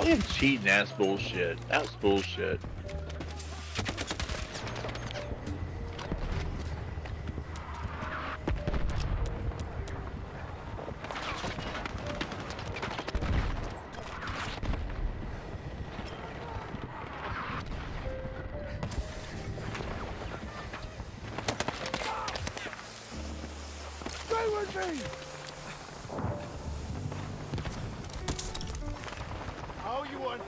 Fucking cheating ass bullshit. That was bullshit. Stay with me! How you want?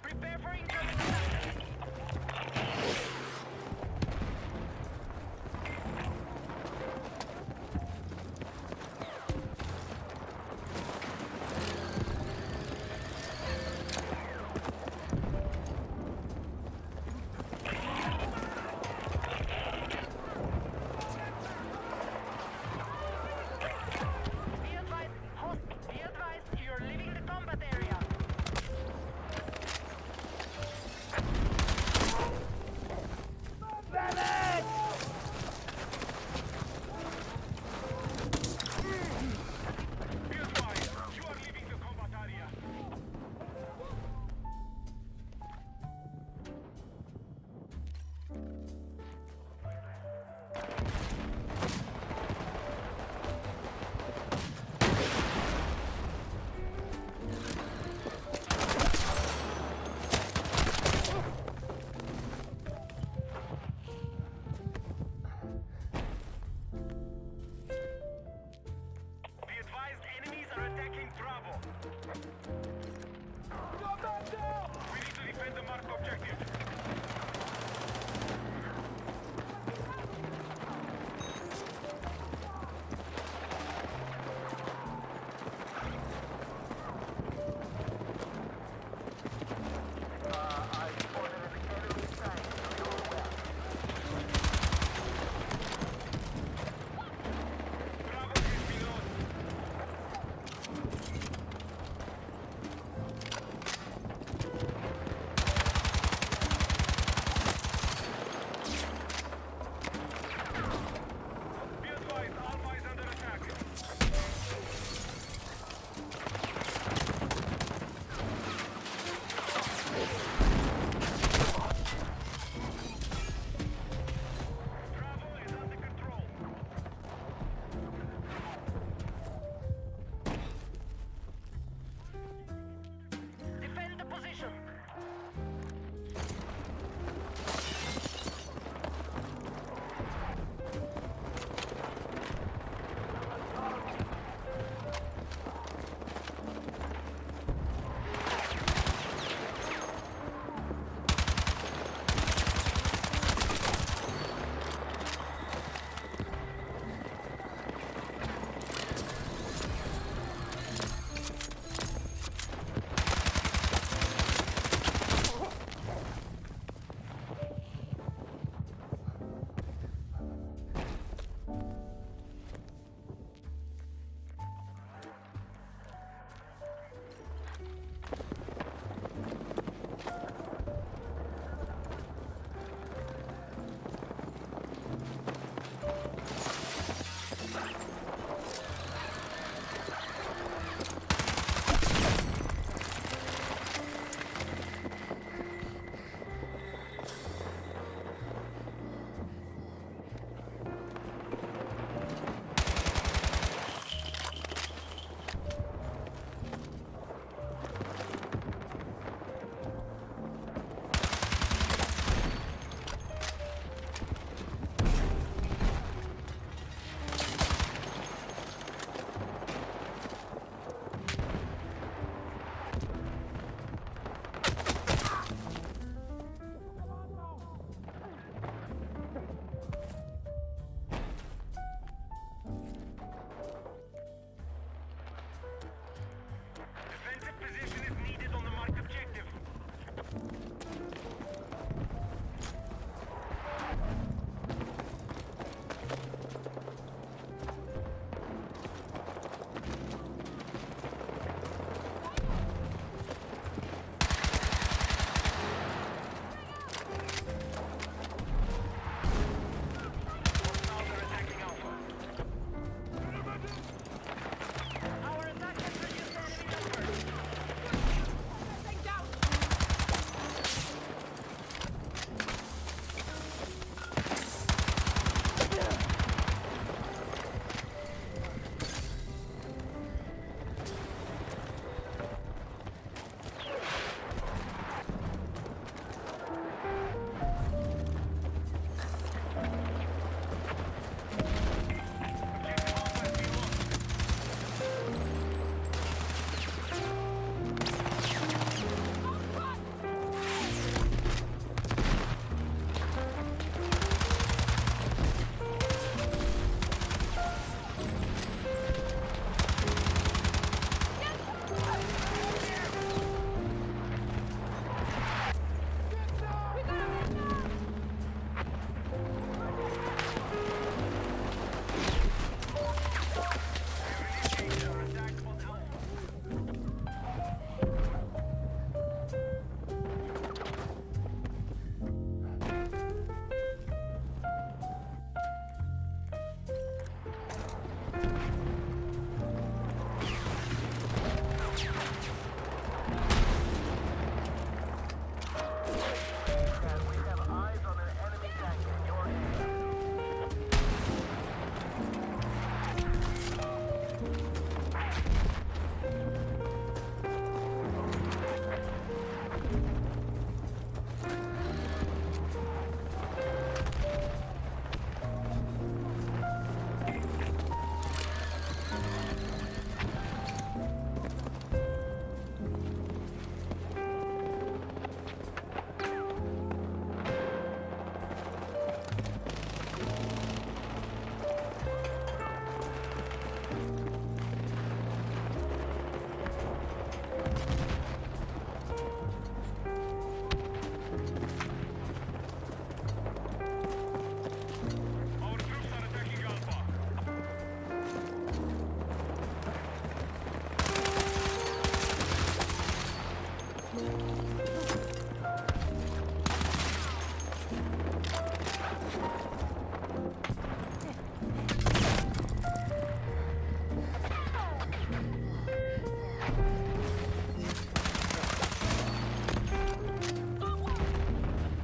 Prepare for incoming attack. Be advised, you're leaving the combat area. Be advised, you are leaving the combat area. Be advised, enemies are attacking Bravo. We need to defend the marked objective. Bravo has been lost.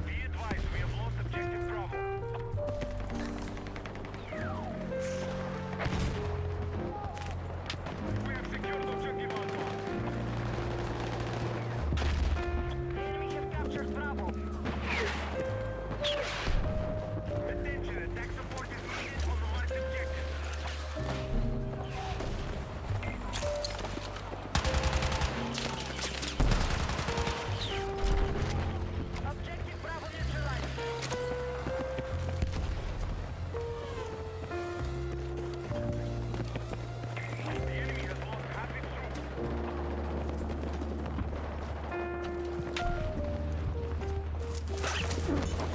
Be advised, we have lost objective Bravo. We have secured objective Alpha. The enemy has captured Bravo. Attention, attack support is needed on the marked objective. Objective Bravo neutralized. The enemy has lost half its troops. Objective Bravo.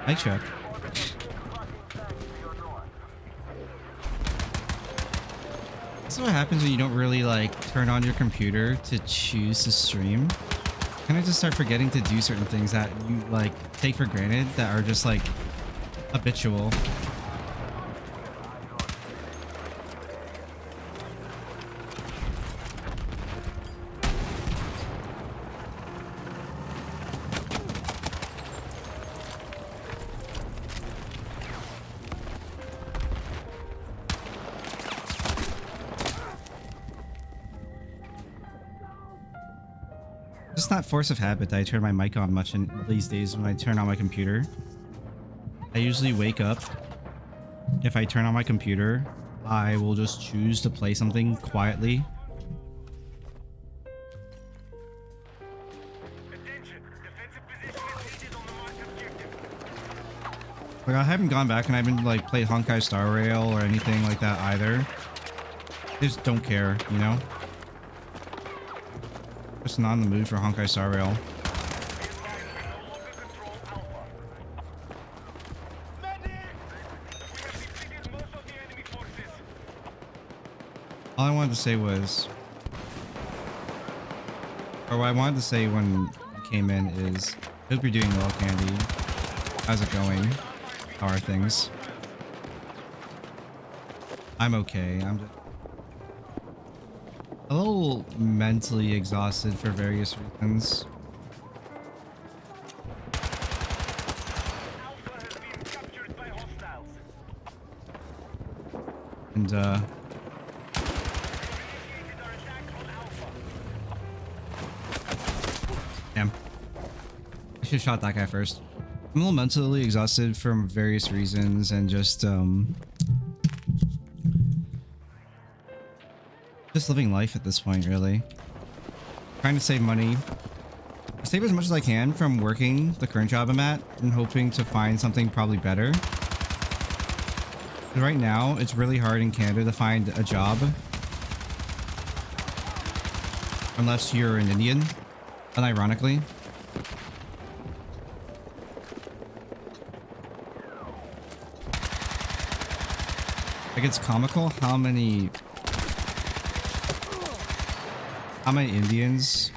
Hi, Chuck. This is what happens when you don't really like turn on your computer to choose to stream. Kind of just start forgetting to do certain things that you like take for granted that are just like habitual. It's not force of habit that I turn my mic on much in these days when I turn on my computer. I usually wake up. If I turn on my computer, I will just choose to play something quietly. Attention, defensive position is needed on the marked objective. Like I haven't gone back and I haven't like played Honkai Star Rail or anything like that either. I just don't care, you know? Just not in the mood for Honkai Star Rail. Be advised, we no longer control Alpha. Medic! We have defeated most of the enemy forces. All I wanted to say was, or what I wanted to say when you came in is, hope you're doing well, Candy. How's it going? How are things? I'm okay. I'm just a little mentally exhausted for various reasons. Alpha has been captured by hostiles. And Initiated our attack on Alpha. damn. I should have shot that guy first. I'm a little mentally exhausted from various reasons and just living life at this point, really. Trying to save money. save as much as I can from working the current job I'm at and hoping to find something probably better. But right now, it's really hard in Canada to find a job. Unless you're an Indian, unironically. Like, it's comical how many Indians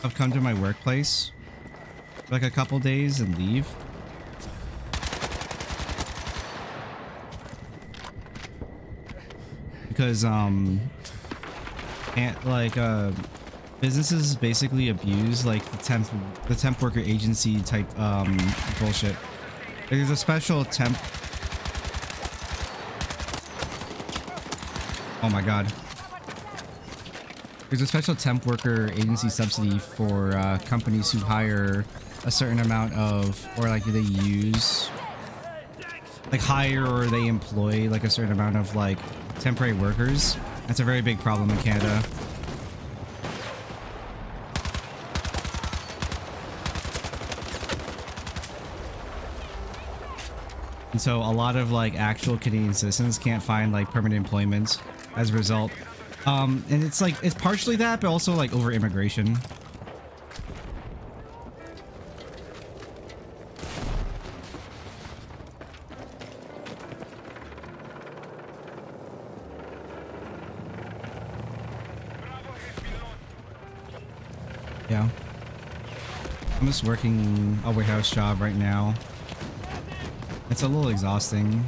have come to my workplace for like a couple days and leave. Because businesses basically abuse like the temp worker agency type bullshit. There's a special temp. Oh my god. There's a special temp worker agency subsidy for companies who hire a certain amount of, or like they use, like hire or they employ like a certain amount of like temporary workers. That's a very big problem in Canada. And so a lot of like actual Canadian citizens can't find like permanent employment as a result. And it's like, it's partially that, but also like over immigration. Yeah. I'm just working a warehouse job right now. It's a little exhausting.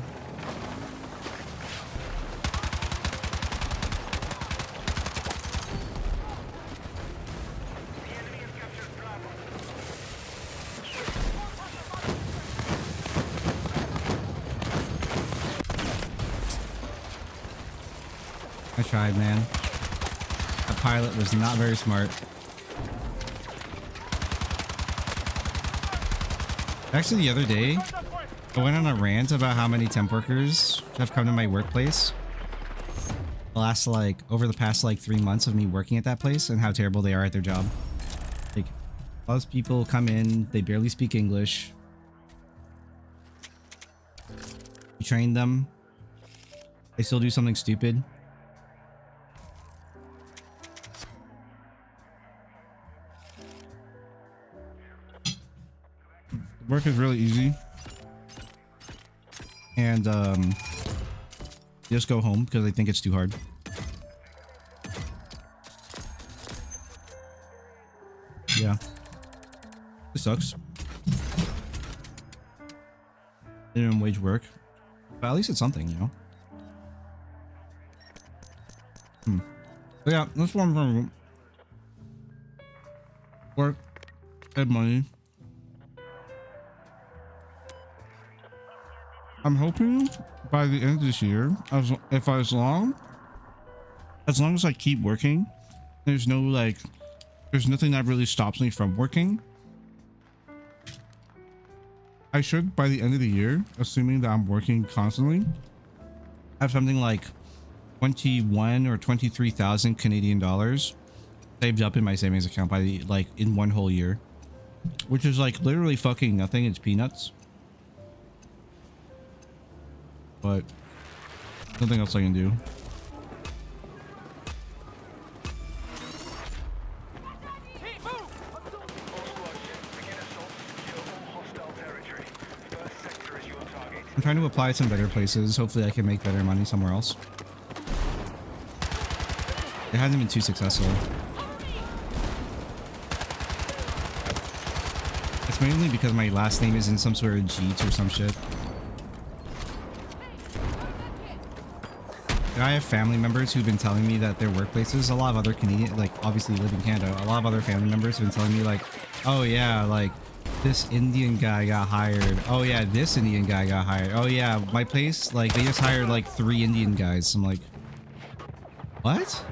I tried, man. That pilot was not very smart. Actually, the other day, I went on a rant about how many temp workers have come to my workplace. Over the past 3 months of me working at that place and how terrible they are at their job. Like, those people come in, they barely speak English. You train them. They still do something stupid. Work is really easy. And just go home because I think it's too hard. Yeah. This sucks. Minimum wage work. But at least it's something, you know? But yeah, that's what I'm trying to do. Work. Get money. I'm hoping by the end of this year, as long as I keep working, there's nothing that really stops me from working. I should, by the end of the year, assuming that I'm working constantly, have something like 21 or 23,000 Canadian dollars saved up in my savings account by in one whole year, which is literally fucking nothing. It's peanuts. But nothing else I can do. I'm trying to apply to some better places. Hopefully I can make better money somewhere else. It hasn't been too successful. It's mainly because my last name is in some sort of Jeet or some shit. I have family members who've been telling me that their workplaces, a lot of other Canadian, obviously live in Canada, a lot of other family members have been telling me oh yeah, this Indian guy got hired. Oh yeah, this Indian guy got hired. Oh yeah, my place, they just hired 3 Indian guys. I'm like, what?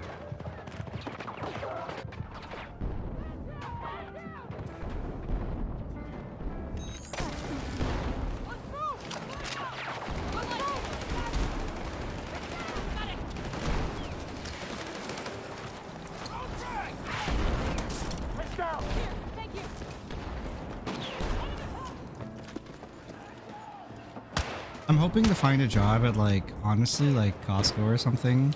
I'm hoping to find a job at like, honestly, like Costco or something.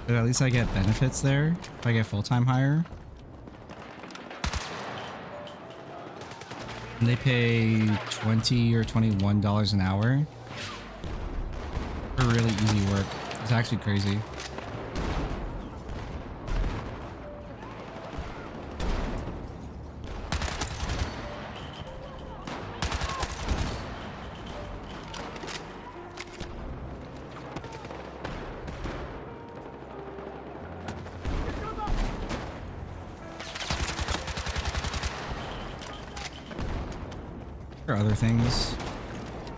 But at least I get benefits there if I get full-time hire. And they pay $20 or $21 an hour for really easy work. It's actually crazy. Or other things.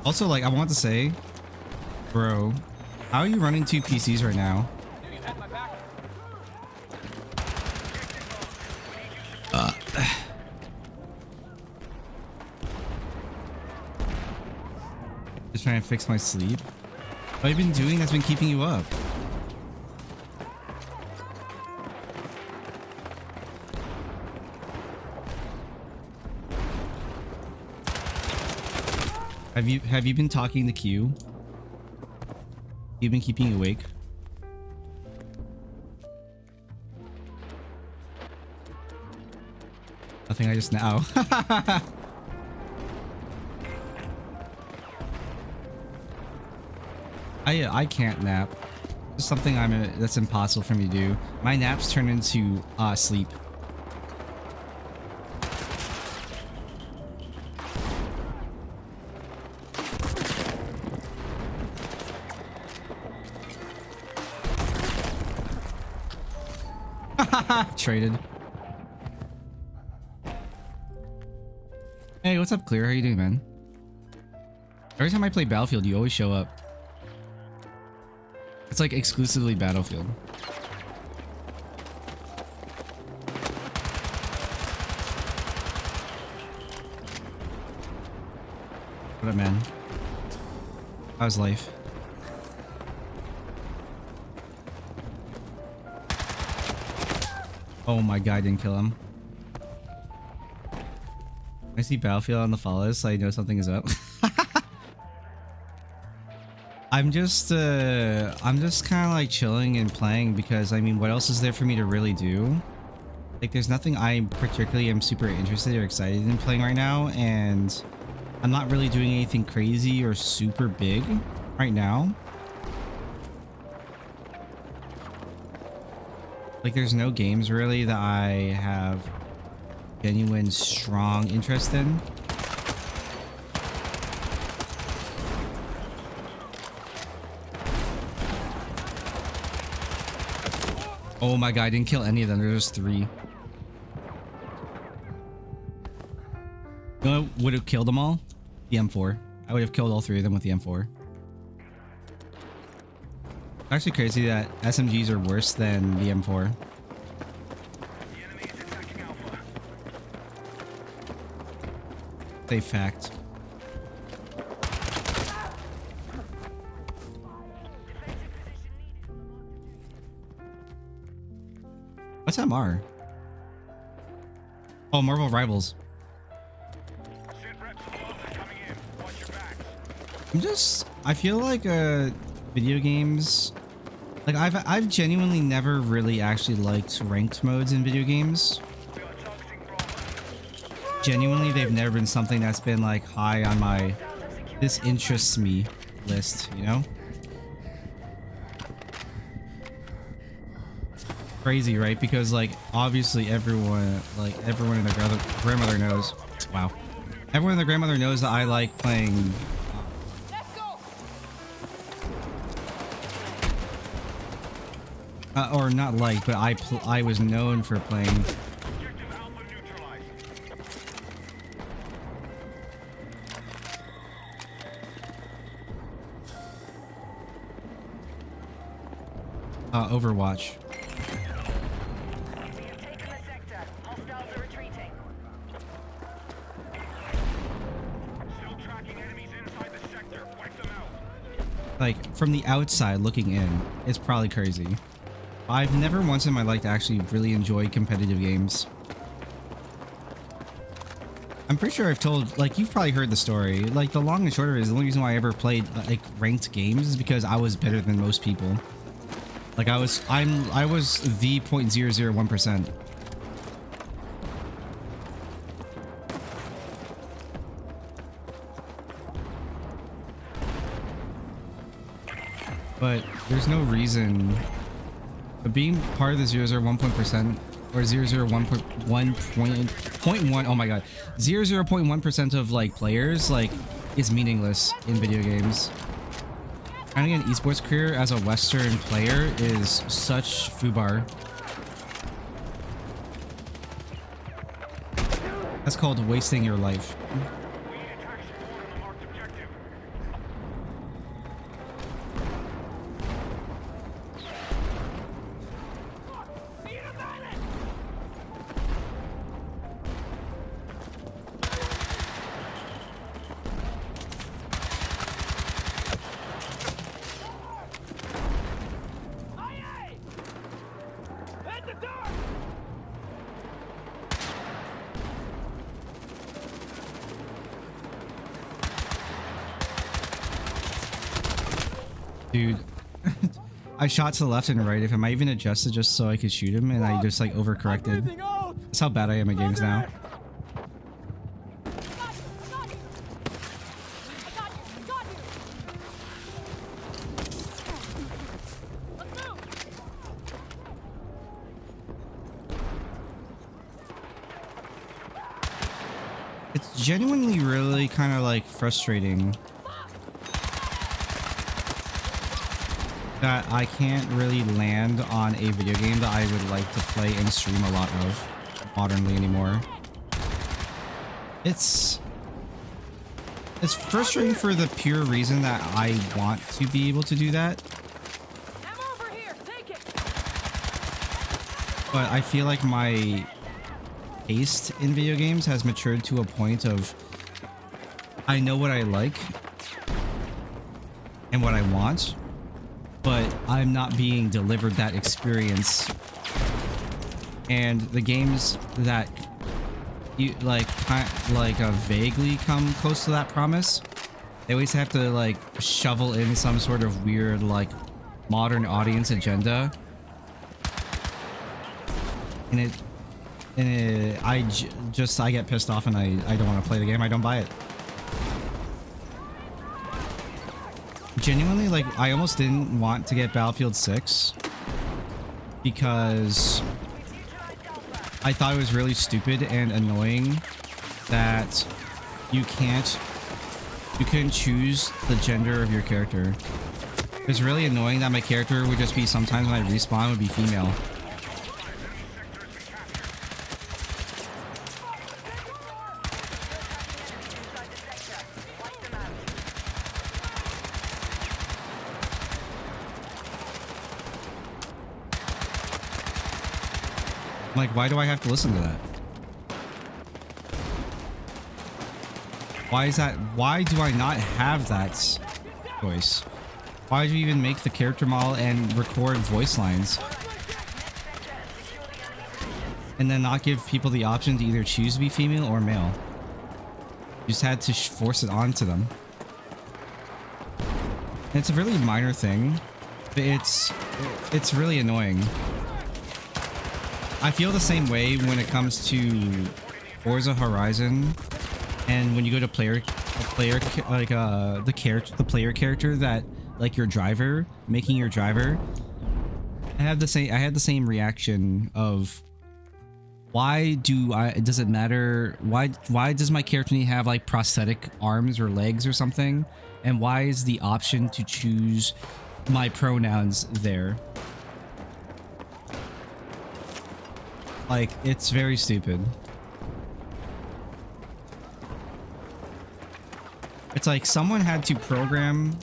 Also, like, I want to say, bro, how are you running 2 PCs right now? Just trying to fix my sleep. What have you been doing that's been keeping you up? Have you been talking to Q? You've been keeping you awake? Nothing, I just now. I can't nap. It's something that's impossible for me to do. My naps turn into sleep. Traded. Hey, what's up, Clear? How you doing, man? Every time I play Battlefield, you always show up. It's like exclusively Battlefield. What up, man? How's life? Oh my god, I didn't kill him. I see Battlefield on the follow list, so I know something is up. I'm just kind of like chilling and playing because, I mean, what else is there for me to really do? Like, there's nothing I particularly am super interested or excited in playing right now, and I'm not really doing anything crazy or super big right now. Like, there's no games really that I have genuine strong interest in. Oh my god, I didn't kill any of them. There's just 3. You know what would have killed them all? The M4. I would have killed all 3 of them with the M4. It's actually crazy that SMGs are worse than the M4. The enemy is attacking Alpha. Safe fact. What's MR? Oh, Marvel Rivals. Sit reps and logs are coming in. Watch your backs. I feel like video games, like I've genuinely never really actually liked ranked modes in video games. We are targeting Bravo. Genuinely, they've never been something that's been like high on my this interests me list, you know? Crazy, right? Because like obviously everyone in their grandmother knows. Wow. Everyone in their grandmother knows that I like playing or not like, but I was known for playing Objective Alpha neutralized. Overwatch. We have taken the sector. Hostiles are retreating. Still tracking enemies inside the sector. Wipe them out. Like from the outside looking in, it's probably crazy. I've never once in my life actually really enjoyed competitive games. I'm pretty sure I've told, like, you've probably heard the story. Like, the long and short of it is the only reason why I ever played like ranked games is because I was better than most people. Like, I was the 0.001%. But there's no reason. But being part of the 0.01% or 0.1, oh my god, 0.1% of like players like is meaningless in video games. Trying to get an esports career as a Western player is such foobar. That's called wasting your life. Dude, I shot to the left and right. If I even adjusted just so I could shoot him, and I just like overcorrected. That's how bad I am at games now. It's genuinely really kind of like frustrating that I can't really land on a video game that I would like to play and stream a lot of modernly anymore. It's frustrating for the pure reason that I want to be able to do that. But I feel like my taste in video games has matured to a point of I know what I like and what I want, but I'm not being delivered that experience. And the games that you vaguely come close to that promise, they always have to like shovel in some sort of weird like modern audience agenda, and I get pissed off and I don't want to play the game. I don't buy it. Genuinely, like, I almost didn't want to get Battlefield 6 because I thought it was really stupid and annoying that you couldn't choose the gender of your character. It's really annoying that my character would just be, sometimes when I respawn, would be female. Like, why do I have to listen to that? Why is that? Why do I not have that choice? Why do you even make the character model and record voice lines? And then not give people the option to either choose to be female or male? You just had to force it onto them. And it's a really minor thing, but it's really annoying. I feel the same way when it comes to Forza Horizon, and when you go to the player character that, like, your driver, making your driver. I had the same reaction of why does it matter? Why does my character need to have like prosthetic arms or legs or something? And why is the option to choose my pronouns there? Like, it's very stupid. It's like someone had to program,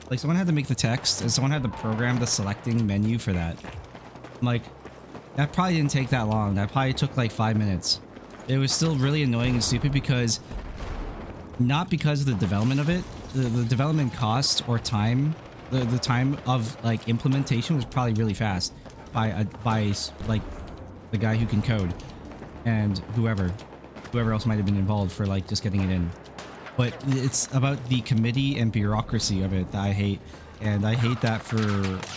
like someone had to make the text and someone had to program the selecting menu for that. Like, that probably didn't take that long. That probably took like 5 minutes. It was still really annoying and stupid because, not because of the development of it, the development cost or time, the time of like implementation was probably really fast by like the guy who can code and whoever. whoever else might have been involved for like just getting it in. But it's about the committee and bureaucracy of it that I hate. And I hate that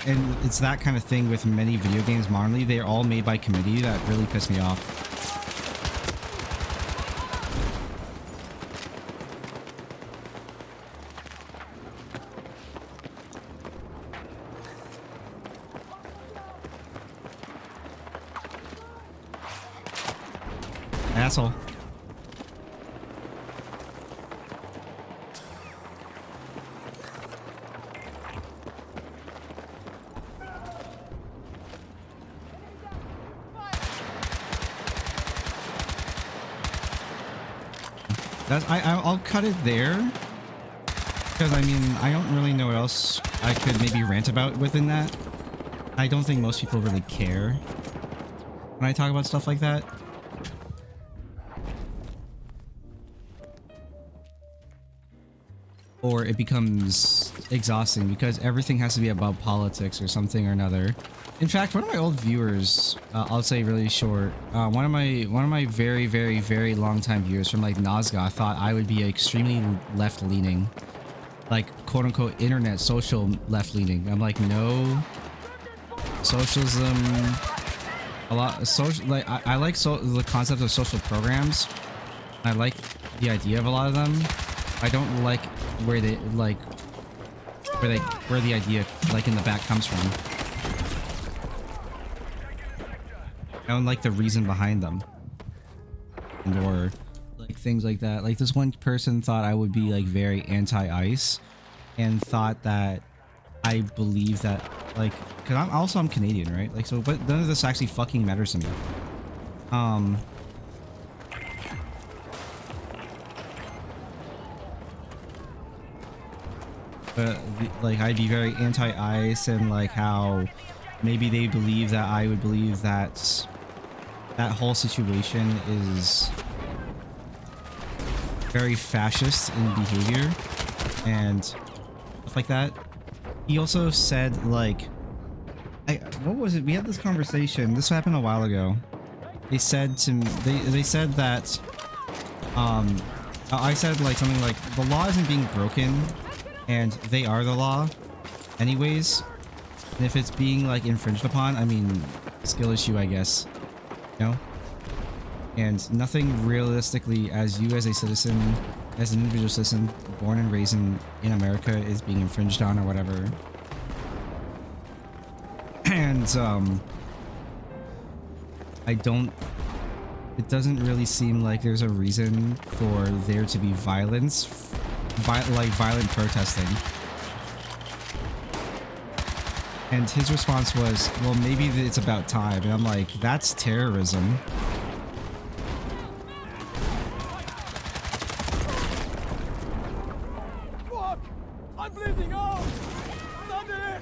and it's that kind of thing with many video games modernly. They're all made by committee that really piss me off. Asshole. I'll cut it there because I mean I don't really know what else I could maybe rant about within that. I don't think most people really care when I talk about stuff like that. Or it becomes exhausting because everything has to be about politics or something or another. In fact, one of my old viewers, I'll say really short, one of my very, very, very long time viewers from like Nazga thought I would be extremely left leaning, like quote unquote internet social left leaning. I'm like, no, socialism, a lot of social, like I like the concept of social programs. I like the idea of a lot of them. I don't like where they like where the idea like in the back comes from. I don't like the reason behind them, or like things like that. Like this one person thought I would be like very anti-ICE, and thought that I believe that like because I'm Canadian, right? Like so, but none of this actually fucking matters to me. But like I'd be very anti-ICE, and like how maybe they believe that I would believe that that whole situation is very fascist in behavior and stuff like that. He also said like, what was it? We had this conversation. This happened a while ago. They said to me, they said that I said like something like the law isn't being broken, and they are the law, anyways. And if it's being like infringed upon, I mean, skill issue, I guess. You know? And nothing realistically, as you as a citizen, as an individual citizen, born and raised in America, is being infringed on or whatever. And it doesn't really seem like there's a reason for there to be violence, like violent protesting. And his response was, well, maybe it's about time. And I'm like, that's terrorism. Fuck! I'm bleeding out! Stop it!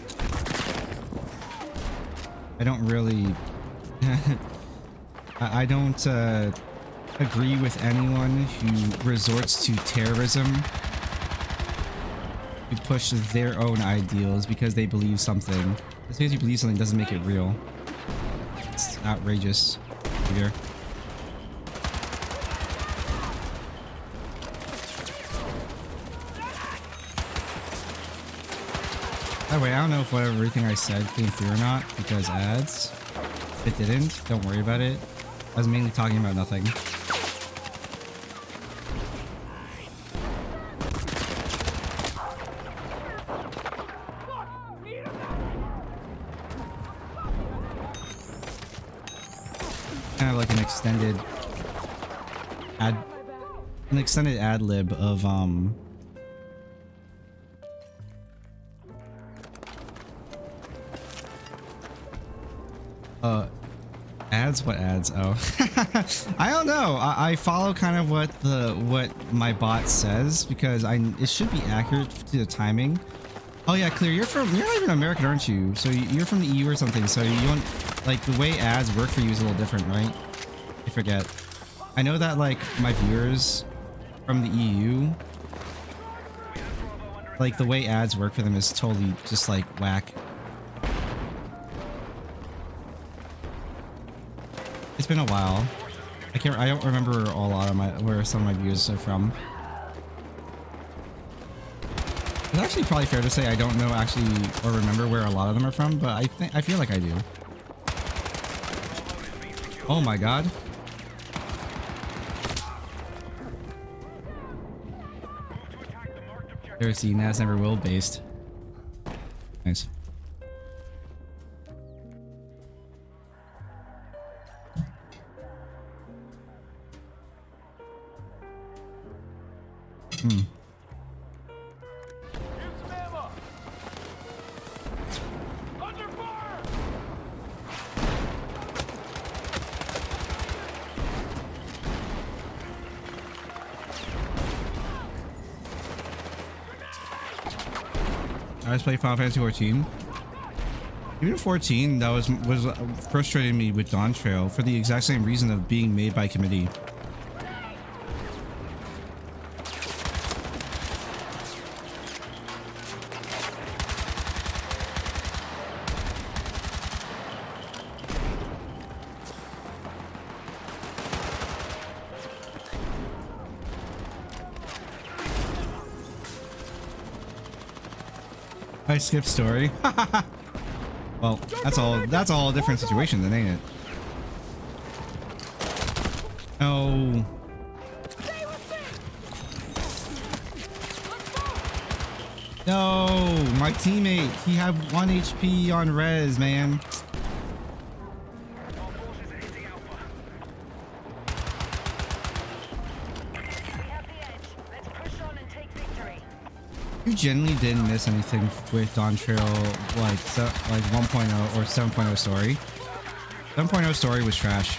I don't really... I don't agree with anyone who resorts to terrorism to push their own ideals because they believe something. Just because you believe something doesn't make it real. It's outrageous behavior. By the way, I don't know if everything I said came through or not because ads. If it didn't, don't worry about it. I was mainly talking about nothing. Kind of like an extended ad lib of ads? What ads? Oh. I don't know. I follow kind of what my bot says because it should be accurate to the timing. Oh yeah, Clear, you're not even American, aren't you? So you're from the EU or something, so you want, like, the way ads work for you is a little different, right? I forget. I know that, like, my viewers from the EU, like, the way ads work for them is totally just, like, whack. It's been a while. I don't remember a lot of where some of my views are from. It's actually probably fair to say I don't know actually or remember where a lot of them are from, but I feel like I do. Oh my god. Never seen that, never will based. Nice. Hmm. I just played Final Fantasy 14. Even 14, that was frustrating me with Dawn Trail for the exact same reason of being made by committee. I skipped story. Well, that's all a different situation then, ain't it? Oh. No, my teammate, he had 1 HP on res, man. You genuinely didn't miss anything with Dawn Trail like 1.0 or 7.0 story. 7.0 story was trash.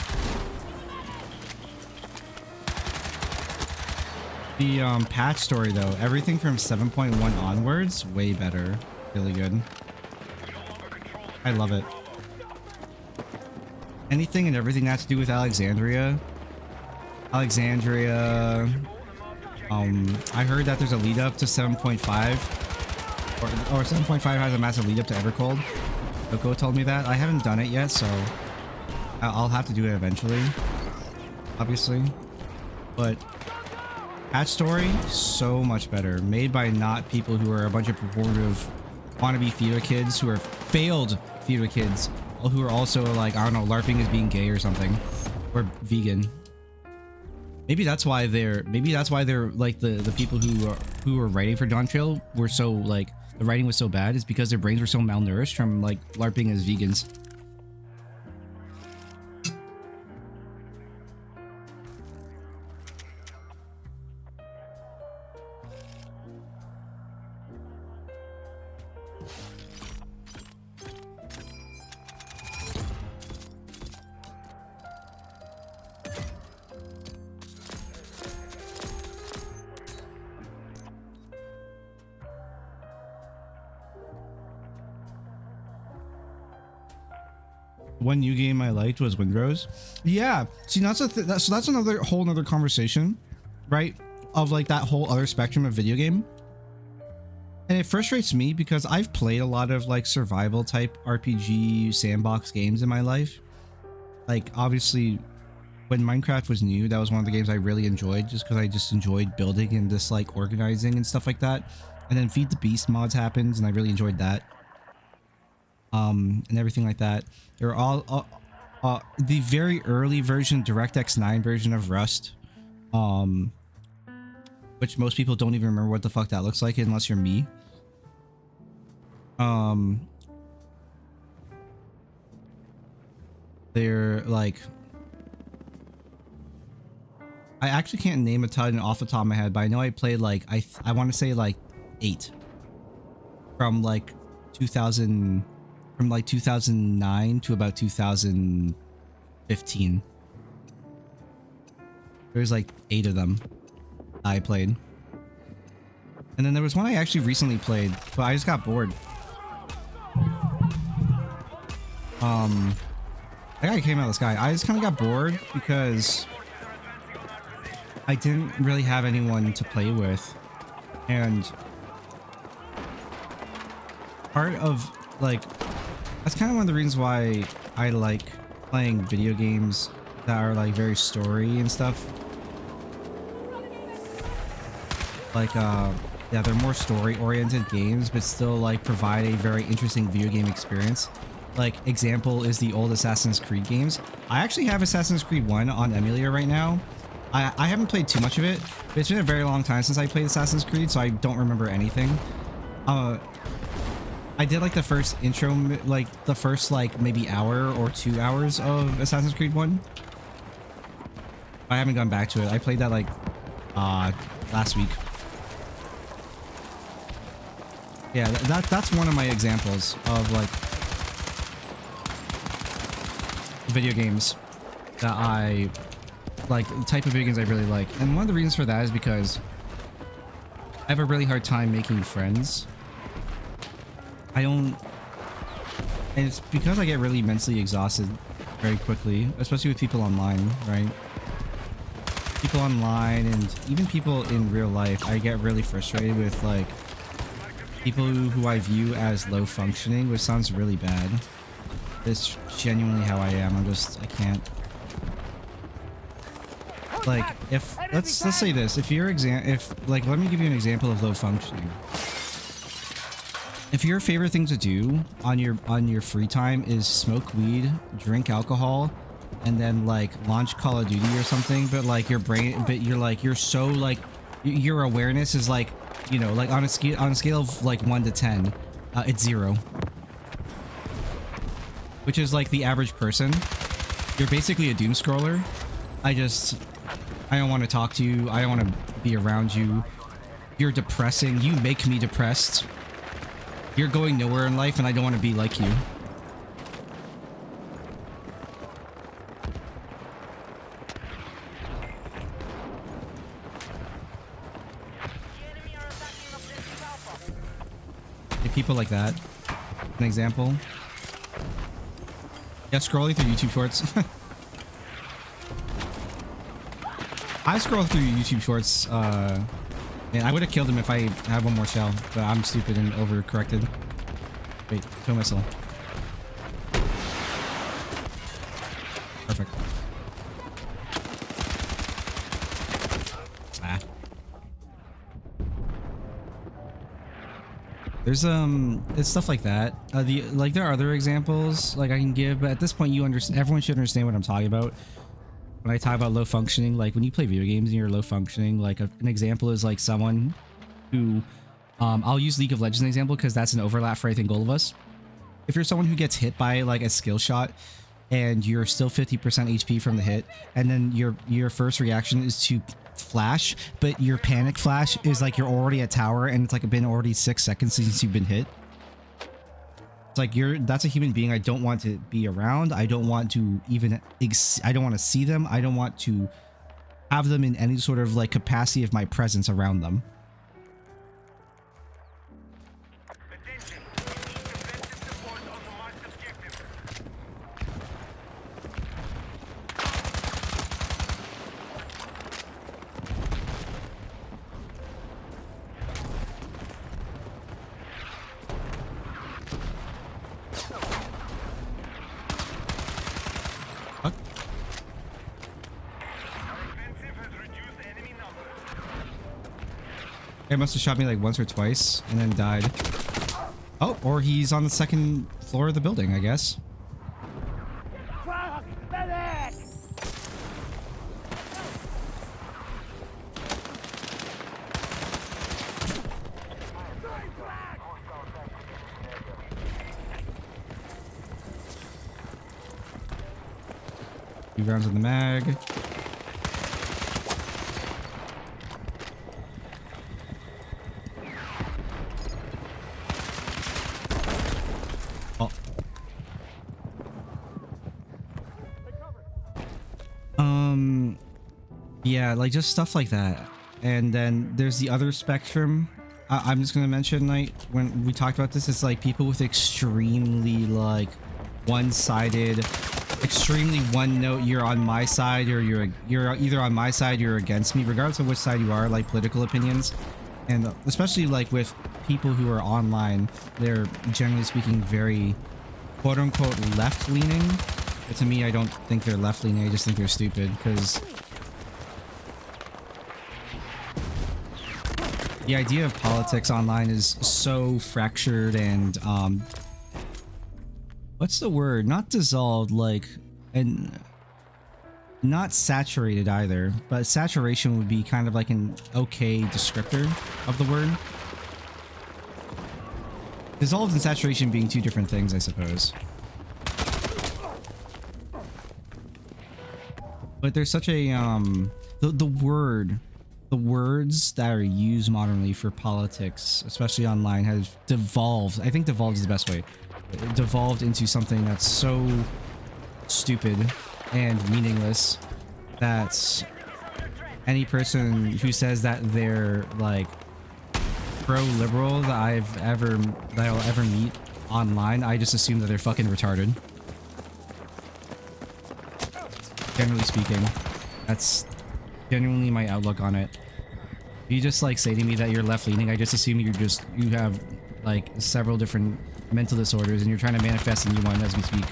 The patch story though, everything from 7.1 onwards, way better. Really good. I love it. Anything and everything that's to do with Alexandria. I heard that there's a lead up to 7.5 or 7.5 has a massive lead up to Evercold. Coco told me that. I haven't done it yet, so I'll have to do it eventually, obviously. But patch story, so much better. Made by not people who are a bunch of performative wannabe theater kids who are failed theater kids who are also like, I don't know, LARPing as being gay or something, or vegan. Maybe that's why they're like the people who are writing for Dawn Trail were so like the writing was so bad is because their brains were so malnourished from like LARPing as vegans. One new game I liked was Windrose. Yeah, see, that's another whole nother conversation, right? Of like that whole other spectrum of video game. And it frustrates me because I've played a lot of like survival type RPG sandbox games in my life. Like obviously when Minecraft was new, that was one of the games I really enjoyed just because I just enjoyed building and just like organizing and stuff like that. And then Feed the Beast mods happened and I really enjoyed that. And everything like that. They're all the very early version, DirectX 9 version of Rust, which most people don't even remember what the fuck that looks like unless you're me. They're like, I actually can't name a ton off the top of my head, but I know I played like I want to say like 8 from like 2000. From like 2009 to about 2015. There's like 8 of them I played. And then there was one I actually recently played, but I just got bored. That guy came out of the sky. I just kind of got bored because I didn't really have anyone to play with. And part of like, that's kind of one of the reasons why I like playing video games that are like very story and stuff. Like yeah, they're more story oriented games, but still like provide a very interesting video game experience. Like example is the old Assassin's Creed games. I actually have Assassin's Creed 1 on emulator right now. I haven't played too much of it, but it's been a very long time since I played Assassin's Creed, so I don't remember anything. I did like the first intro, like the first like maybe hour or 2 hours of Assassin's Creed 1. I haven't gone back to it. I played that like last week. Yeah, that's one of my examples of like video games that I like, the type of video games I really like. And one of the reasons for that is because I have a really hard time making friends. And it's because I get really mentally exhausted very quickly, especially with people online, right? People online and even people in real life, I get really frustrated with like people who I view as low functioning, which sounds really bad. It's genuinely how I am. I can't. Like, if let's say this, if let me give you an example of low functioning. If your favorite thing to do on your free time is smoke weed, drink alcohol, and then like launch Call of Duty or something, but like your brain, but you're so like your awareness is like, you know, like on a scale of like 1 to 10, it's 0. Which is like the average person. You're basically a doom scroller. I don't want to talk to you. I don't want to be around you. You're depressing. You make me depressed. You're going nowhere in life and I don't want to be like you. People like that. An example. Yeah, scrolling through YouTube shorts. I scroll through YouTube shorts, and I would have killed him if I had one more shell, but I'm stupid and overcorrected. Wait, kill missile. Perfect. Ah. There's it's stuff like that. There are other examples like I can give, but at this point everyone should understand what I'm talking about. When I talk about low functioning, like when you play video games and you're low functioning, like an example is like someone who, I'll use League of Legends example because that's an overlap for I think all of us. If you're someone who gets hit by like a skill shot and you're still 50% HP from the hit, and then your first reaction is to flash, but your panic flash is like you're already at tower and it's like been already 6 seconds since you've been hit. It's like that's a human being I don't want to be around. I don't want to I don't want to see them. I don't want to have them in any sort of like capacity of my presence around them. He must have shot me like once or twice and then died. Oh, or he's on the second floor of the building, I guess. Few rounds in the mag. Yeah, like just stuff like that. And then there's the other spectrum. I'm just gonna mention, like, when we talked about this, it's like people with extremely like one-sided, extremely one note, you're on my side or you're either on my side or you're against me, regardless of which side you are, like political opinions. And especially like with people who are online, they're generally speaking very quote-unquote left-leaning, But to me, I don't think they're left-leaning, I just think they're stupid, because the idea of politics online is so fractured and, what's the word? Not dissolved, like, and not saturated either, but saturation would be kind of like an okay descriptor of the word. Dissolved and saturation being two different things, I suppose. But there's such a, the words that are used modernly for politics, especially online, have devolved. I think devolved is the best way. It devolved into something that's so stupid and meaningless that any person who says that they're like pro-liberal that I'll ever meet online, I just assume that they're fucking retarded. Generally speaking, that's genuinely my outlook on it. If you just like say to me that you're left-leaning, I just assume you have like several different mental disorders and you're trying to manifest a new one as we speak.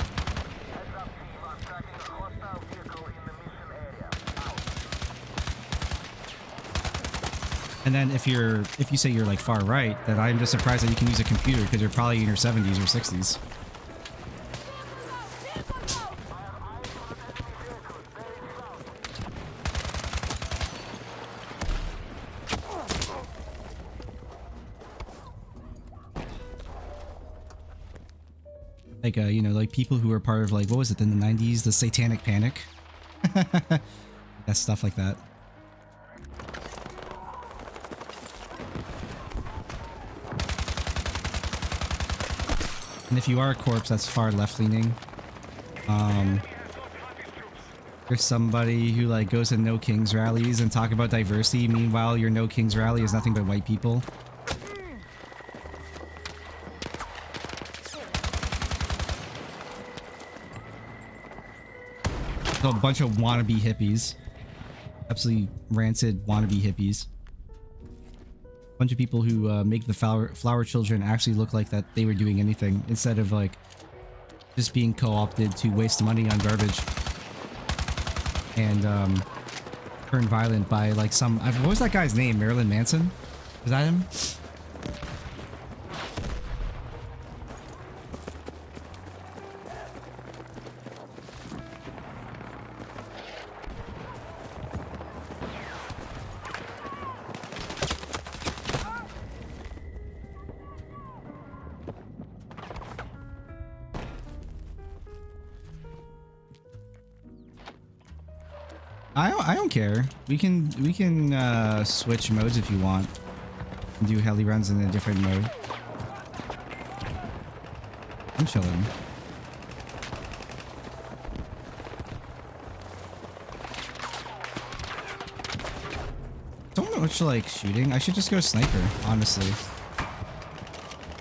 And then if you say you're like far right, then I'm just surprised that you can use a computer because you're probably in your 70s or 60s. Like, you know, like people who are part of like, what was it in the 90s? The Satanic Panic? That stuff like that. And if you are a corpse that's far left-leaning, there's somebody who like goes to No Kings rallies and talk about diversity. Meanwhile, your No Kings rally is nothing but white people. So a bunch of wannabe hippies. Absolutely rancid wannabe hippies. Bunch of people who make the flower children actually look like that they were doing anything instead of like just being co-opted to waste money on garbage and turn violent by like some, what was that guy's name? Marilyn Manson? Was that him? I don't care. We can switch modes if you want. And do heli runs in a different mode. I'm chilling. Don't know much like shooting. I should just go sniper, honestly.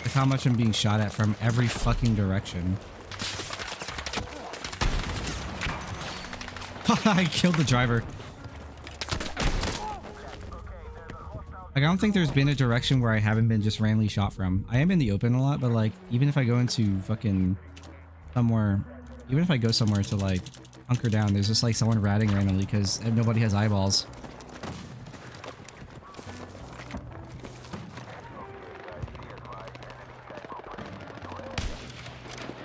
With how much I'm being shot at from every fucking direction. I killed the driver. Like, I don't think there's been a direction where I haven't been just randomly shot from. I am in the open a lot, but like, even if I go into fucking somewhere, even if I go somewhere to like hunker down, there's just like someone ratting randomly because nobody has eyeballs.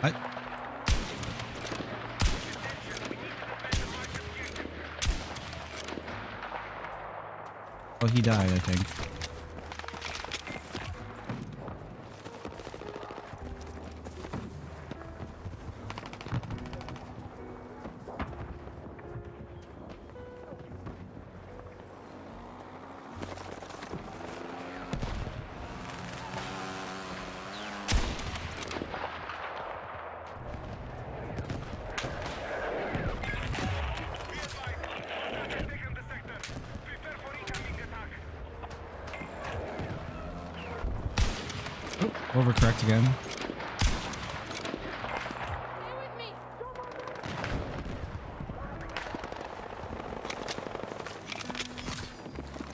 What? Oh, he died, I think. Overcorrect again.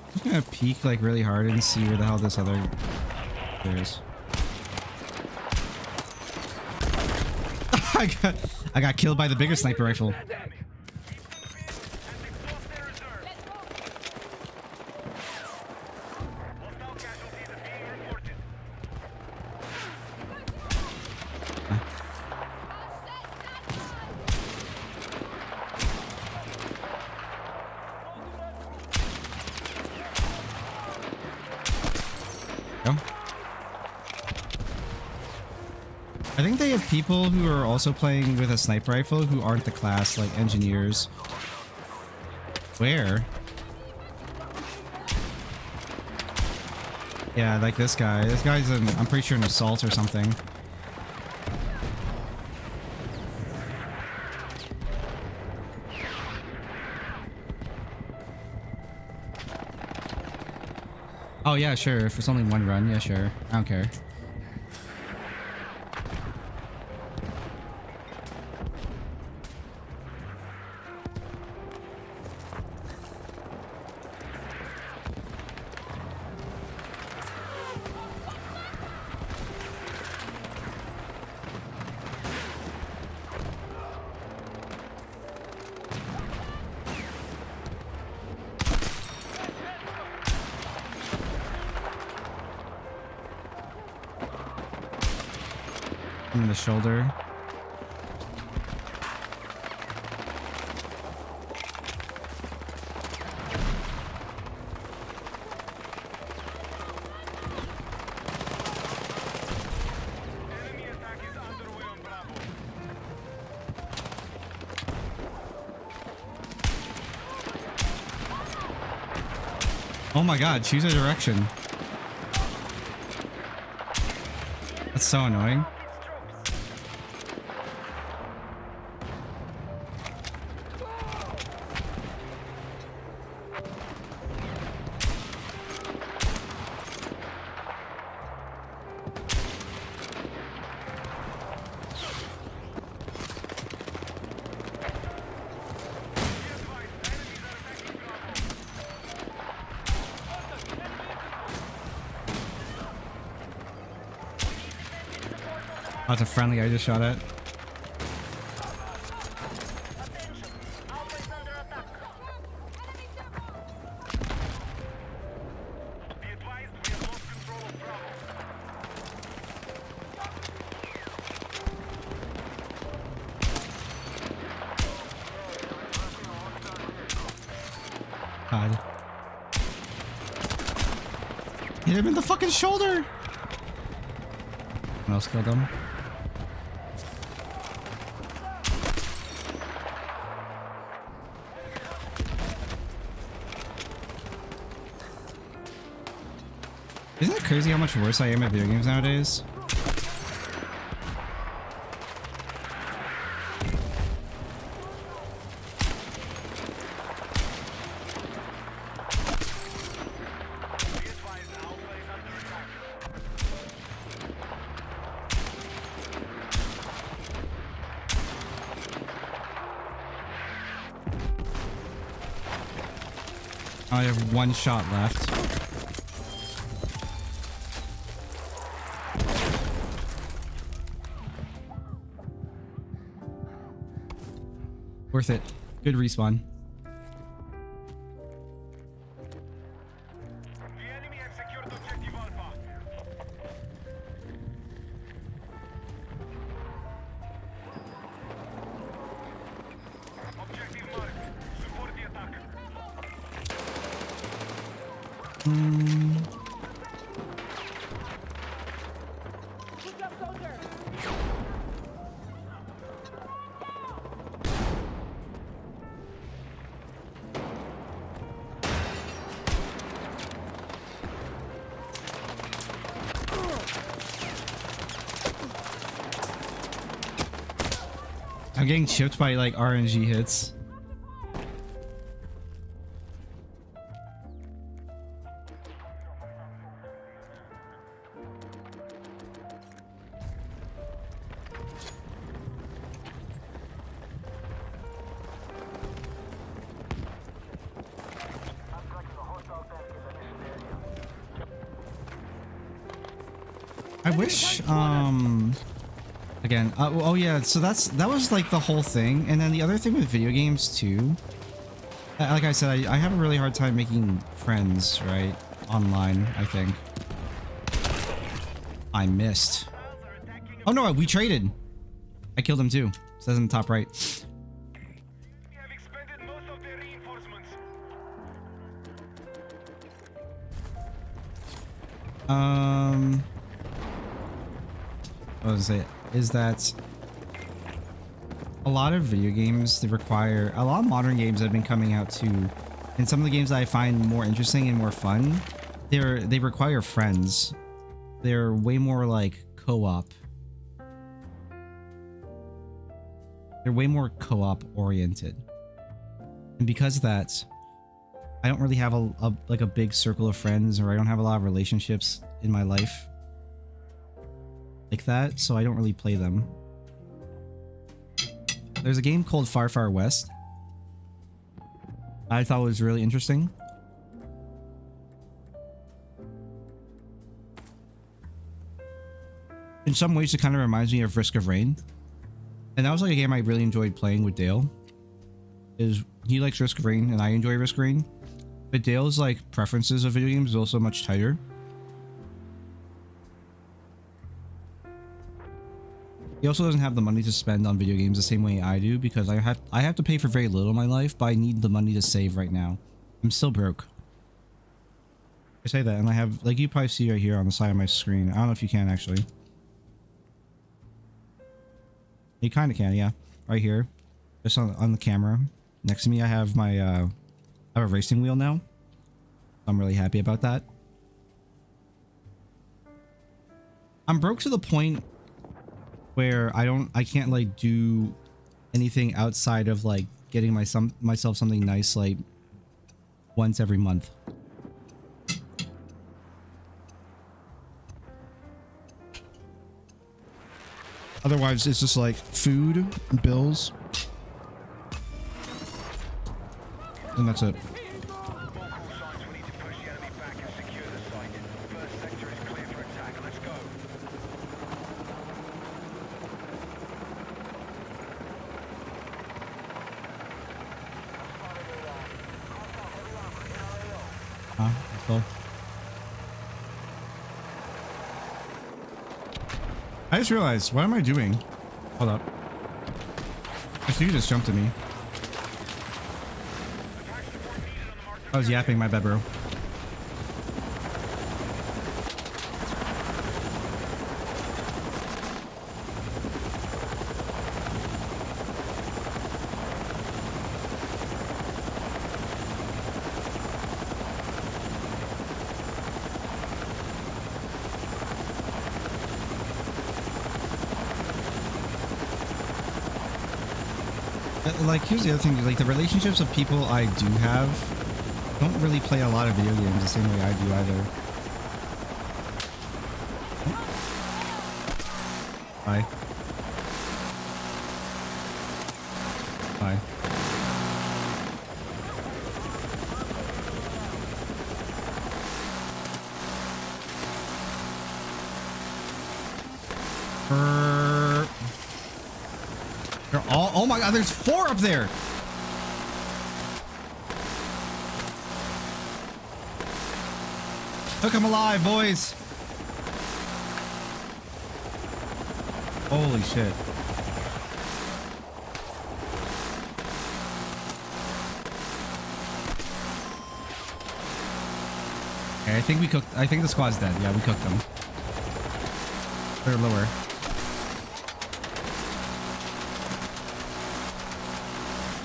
I'm just gonna peek like really hard and see where the hell this other is. I got killed by the bigger sniper rifle. I think they have people who are also playing with a sniper rifle who aren't the class, like engineers. Where? Yeah, like this guy. This guy's an, I'm pretty sure an assault or something. Oh yeah, sure. If it's only one run, yeah, sure. I don't care. In the shoulder. Oh my god, choose a direction. That's so annoying. Oh, it's a friendly I just shot at. God. Hit him in the fucking shoulder! What else killed him? Isn't it crazy how much worse I am at video games nowadays? I have one shot left. Worth it. Good respawn. The enemy have secured objective Alpha. Objective marked. Support the attack. Keep up, soldier. I'm getting chipped by like RNG hits. I wish the Again, oh yeah, so that was like the whole thing. And then the other thing with video games too, like I said, I have a really hard time making friends, right? Online, I think. I missed. Oh no, we traded. I killed him too. It says in the top right. We have expended most of their reinforcements. What was it? Is that a lot of video games, they require a lot of modern games that have been coming out too, and some of the games that I find more interesting and more fun, they require friends. They're way more like co-op. They're way more co-op oriented, and because of that, I don't really have a big circle of friends, or I don't have a lot of relationships in my life like that, so I don't really play them. There's a game called Far Far West I thought was really interesting. In some ways, it kind of reminds me of Risk of Rain, and that was like a game I really enjoyed playing with Dale. He likes Risk of Rain and I enjoy Risk of Rain, but Dale's like preferences of video games is also much tighter. He also doesn't have the money to spend on video games the same way I do, because I have to pay for very little in my life, but I need the money to save right now. I'm still broke. I say that, and I have, like, you probably see right here on the side of my screen. I don't know if you can actually. You kind of can, yeah. Right here, just on the camera next to me, I have my I have a racing wheel now. I'm really happy about that. I'm broke to the point where I can't like do anything outside of like getting myself something nice like once every month. Otherwise, it's just like food, bills, and that's it. I just realized, what am I doing? Hold up. I think you just jumped at me. I was yapping, my bad, bro. Like, here's the other thing, like the relationships of people I do have don't really play a lot of video games the same way I do either. Bye. Bye. They're all, oh my god, there's 4 up there. Took him alive, boys. Holy shit. Okay, I think we cooked, I think the squad's dead. Yeah, we cooked them. They're lower.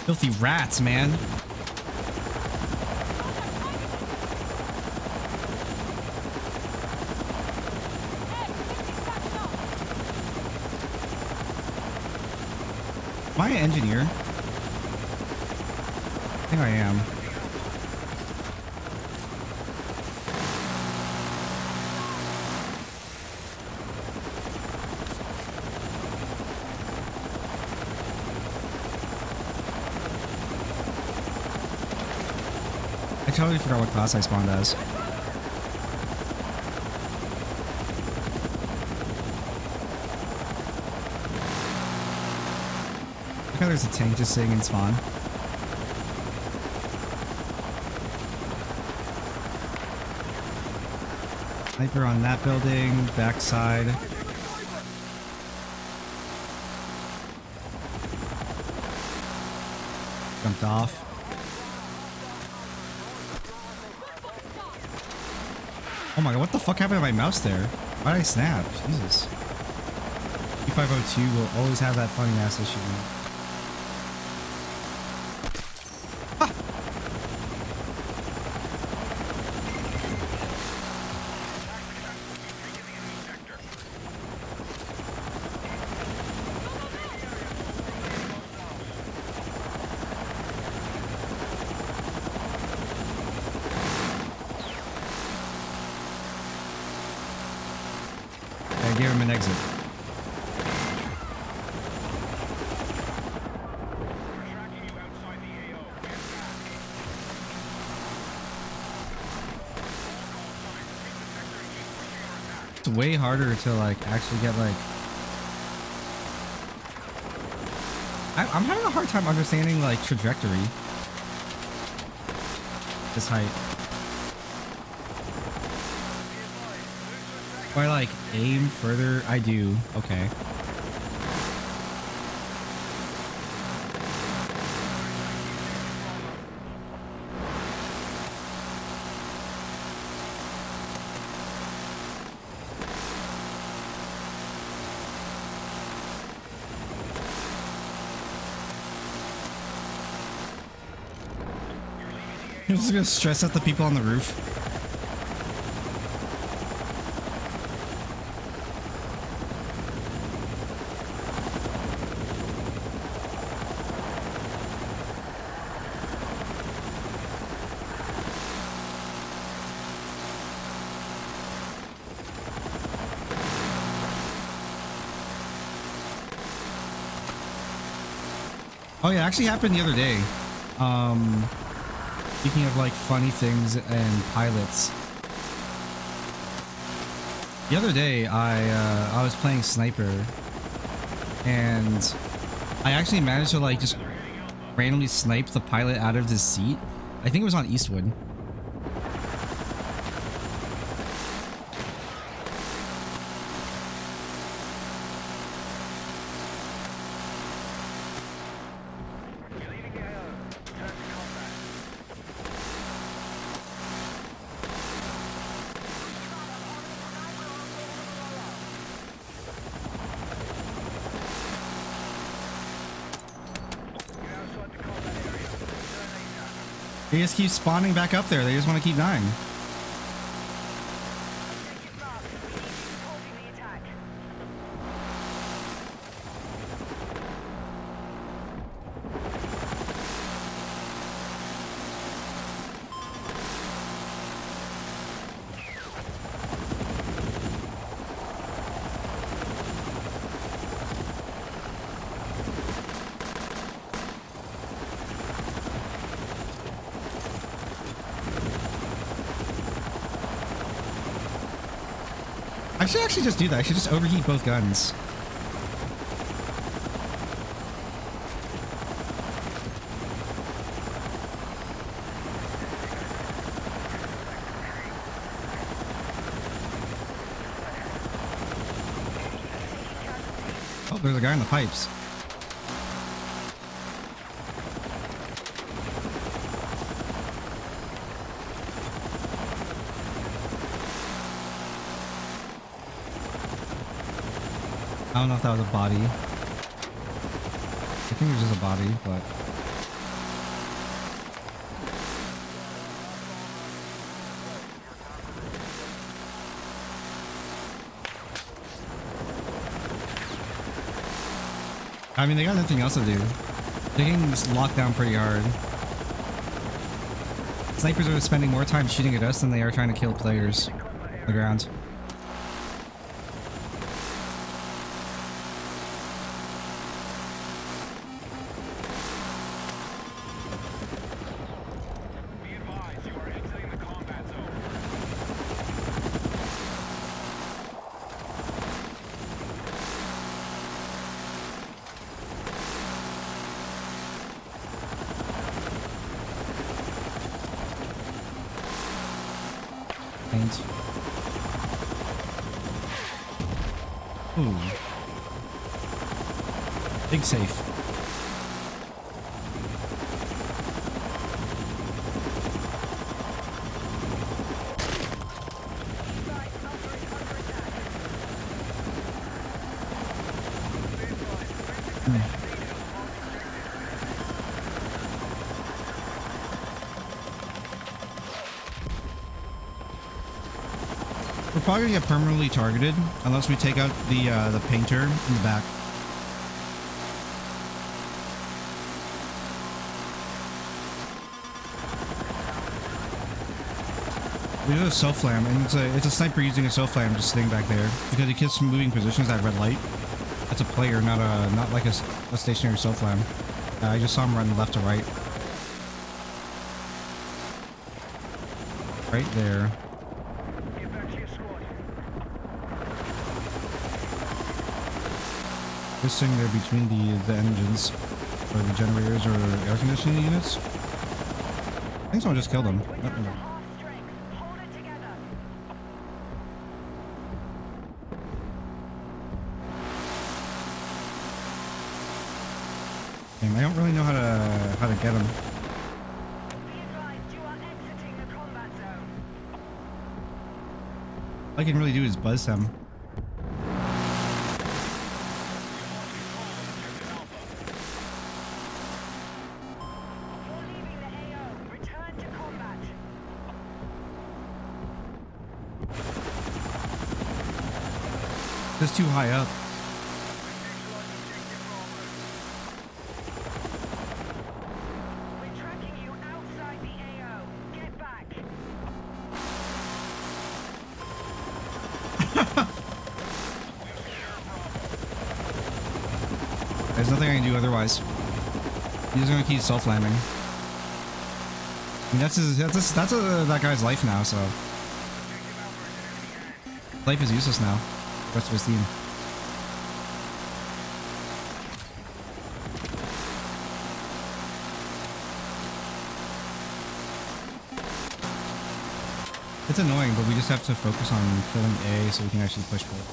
Filthy rats, man. Am I an engineer? I think I am. I totally forgot what class I spawned as. Look how there's a tank just sitting in spawn. Sniper on that building, backside. Jumped off. Oh my god, what the fuck happened to my mouse there? Why did I snap? Jesus. E502 will always have that funny ass issue. Ah! I gave him an exit. It's way harder to like actually get like I'm having a hard time understanding like trajectory. This height. Do I like aim further? I do. Okay. I'm just gonna stress out the people on the roof. Oh yeah, it actually happened the other day. Speaking of like funny things and pilots. The other day I was playing sniper and I actually managed to like just randomly snipe the pilot out of his seat. I think it was on Eastwood. They just keep spawning back up there. They just want to keep dying. I should actually just do that. I should just overheat both guns. Oh, there's a guy in the pipes. I don't know if that was a body. I think it was just a body, but... I mean, they got nothing else to do. They're getting locked down pretty hard. Snipers are spending more time shooting at us than they are trying to kill players on the ground. Paint. Ooh. Big safe. We're probably gonna get permanently targeted unless we take out the painter in the back. We have a self flam, and it's a sniper using a self flam just sitting back there because he keeps moving positions at red light. That's a player, not like a stationary self flam. I just saw him run left to right. Right there. Get back to your squad. Just sitting there between the engines, or the generators, or air conditioning units. I think someone just killed him. I don't really know how to get him. All I can really do is buzz him. Just too high up. There's nothing I can do otherwise. He's just gonna keep self-landing. I mean, that's that guy's life now, so life is useless now. The rest of his team. It's annoying, but we just have to focus on killing A so we can actually push forward.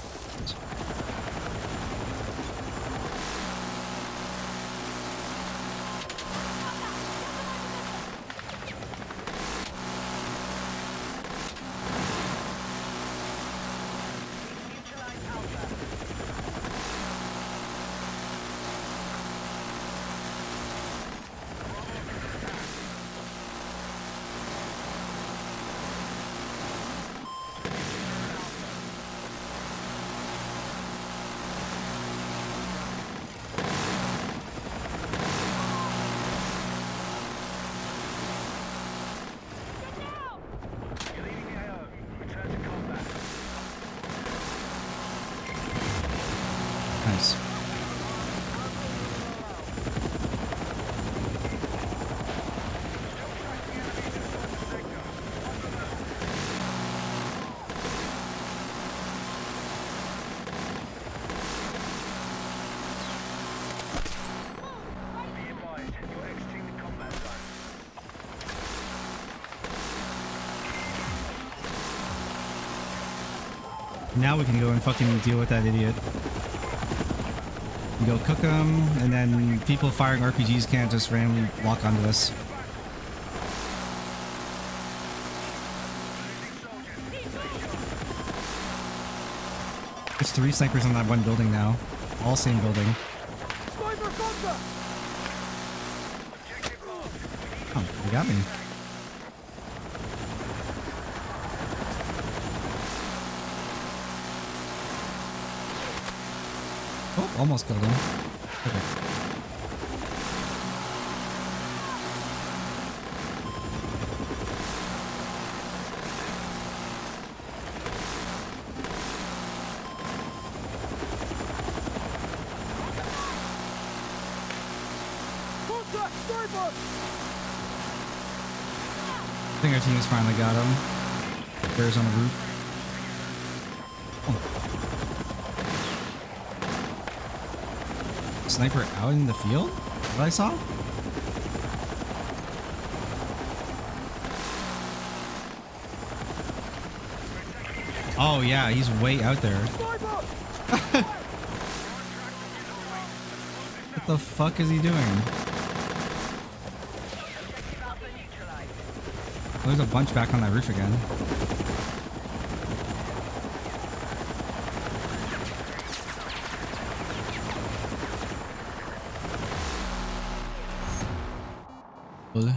Nice. Now we can go and fucking deal with that idiot. Go cook them, and then people firing RPGs can't just randomly lock onto us. There's 3 snipers on that one building now. All same building. Oh, they got me. Oh, almost killed him. Okay. I think our team has finally got him. Bears on the roof. Sniper out in the field? What I saw? Oh yeah, he's way out there. What the fuck is he doing? Oh, there's a bunch back on that roof again. Well,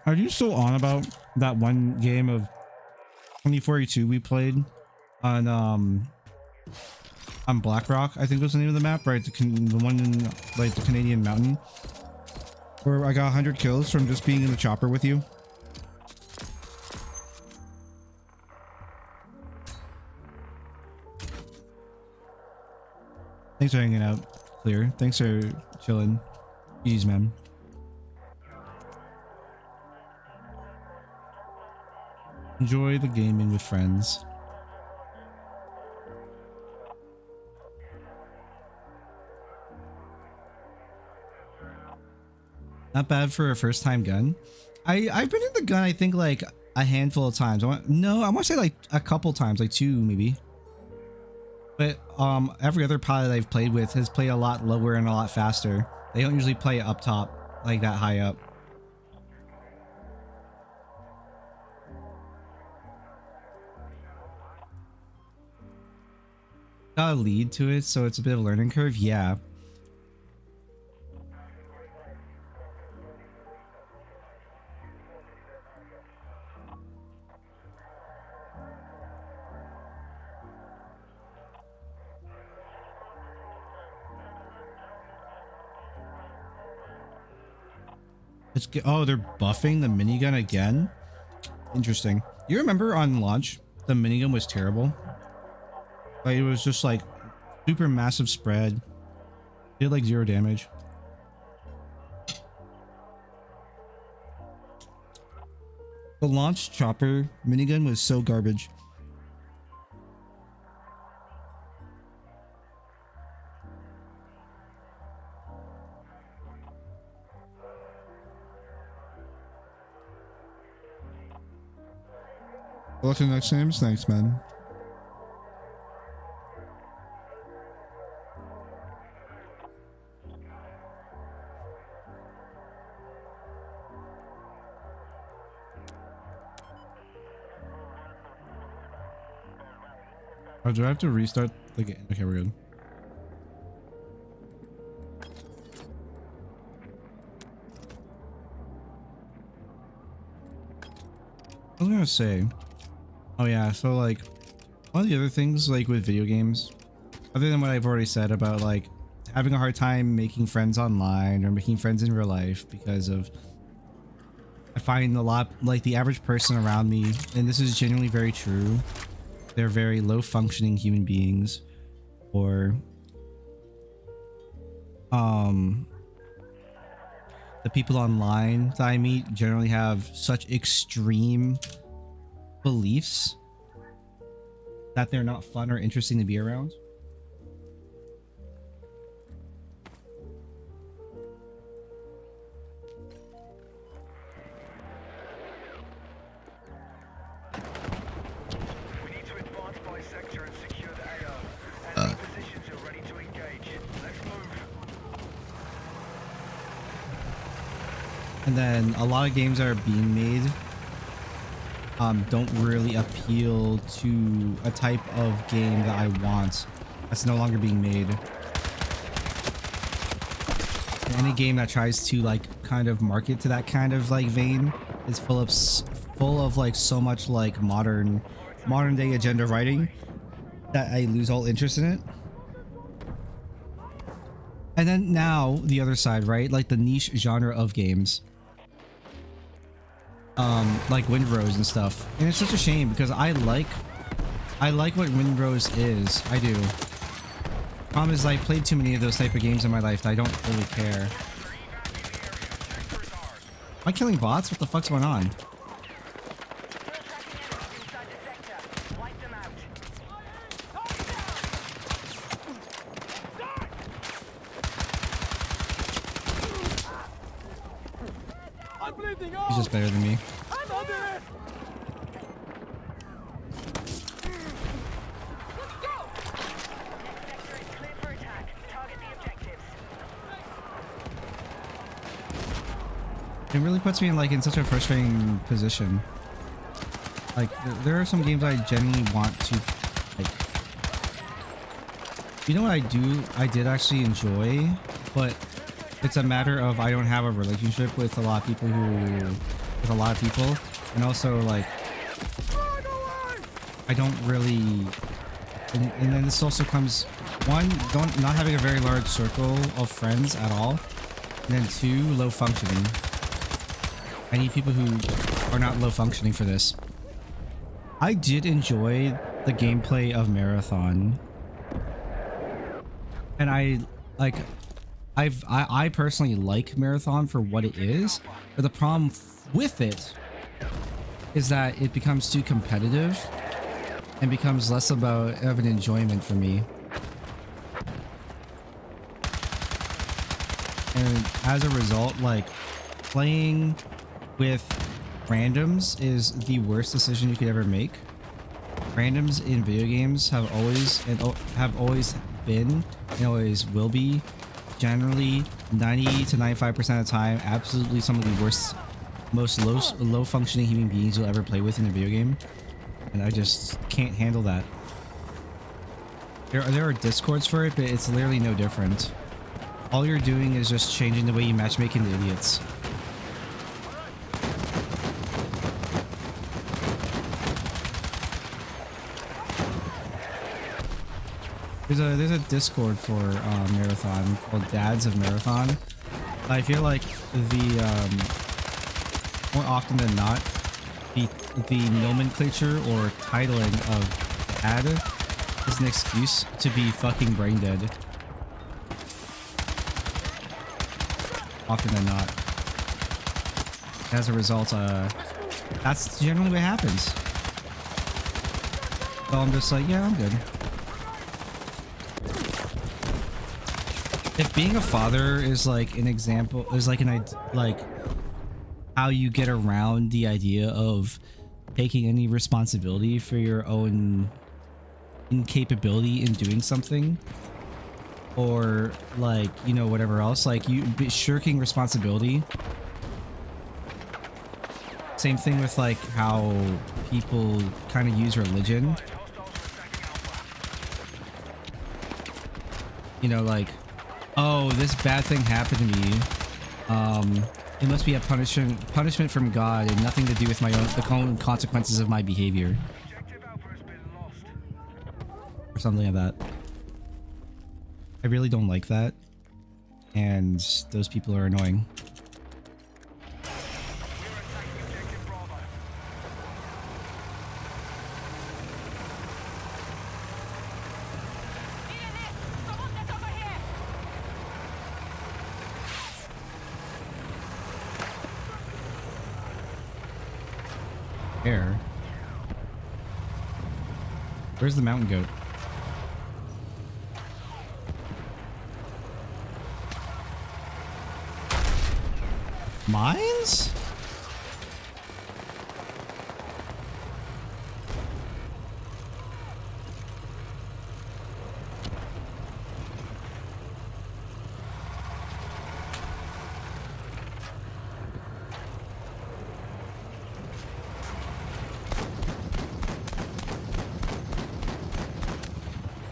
are you still on about that one game of 2042 we played on Blackrock? I think was the name of the map, right? The one in like the Canadian mountain, where I got 100 kills from just being in the chopper with you. Thanks for hanging out, Clear. Thanks for chilling. Jeez, man. Enjoy the gaming with friends. Not bad for a first time gun. I've been in the gun I think like a handful of times. I want to say like a couple times, like 2 maybe. But every other pilot I've played with has played a lot lower and a lot faster. They don't usually play up top like that high up. Got a lead to it, so it's a bit of a learning curve. Yeah. Oh, they're buffing the minigun again? Interesting. You remember on launch, the minigun was terrible? Like, it was just like super massive spread. Did like 0 damage. The launch chopper minigun was so garbage. What's the next names? Thanks, man. Oh, do I have to restart the game? Okay, we're good. I was gonna say, oh yeah, so like one of the other things like with video games, other than what I've already said about like having a hard time making friends online or making friends in real life because of, I find a lot like the average person around me, and this is genuinely very true, they're very low functioning human beings, or the people online that I meet generally have such extreme beliefs that they're not fun or interesting to be around. We need to advance by sector and secure the AO. Enemy positions are ready to engage. Let's move. And then a lot of games that are being made don't really appeal to a type of game that I want. That's no longer being made. Any game that tries to like kind of market to that kind of like vein is full of like so much like modern day agenda writing that I lose all interest in it. And then now the other side, right? Like the niche genre of games. Like Windrose and stuff. And it's such a shame because I like what Windrose is. I do. Problem is I played too many of those type of games in my life that I don't really care. Am I killing bots? What the fuck's going on? Still tracking enemies inside the sector. Wipe them out. He's just better than me. I'm under it. Let's go. Sector is clear for attack. Target the objectives. It really puts me in like in such a frustrating position. Like there are some games I genuinely want to like. You know what I did actually enjoy, but it's a matter of I don't have a relationship with a lot of people and also like I don't really and then this also comes one, not having a very large circle of friends at all, and then two, low functioning. I need people who are not low functioning for this. I did enjoy the gameplay of Marathon, and I personally like Marathon for what it is, but the problem with it is that it becomes too competitive and becomes less of an enjoyment for me. And as a result, like playing with randoms is the worst decision you could ever make. Randoms in video games have always been and always will be generally 90 to 95% of the time absolutely some of the worst, most low functioning human beings you'll ever play with in a video game, and I just can't handle that. There are discords for it, but it's literally no different. All you're doing is just changing the way you matchmake into idiots. There's a Discord for Marathon called Dads of Marathon. I feel like the more often than not, the nomenclature or titling of dad is an excuse to be fucking brain dead. Often than not. As a result, that's generally what happens. So I'm just like, yeah, I'm good. If being a father is like an example, is like like how you get around the idea of taking any responsibility for your own incapability in doing something, or like, you know, whatever else, like you shirking responsibility. Same thing with like how people kind of use religion. You know, like, oh, this bad thing happened to me. It must be a punishment from God and nothing to do with the own consequences of my behavior. Or something like that. I really don't like that. And those people are annoying. Where? Where's the mountain goat? Mines?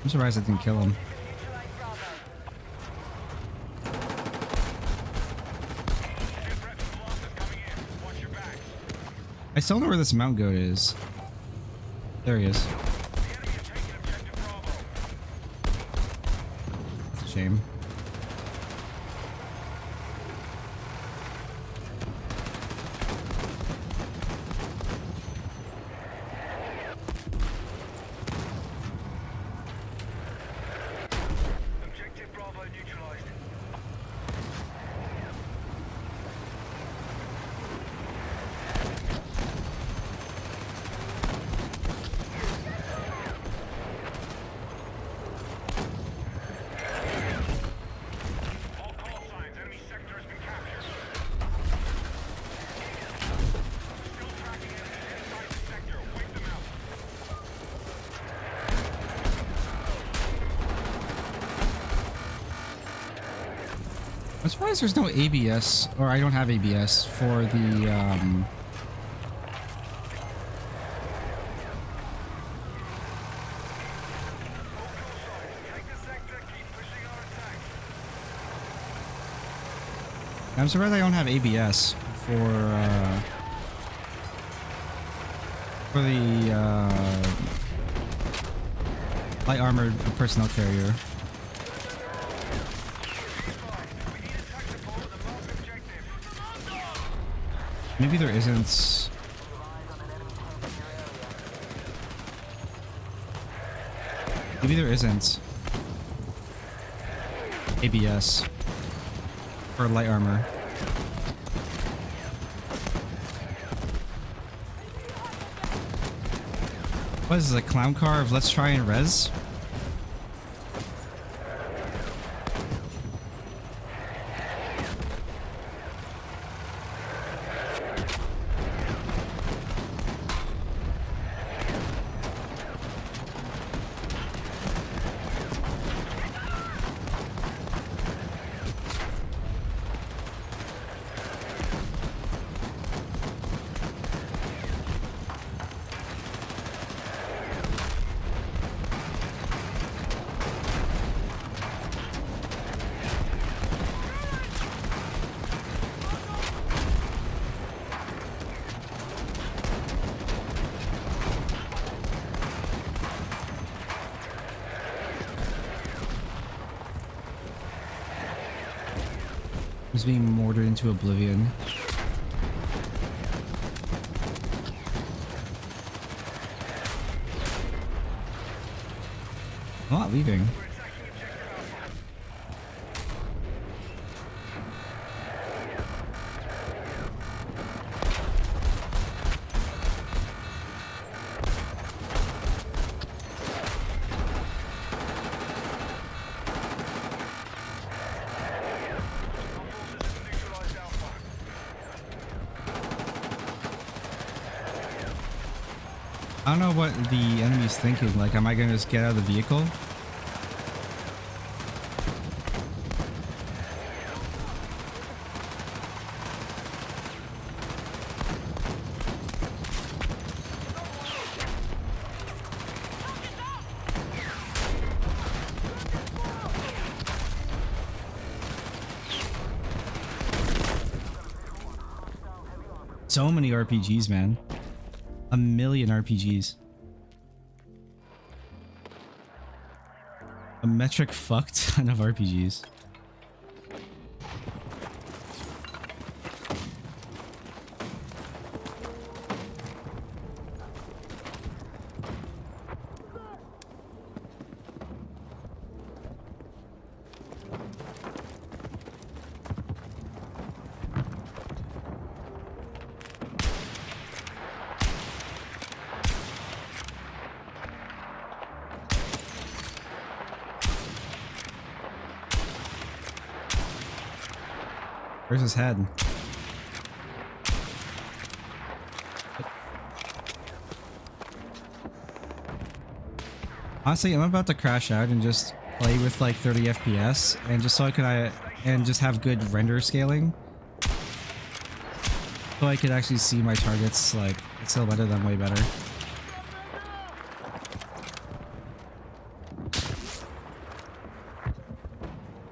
I'm surprised I didn't kill him. I still don't know where this mountain goat is. There he is. That's a shame. I'm surprised there's no ABS, or I don't have ABS for the I'm surprised I don't have ABS for the light armored personnel carrier. Maybe there isn't. Maybe there isn't ABS for light armor. What is this, a clown car of let's try and res? He's being mortared into oblivion. I'm not leaving. I don't know what the enemy's thinking. Like, am I gonna just get out of the vehicle? So many RPGs, man. A million RPGs. A metric fuck ton of RPGs. Where's his head? Honestly, I'm about to crash out and just play with like 30 FPS, and just so I could and just have good render scaling, so I could actually see my targets like silhouetted them way better.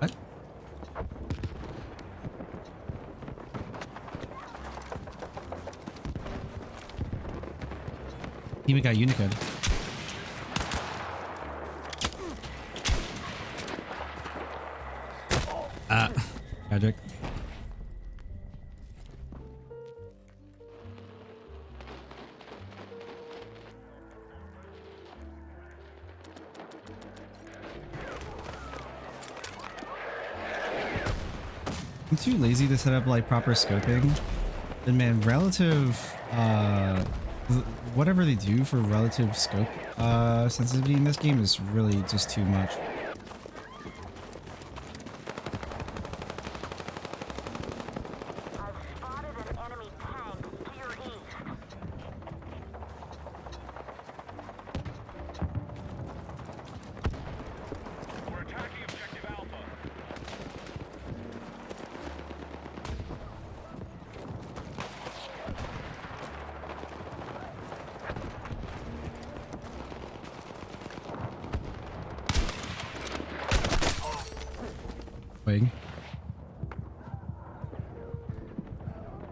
What? Even got Unicode. Magic. I'm too lazy to set up like proper scoping. And man, relative whatever they do for relative scope sensitivity in this game is really just too much. going?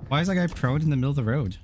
Why is that guy prone in the middle of the road?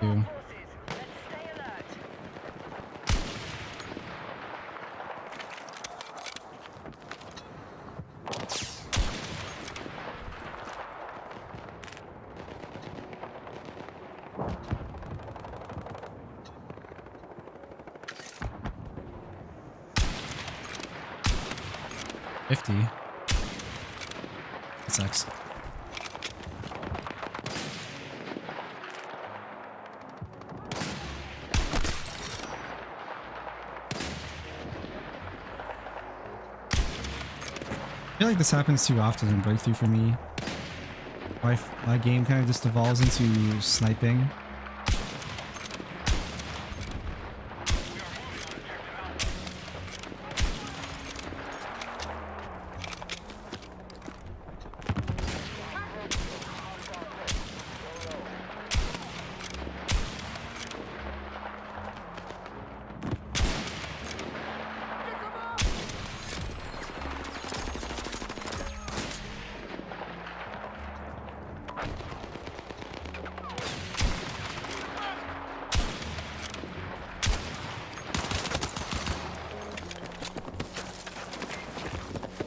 Forces, let's stay alert. $50. That sucks. I feel like this happens too often in Breakthrough for me. My game kind of just evolves into sniping.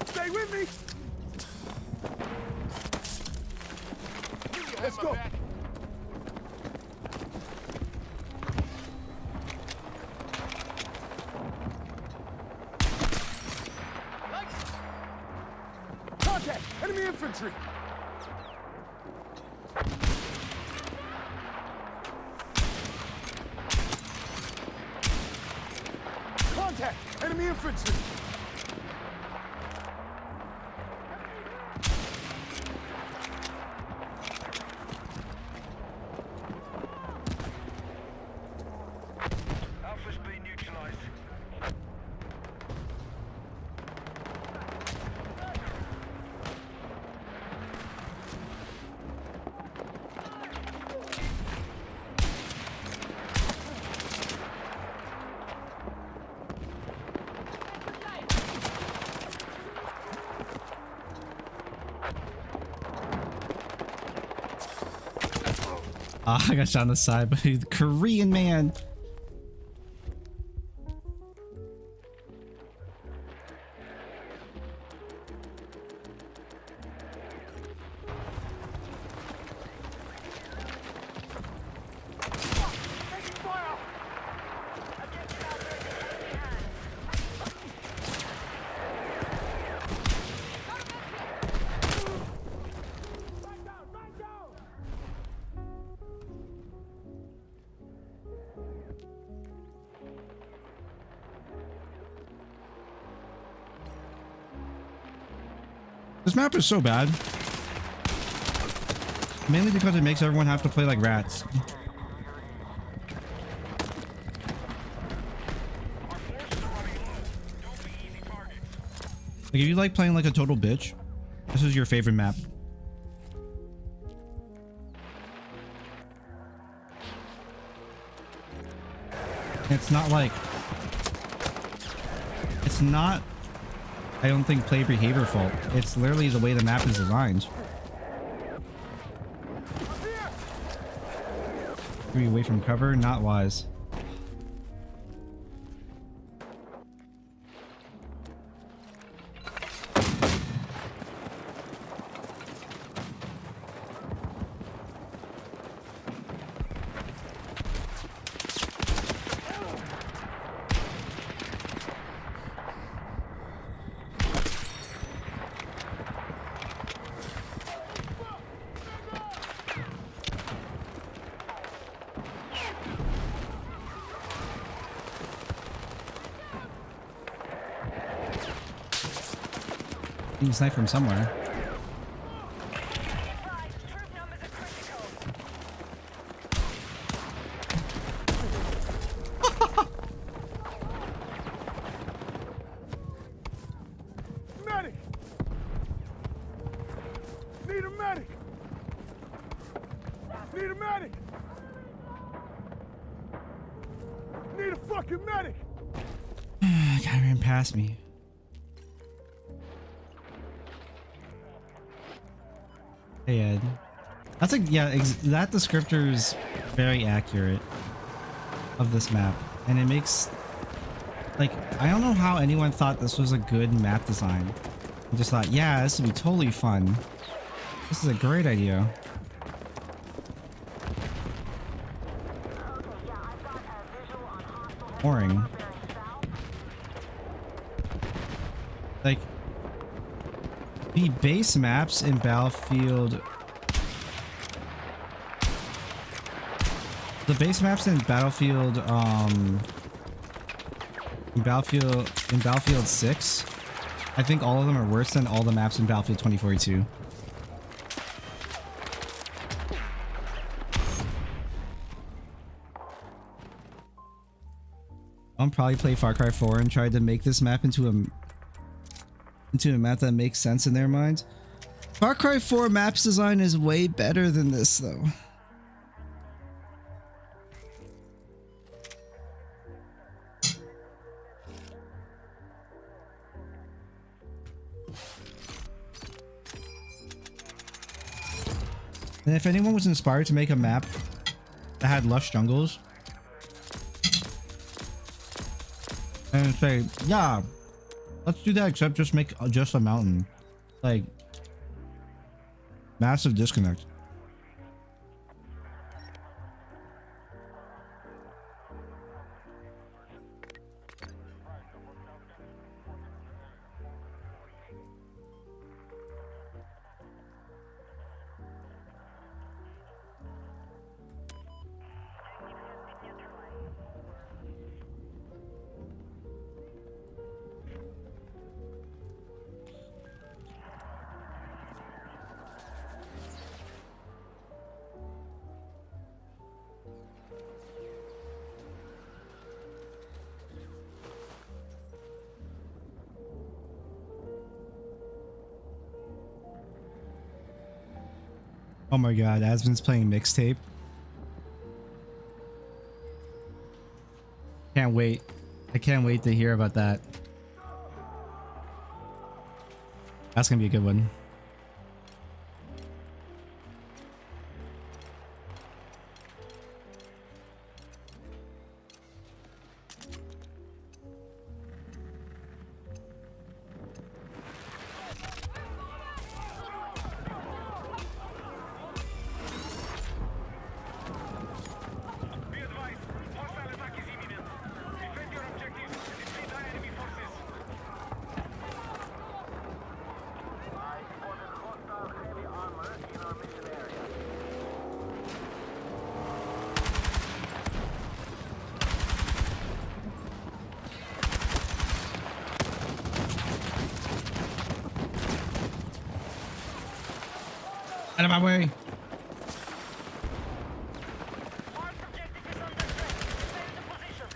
Stay with me. Let's go. Contact! Enemy infantry! Contact! Enemy infantry! Alpha's been neutralized. Ah, I got shot on the side, but he's the Korean man. This map is so bad. Mainly because it makes everyone have to play like rats. Our forces are running low. Don't be easy targets. Like if you like playing like a total bitch, this is your favorite map. It's not like... It's not... I don't think player behavior fault. It's literally the way the map is designed. Be away from cover, not wise. You can snipe from somewhere. Advised, troop numbers are critical. Medic! Need a medic! Need a medic! Need a fucking medic! Guy ran past me. Hey Ed. That's that descriptor is very accurate of this map. And it makes, like, I don't know how anyone thought this was a good map design. I just thought, yeah, this would be totally fun. This is a great idea. Boring. Like, the base maps in Battlefield... The base maps in Battlefield, in Battlefield 6, I think all of them are worse than all the maps in Battlefield 2042. I'll probably play Far Cry 4 and try to make this map into a map that makes sense in their minds. Far Cry 4 maps design is way better than this though. And if anyone was inspired to make a map that had lush jungles and say, yeah, let's do that, except just make just a mountain. Like, massive disconnect. Oh my god, Asvin's playing mixtape. Can't wait. I can't wait to hear about that. That's gonna be a good one. Be advised, hostile attack is imminent. Defend your objectives and defeat our enemy forces. I spotted hostile heavy armor in our mission area. Out of my way. Armed objective is under threat. Defend the position.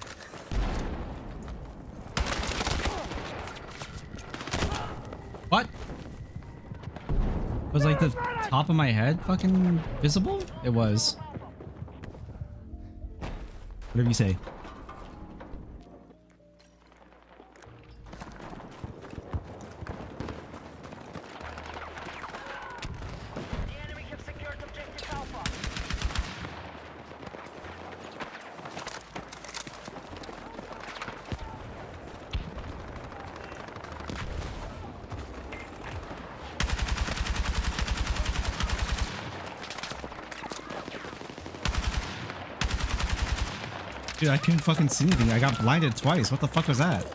What? Was like the top of my head fucking visible? It was. Whatever you say. The enemy have secured objective Alpha. Dude, I couldn't fucking see anything. I got blinded twice. What the fuck was that?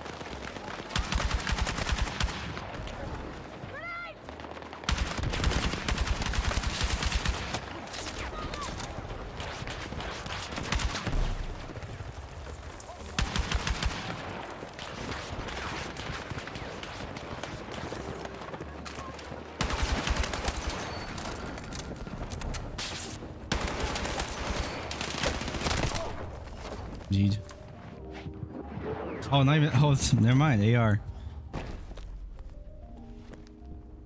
Indeed. Oh, not even. Oh, never mind. AR.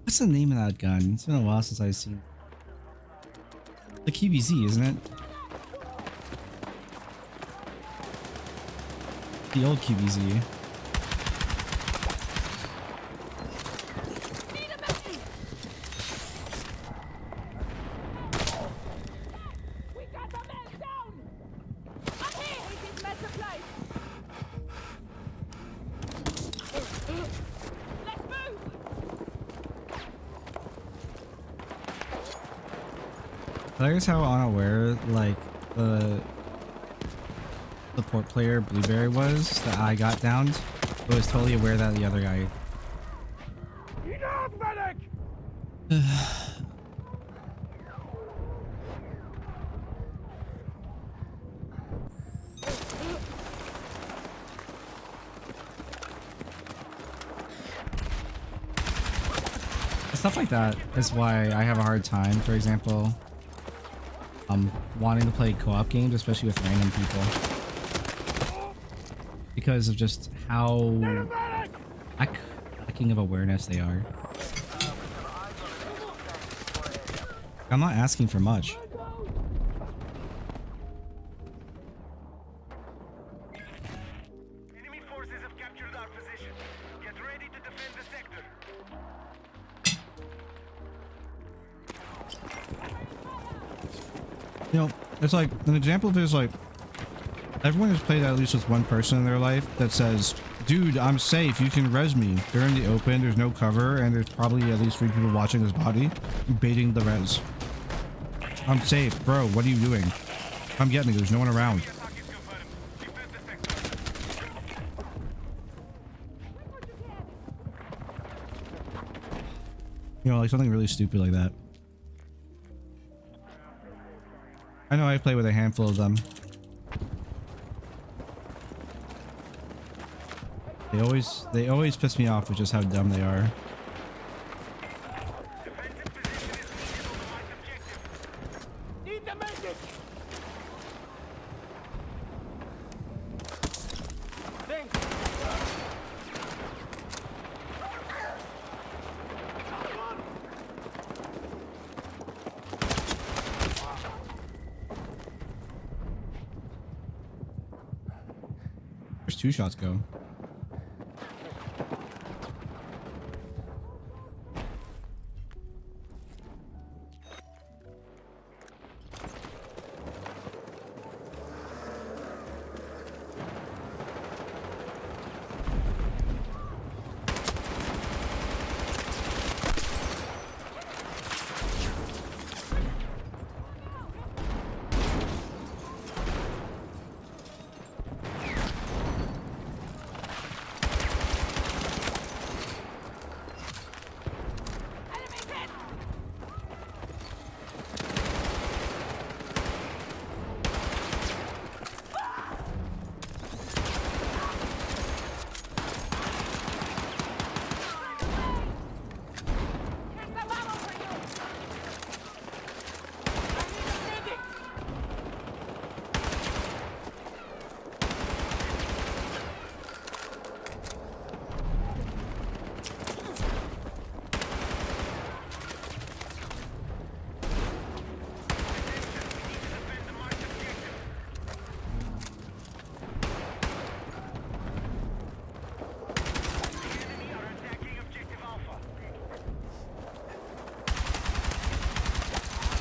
What's the name of that gun? It's been a while since I've seen. The QBZ, isn't it? The old QBZ. Hilarious how unaware like the support player Blueberry was that I got downed. I was totally aware that the other guy. Enough, medic! Stuff like that is why I have a hard time, for example, wanting to play co-op games, especially with random people, because of just how lacking of awareness they are. I'm not asking for much. Enemy forces have captured our position. Get ready to defend the sector. You know, it's like an example of it is like everyone has played at least with one person in their life that says, dude, I'm safe, you can res me. They're in the open, there's no cover, and there's probably at least 3 people watching this body baiting the res. I'm safe, bro, what are you doing? Come get me, there's no one around. You know, like something really stupid like that. I know I play with a handful of them. They always piss me off with just how dumb they are. Need the medic! Thanks. Where's 2 shots go?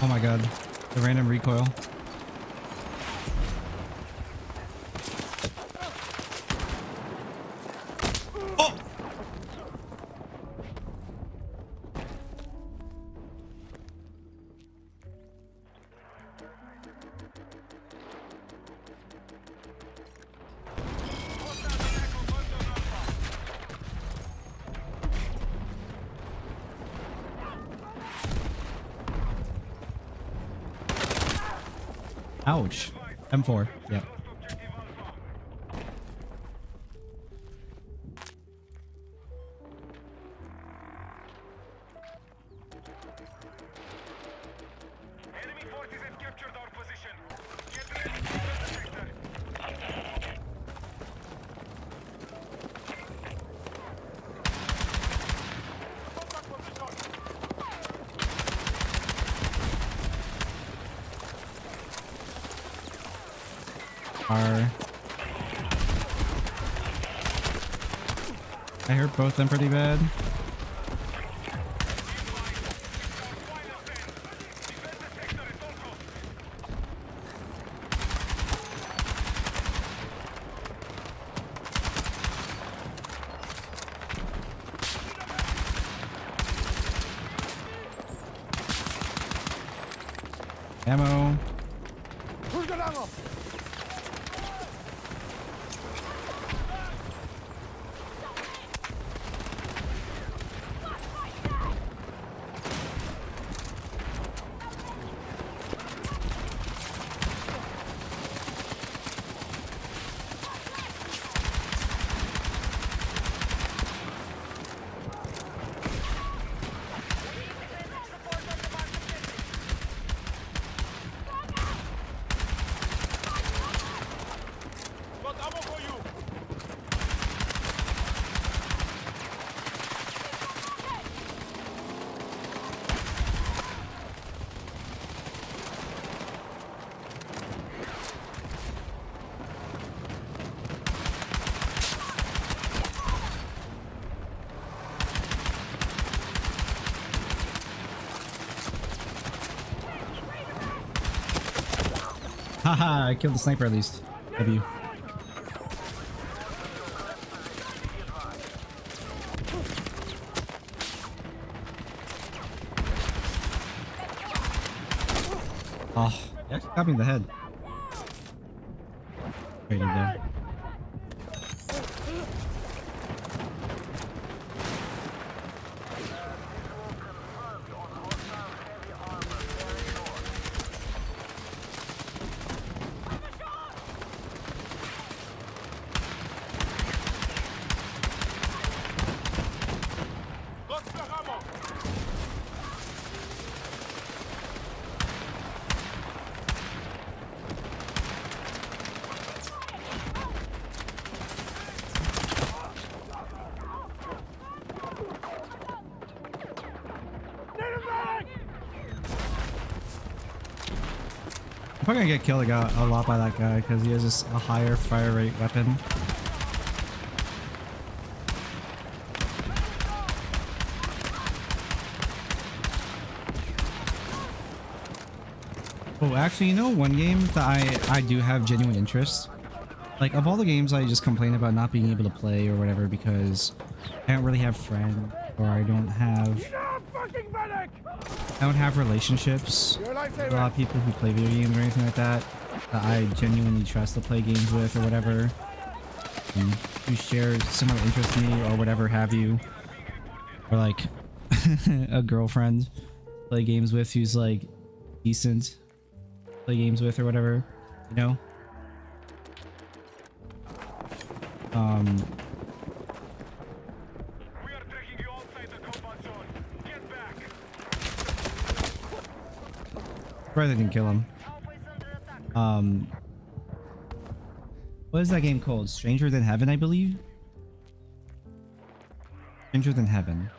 Oh my god, the random recoil. Oh! Ouch. M4. Yep. Enemy forces have captured our position. Get ready to defend the sector. are. I hurt both them pretty bad. Ammo. Who's got ammo? Got ammo for you. Haha, I killed the sniper at least. W. Oh, he actually got me in the head. Traded there. Got flak ammo. I'm probably gonna get killed a lot by that guy because he has just a higher fire rate weapon. Oh, actually, you know one game that I do have genuine interest? Like, of all the games I just complain about not being able to play or whatever because I don't really have friends or I don't have relationships You're a with a lifesaver. lot of people who play video games or anything like that I genuinely trust to play games with or whatever, and who share similar interests to me or whatever have you, or like a girlfriend play games with who's like decent play games with or whatever, you know. We are tracking you outside the combat zone. Get back. Surprised I didn't kill him. What is that game called? Stranger Than Heaven, I believe. Stranger Than Heaven.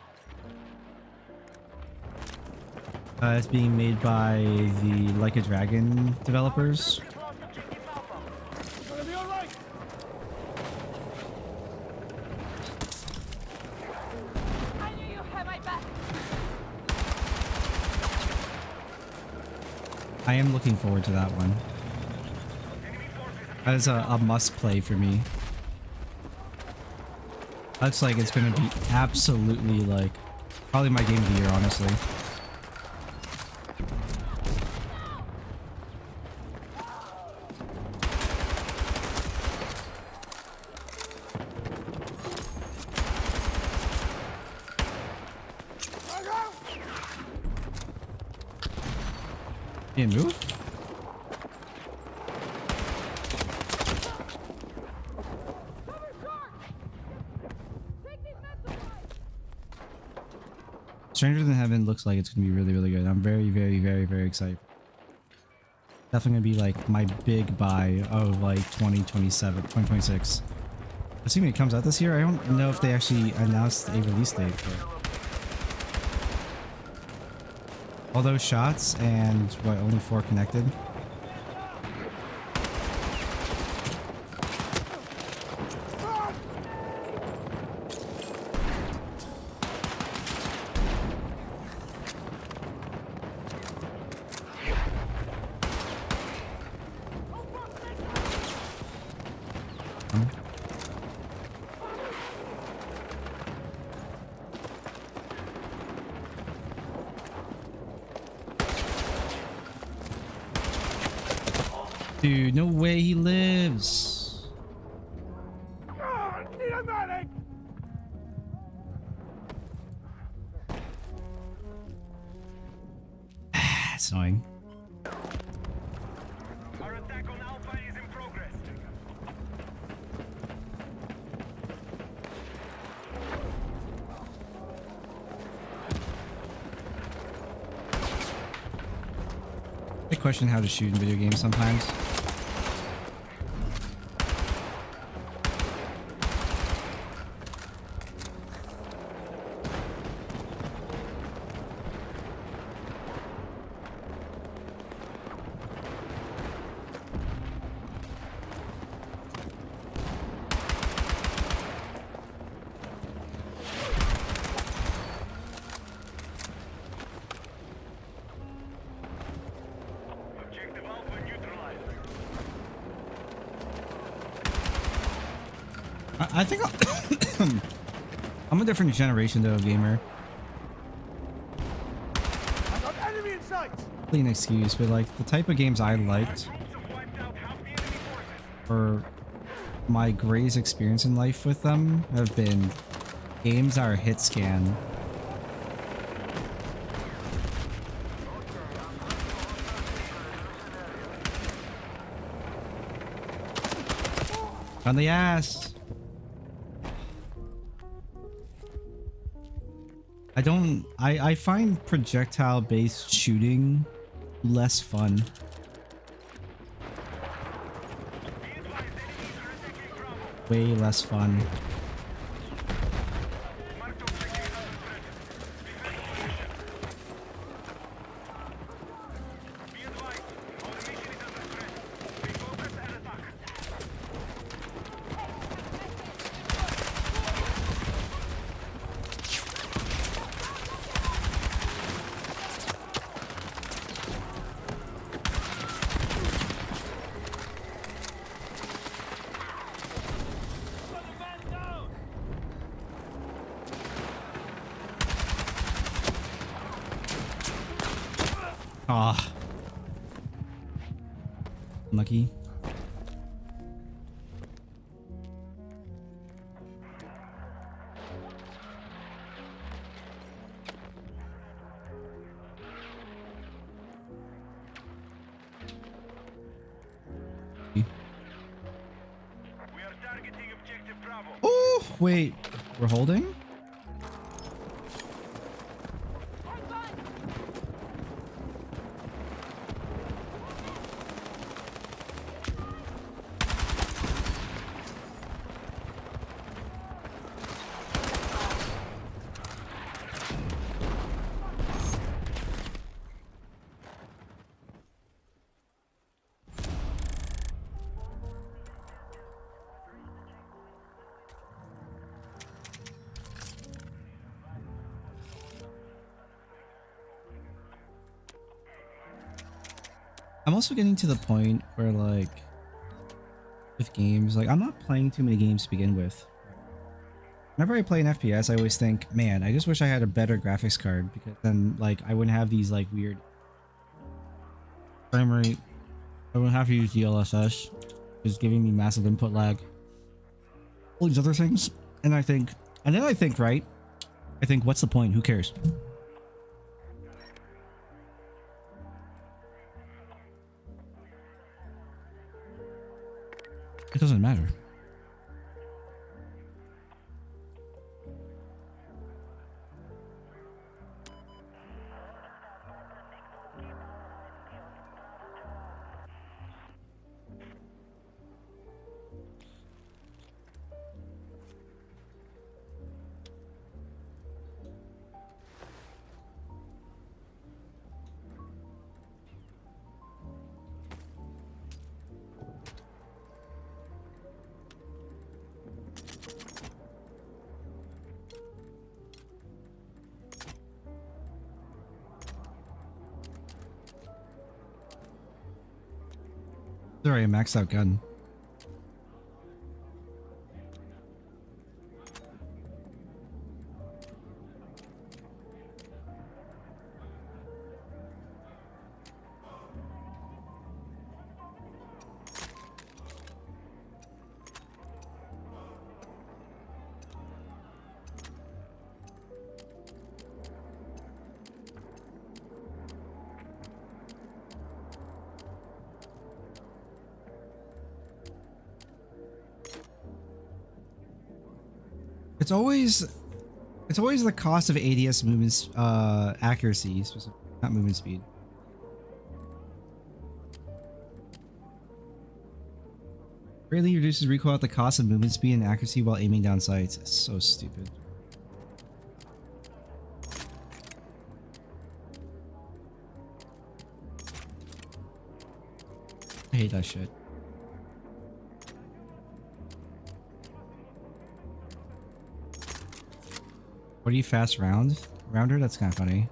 It's being made by the Like a Dragon developers. Gonna be all right. I knew you had my back. I am looking forward to that one. That is a must play for me. Looks like it's gonna be absolutely like probably my game of the year, honestly. Can't move? Stranger Than Heaven looks like it's gonna be really, really good. I'm very, very, very, very excited. Definitely gonna be like my big buy of like 2027, 2026. Assuming it comes out this year, I don't know if they actually announced a release date for it. All those shots and what, only 4 connected? Dude, no way he lives. Need a medic! That's annoying. Our attack on Alpha is in progress. I question how to shoot in video games sometimes. Objective Alpha neutralized. I think I'm a different generation though, gamer. I got enemy in sight! An excuse, but like the type of games I liked Troops have wiped out half the enemy forces. or my greatest experience in life with them have been games that are hit scan. On the ass. I find projectile based shooting less fun. Be advised, enemies are attacking Bravo. Way less fun. Marked objective is under threat. Defend position. Be advised, our mission is under threat. Stay focused and attack. Ah. Lucky. We are targeting objective Bravo. Oh, wait. We're holding? I'm also getting to the point where like with games, like I'm not playing too many games to begin with. Whenever I play an FPS, I always think, man, I just wish I had a better graphics card because then like I wouldn't have these like weird frame rate. I wouldn't have to use DLSS. It's giving me massive input lag. All these other things. And I think, right? I think, what's the point? Who cares? It doesn't matter. Sorry, a maxed out gun. It's always the cost of ADS movement accuracy, not movement speed. Greatly reduces recoil at the cost of movement speed and accuracy while aiming down sights. It's so stupid. I hate that shit. What are you, fast rounder? That's kind of funny.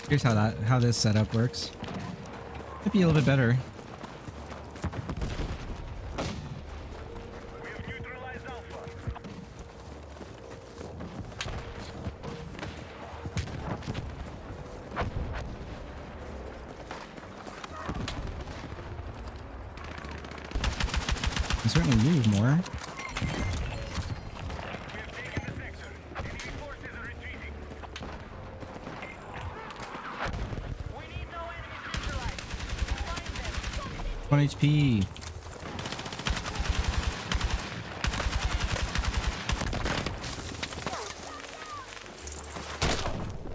Here's how this setup works. Might be a little bit better. We have neutralized Alpha. Can certainly move more. We have taken the sector. Enemy forces are retreating. We need no enemies neutralized. Find them. 1 HP.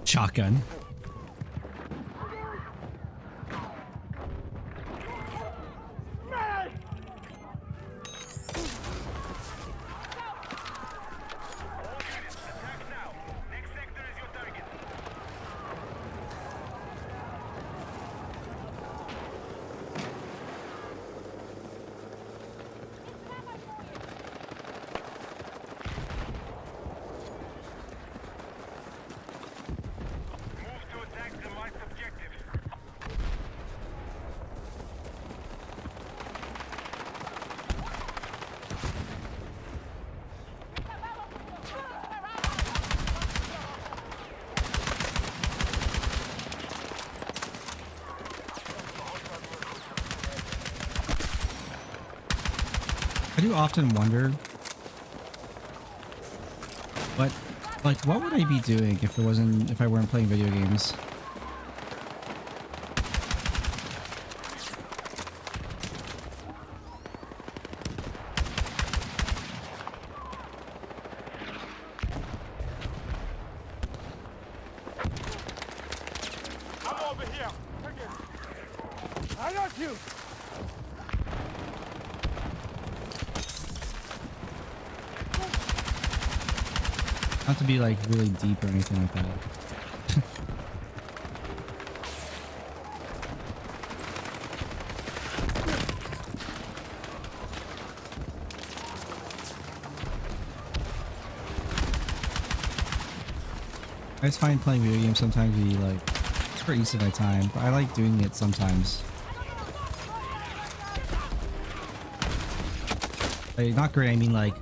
Shotgun. Attack now. Next sector is your target. Move to attack the marked objective. I do often wonder what would I be doing if I weren't playing video games? I'm over here. I got you. Not to be like really deep or anything like that. I just find playing video games sometimes be like super easy of my time, but I like doing it sometimes. Like, not great, I mean like,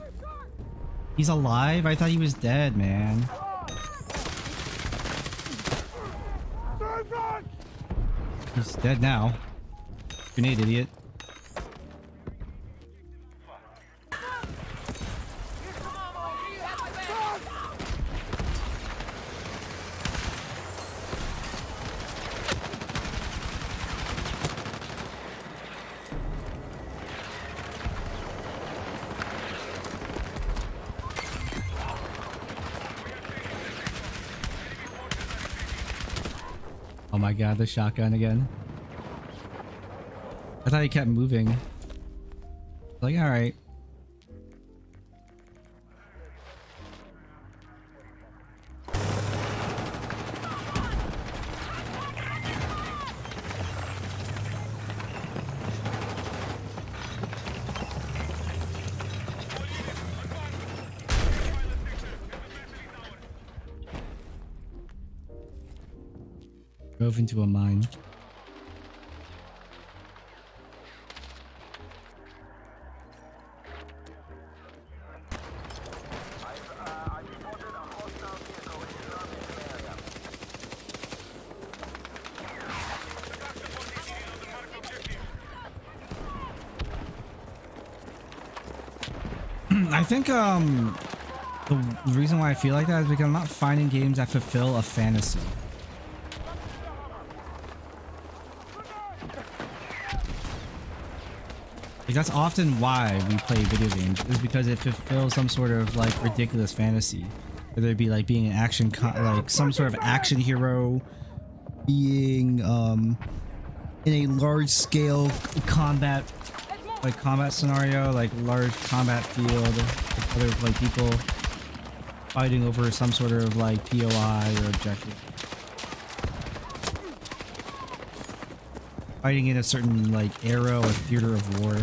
he's alive? I thought he was dead, man. He's dead now. Grenade, idiot. Oh my god, the shotgun again. I thought he kept moving. Like, alright. Drove into a mine. I think the reason why I feel like that is because I'm not finding games that fulfill a fantasy. Like that's often why we play video games, is because it fulfills some sort of like ridiculous fantasy, whether it be like being an action like some sort of action hero, being in a large scale combat scenario, like large combat field with other like people fighting over some sort of like POI or objective, fighting in a certain like era or theater of war.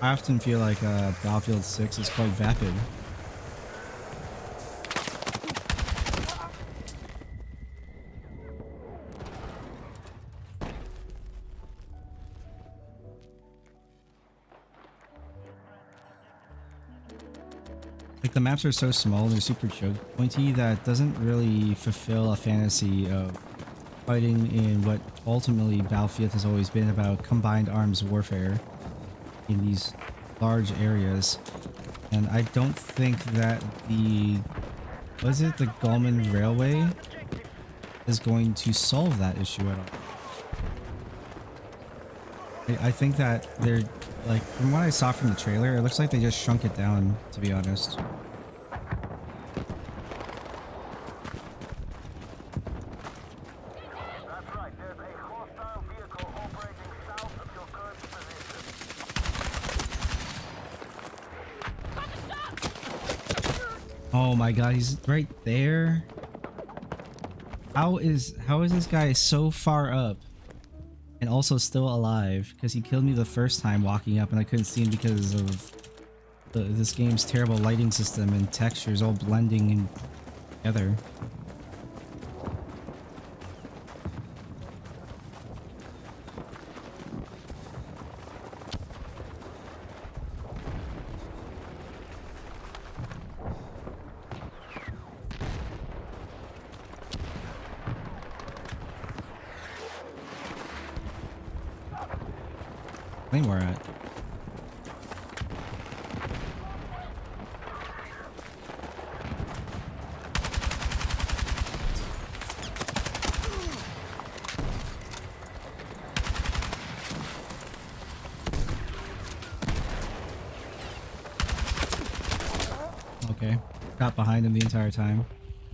I often feel like Battlefield 6 is quite vapid. Like the maps are so small and they're super choke pointy that doesn't really fulfill a fantasy of fighting in what ultimately Battlefield has always been about: combined arms warfare in these large areas. And I don't think that the Gulman Railway is going to solve that issue at all. I think that they're like, from what I saw from the trailer, it looks like they just shrunk it down, to be honest. Oh my god, he's right there. How is this guy so far up and also still alive? Because he killed me the first time walking up and I couldn't see him because of this game's terrible lighting system and textures all blending in together. I think we're at. Okay, got behind him the entire time.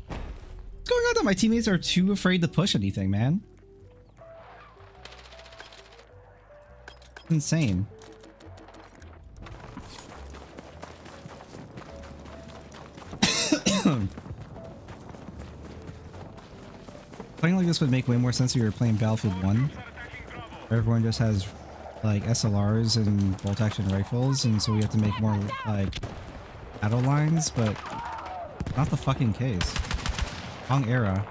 What's going on that my teammates are too afraid to push anything, man? Insane. Playing like this would make way more sense if you were playing Battlefield 1, where everyone just has like SLRs and bolt action rifles, and so we have to make more like battle lines, but not the fucking case. Wrong era.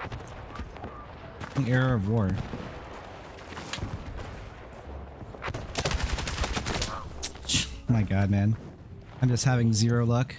Wrong era of war. Oh my god, man. I'm just having zero luck.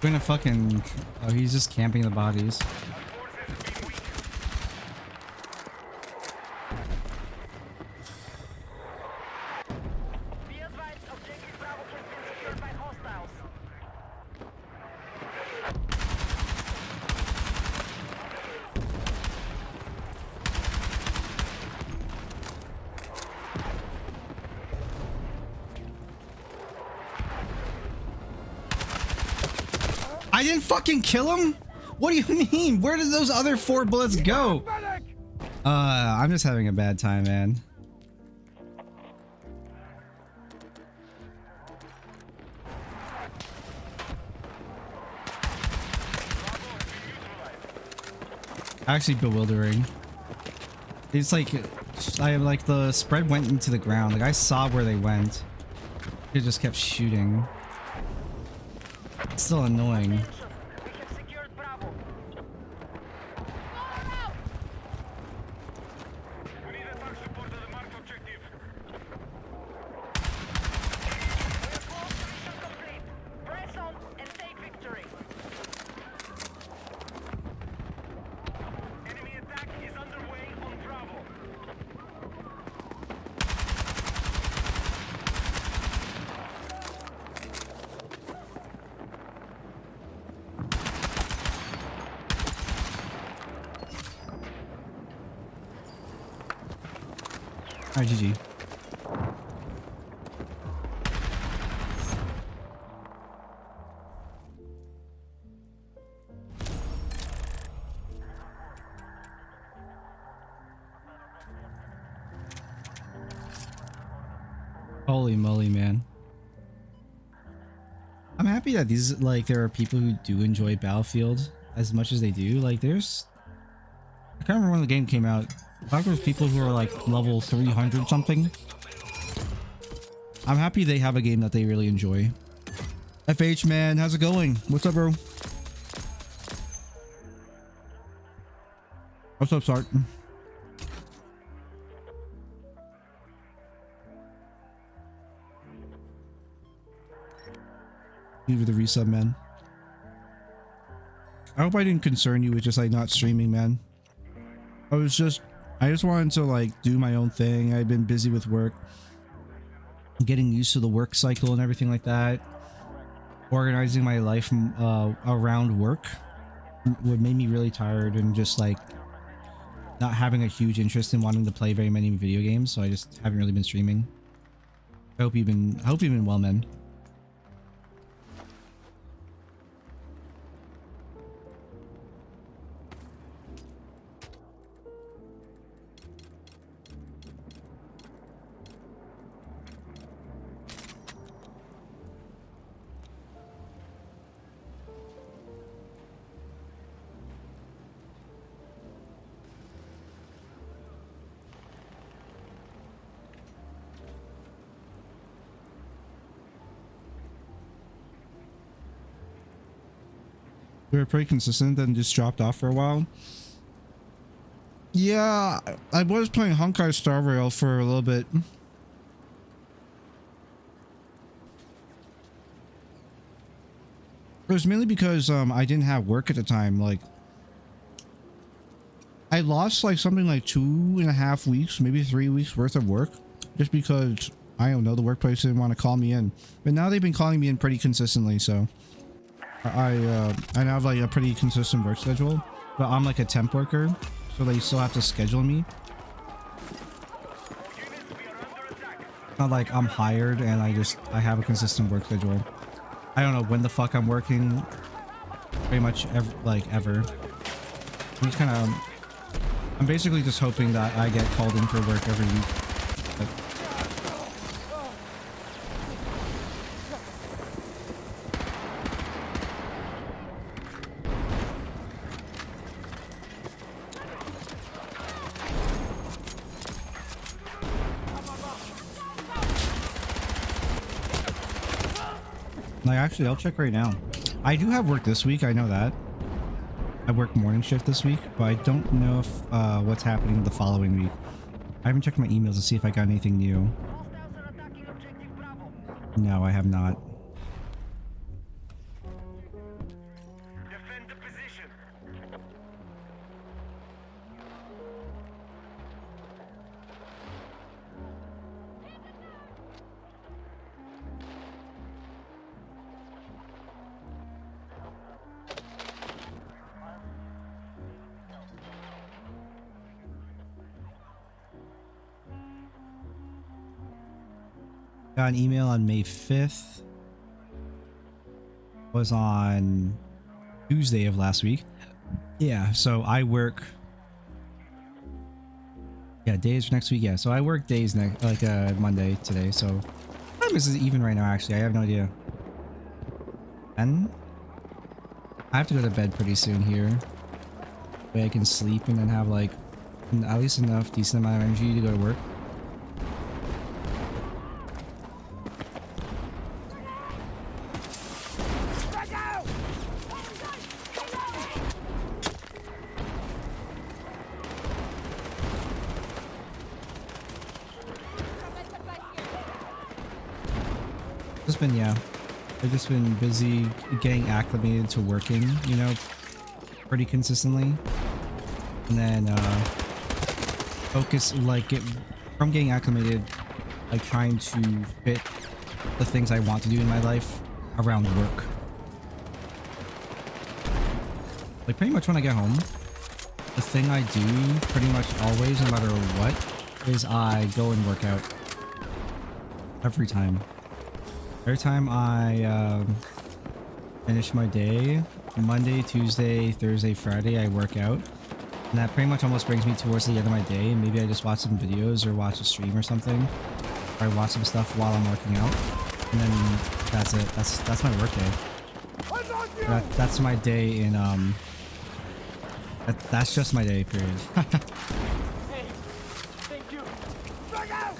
Gonna fucking... Oh, he's just camping the bodies. didn't fucking kill him? What do you mean? Where did those other 4 bullets go? I'm just having a bad time, man. Actually bewildering. It's like the spread went into the ground. Like I saw where they went. It just kept shooting. It's still annoying. We have secured Bravo. We need attack support to the marked objective. We're close to mission complete. Press on and take victory. Enemy attack is underway on Bravo. Alright, GG. Holy moly, man. I'm happy that these, like, there are people who do enjoy Battlefield as much as they do. Like, I can't remember when the game came out. I thought there was people who are like level 300 something. I'm happy they have a game that they really enjoy. FH, man, how's it going? What's up, bro? What's up, Sart? Leave you the resub, man. I hope I didn't concern you with just like not streaming, man. I just wanted to like do my own thing. I've been busy with work, getting used to the work cycle and everything like that. Organizing my life around work would make me really tired and just like not having a huge interest in wanting to play very many video games. So I just haven't really been streaming. I hope you've been well, man. We were pretty consistent, then just dropped off for a while. Yeah, I was playing Honkai Star Rail for a little bit. It was mainly because I didn't have work at the time. Like, I lost like something like 2.5 weeks, maybe 3 weeks worth of work, just because I don't know, the workplace didn't want to call me in. But now they've been calling me in pretty consistently, so I now have like a pretty consistent work schedule. But I'm like a temp worker, so they still have to schedule me. Not like I'm hired and I have a consistent work schedule. I don't know when the fuck I'm working, pretty much ever. I'm basically just hoping that I get called in for work every week. But like, actually, I'll check right now. I do have work this week, I know that. I work morning shift this week, but I don't know if what's happening the following week. I haven't checked my emails to see if I got anything new. Hostiles are attacking objective Bravo. No, I have not. Defend the position. Got an email on May 5th. Was on Tuesday of last week. Yeah, so I work. Yeah, days for next week. Yeah, so I work days next, like Monday today. So what time is it even right now? Actually, I have no idea. And I have to go to bed pretty soon here. Way I can sleep and then have like at least enough decent amount of energy to go to work. Just been, yeah, I've just been busy getting acclimated to working, you know, pretty consistently, and then focus, like, from getting acclimated, like trying to fit the things I want to do in my life around work. Like pretty much when I get home, the thing I do pretty much always, no matter what, is I go and work out. Every time. Every time I finish my day, Monday, Tuesday, Thursday, Friday, I work out. And that pretty much almost brings me towards the end of my day. Maybe I just watch some videos or watch a stream or something. Or I watch some stuff while I'm working out. And then that's it. That's my work day. That's my day in, that's just my day, period. Hey, thank you. Frag out!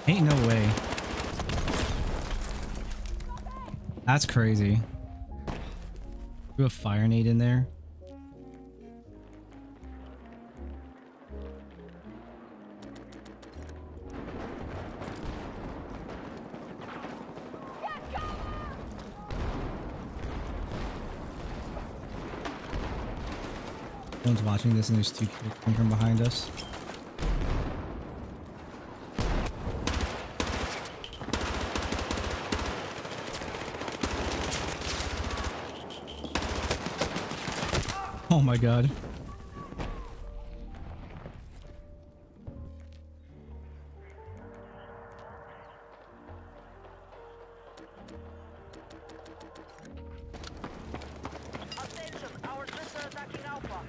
Ain't no way. That's crazy. Do a fire nade in there. Someone's watching this and there's two people coming from behind us. Oh my god. Attention, our troops are attacking Alpha.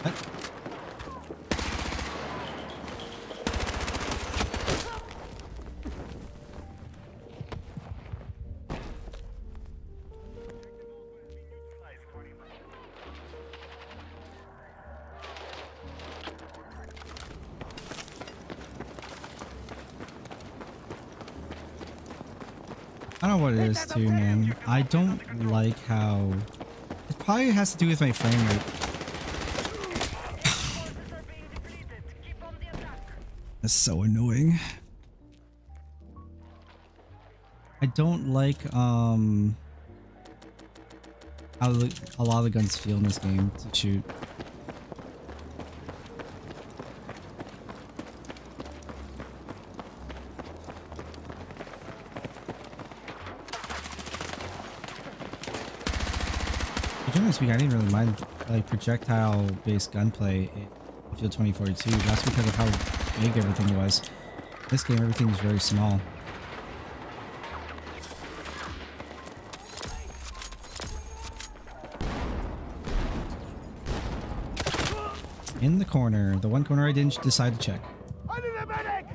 What? I don't know what it is too, man. I don't like how... It probably has to do with my frame rate. Forces are being depleted. Keep on the attack. That's so annoying. I don't like how a lot of the guns feel in this game to shoot. Generally speaking, I didn't really mind like projectile-based gunplay in Field 2042. That's because of how big everything was. This game, everything is very small. In the corner, the one corner I didn't decide to check. I need a medic!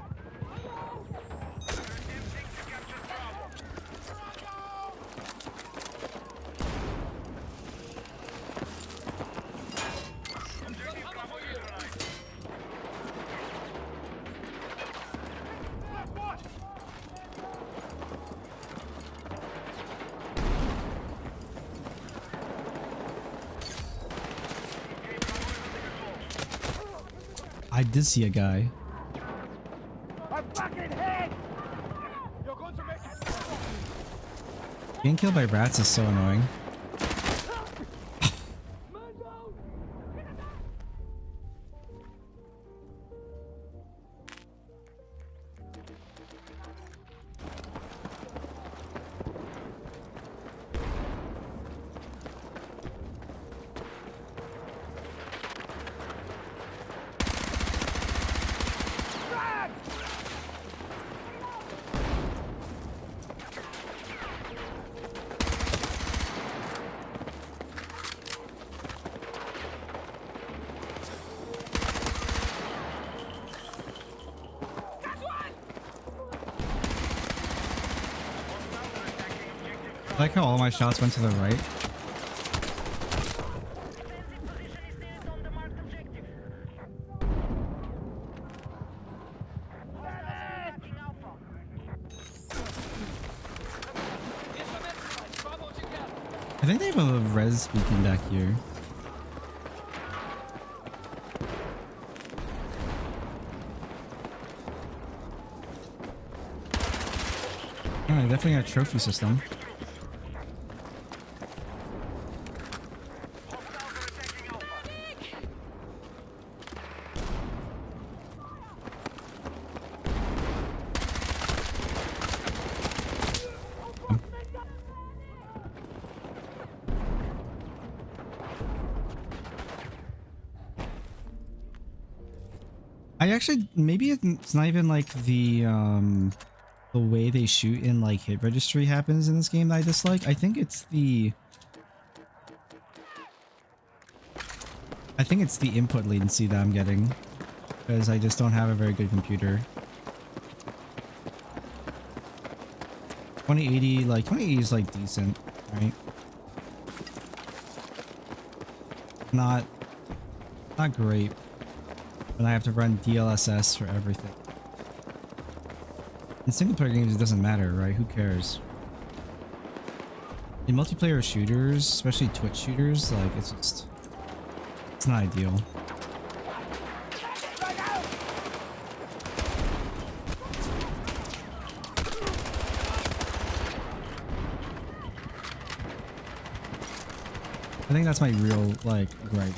I did see a guy. I'm fucking hit! You're going to make it! Getting killed by rats is so annoying. Man down! I like how all my shots went to the right. Defensive position is needed on the marked objective. Hostiles are attacking Alpha. I think they have a res beacon back here. Oh, I definitely got a trophy system. I actually, maybe it's not even like the way they shoot in like hit registry happens in this game that I dislike. I think it's the input latency that I'm getting because I just don't have a very good computer. 2080, like 2080 is like decent, right? Not great. And I have to run DLSS for everything. In single player games, it doesn't matter, right? Who cares? In multiplayer shooters, especially Twitch shooters, like it's not ideal. I think that's my real, like, gripe.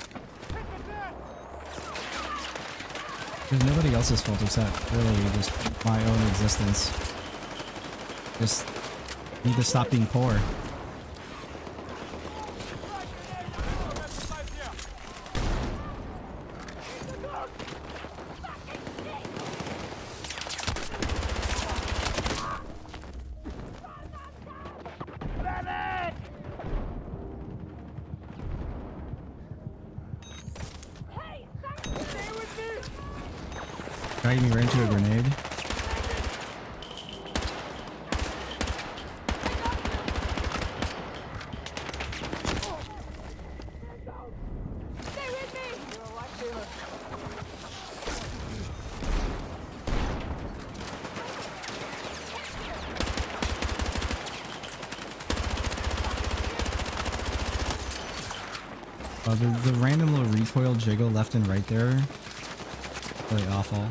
There's nobody else's fault except really just my own existence. Just need to stop being poor. Guy me right into a grenade. The random little recoil jiggle left and right there, really awful.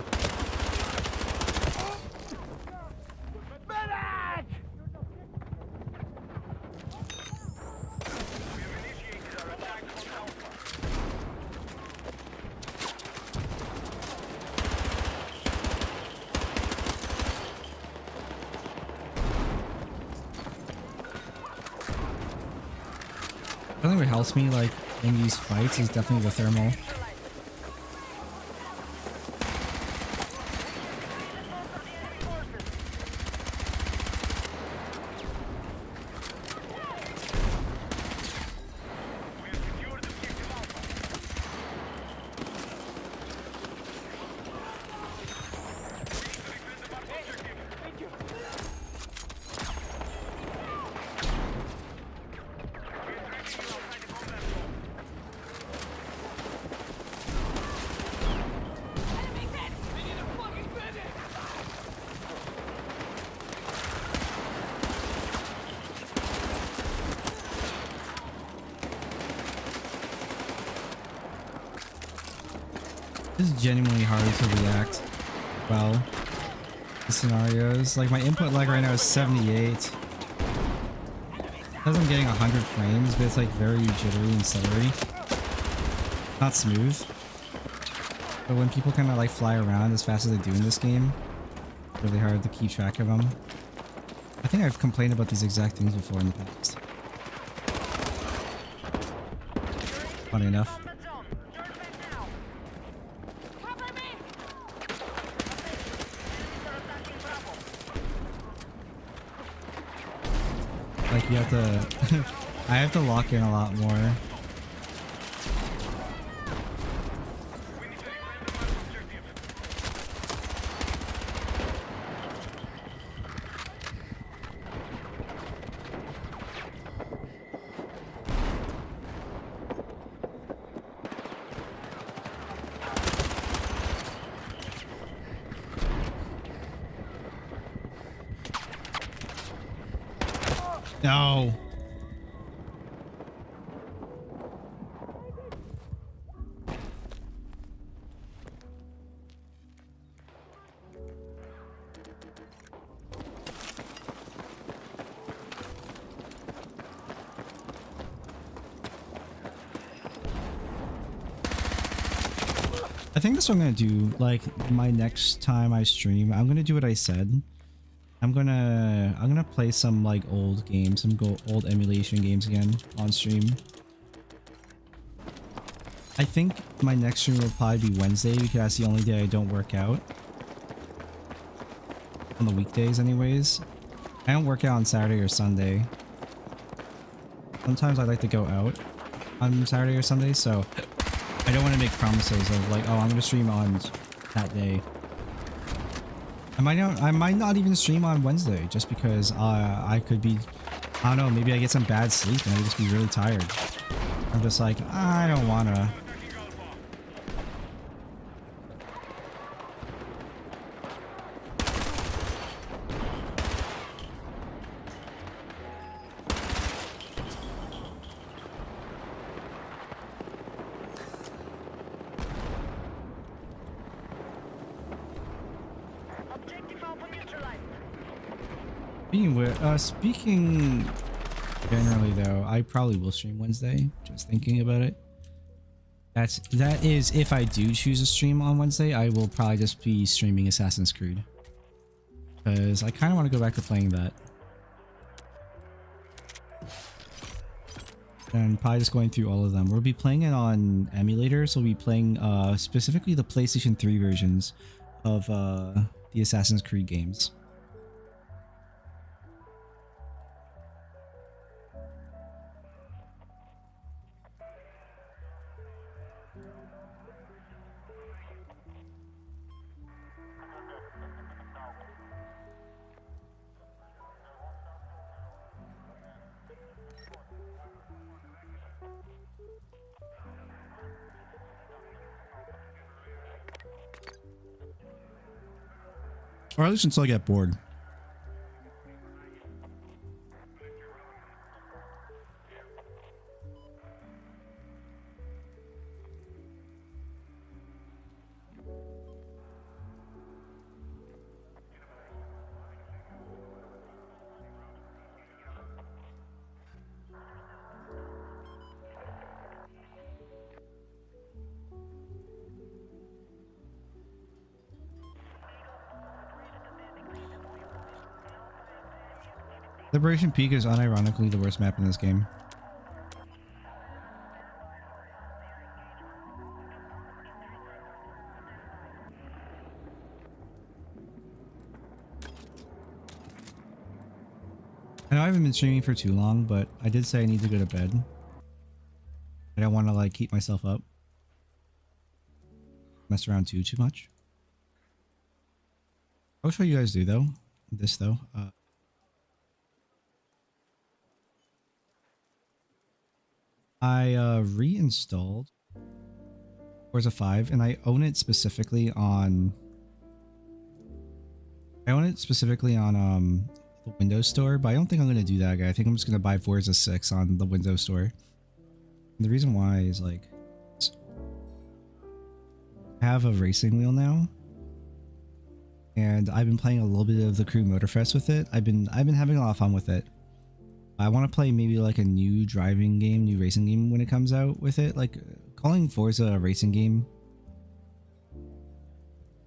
I think what helps me like in these fights is definitely the thermal. This is genuinely hard to react well to scenarios. Like my input lag right now is 78. It says I'm getting 100 frames, but it's like very jittery and stuttery. Not smooth. But when people kind of like fly around as fast as they do in this game, it's really hard to keep track of them. I think I've complained about these exact things before in the past. Funny enough. Like you have to I have to lock in a lot more. No. I think that's what I'm gonna do. Like my next time I stream, I'm gonna do what I said. I'm gonna play some like old games, old emulation games again on stream. I think my next stream will probably be Wednesday because that's the only day I don't work out. On the weekdays anyways. I don't work out on Saturday or Sunday. Sometimes I like to go out on Saturday or Sunday, so I don't want to make promises of like, oh, I'm gonna stream on that day. I might not even stream on Wednesday just because I could be, I don't know, maybe I get some bad sleep and I just be really tired. I'm just like, I don't wanna. Objective Alpha neutralized. Speaking generally though, I probably will stream Wednesday. Just thinking about it. That is if I do choose a stream on Wednesday, I will probably just be streaming Assassin's Creed. Because I kind of want to go back to playing that. And probably just going through all of them. We'll be playing it on emulators. We'll be playing specifically the PlayStation 3 versions of the Assassin's Creed games. Or at least until I get bored. Liberation Peak is unironically the worst map in this game. I know I haven't been streaming for too long, but I did say I need to go to bed. I don't want to like keep myself up. Mess around too much. I'll show you guys do though. This though. I reinstalled Forza 5 and I own it specifically on the Windows Store, but I don't think I'm going to do that, guy. I think I'm just going to buy Forza 6 on the Windows Store. And the reason why is like I have a racing wheel now and I've been playing a little bit of the Crew Motorfest with it. I've been having a lot of fun with it. I want to play maybe like a new driving game, new racing game when it comes out with it. Like calling Forza a racing game,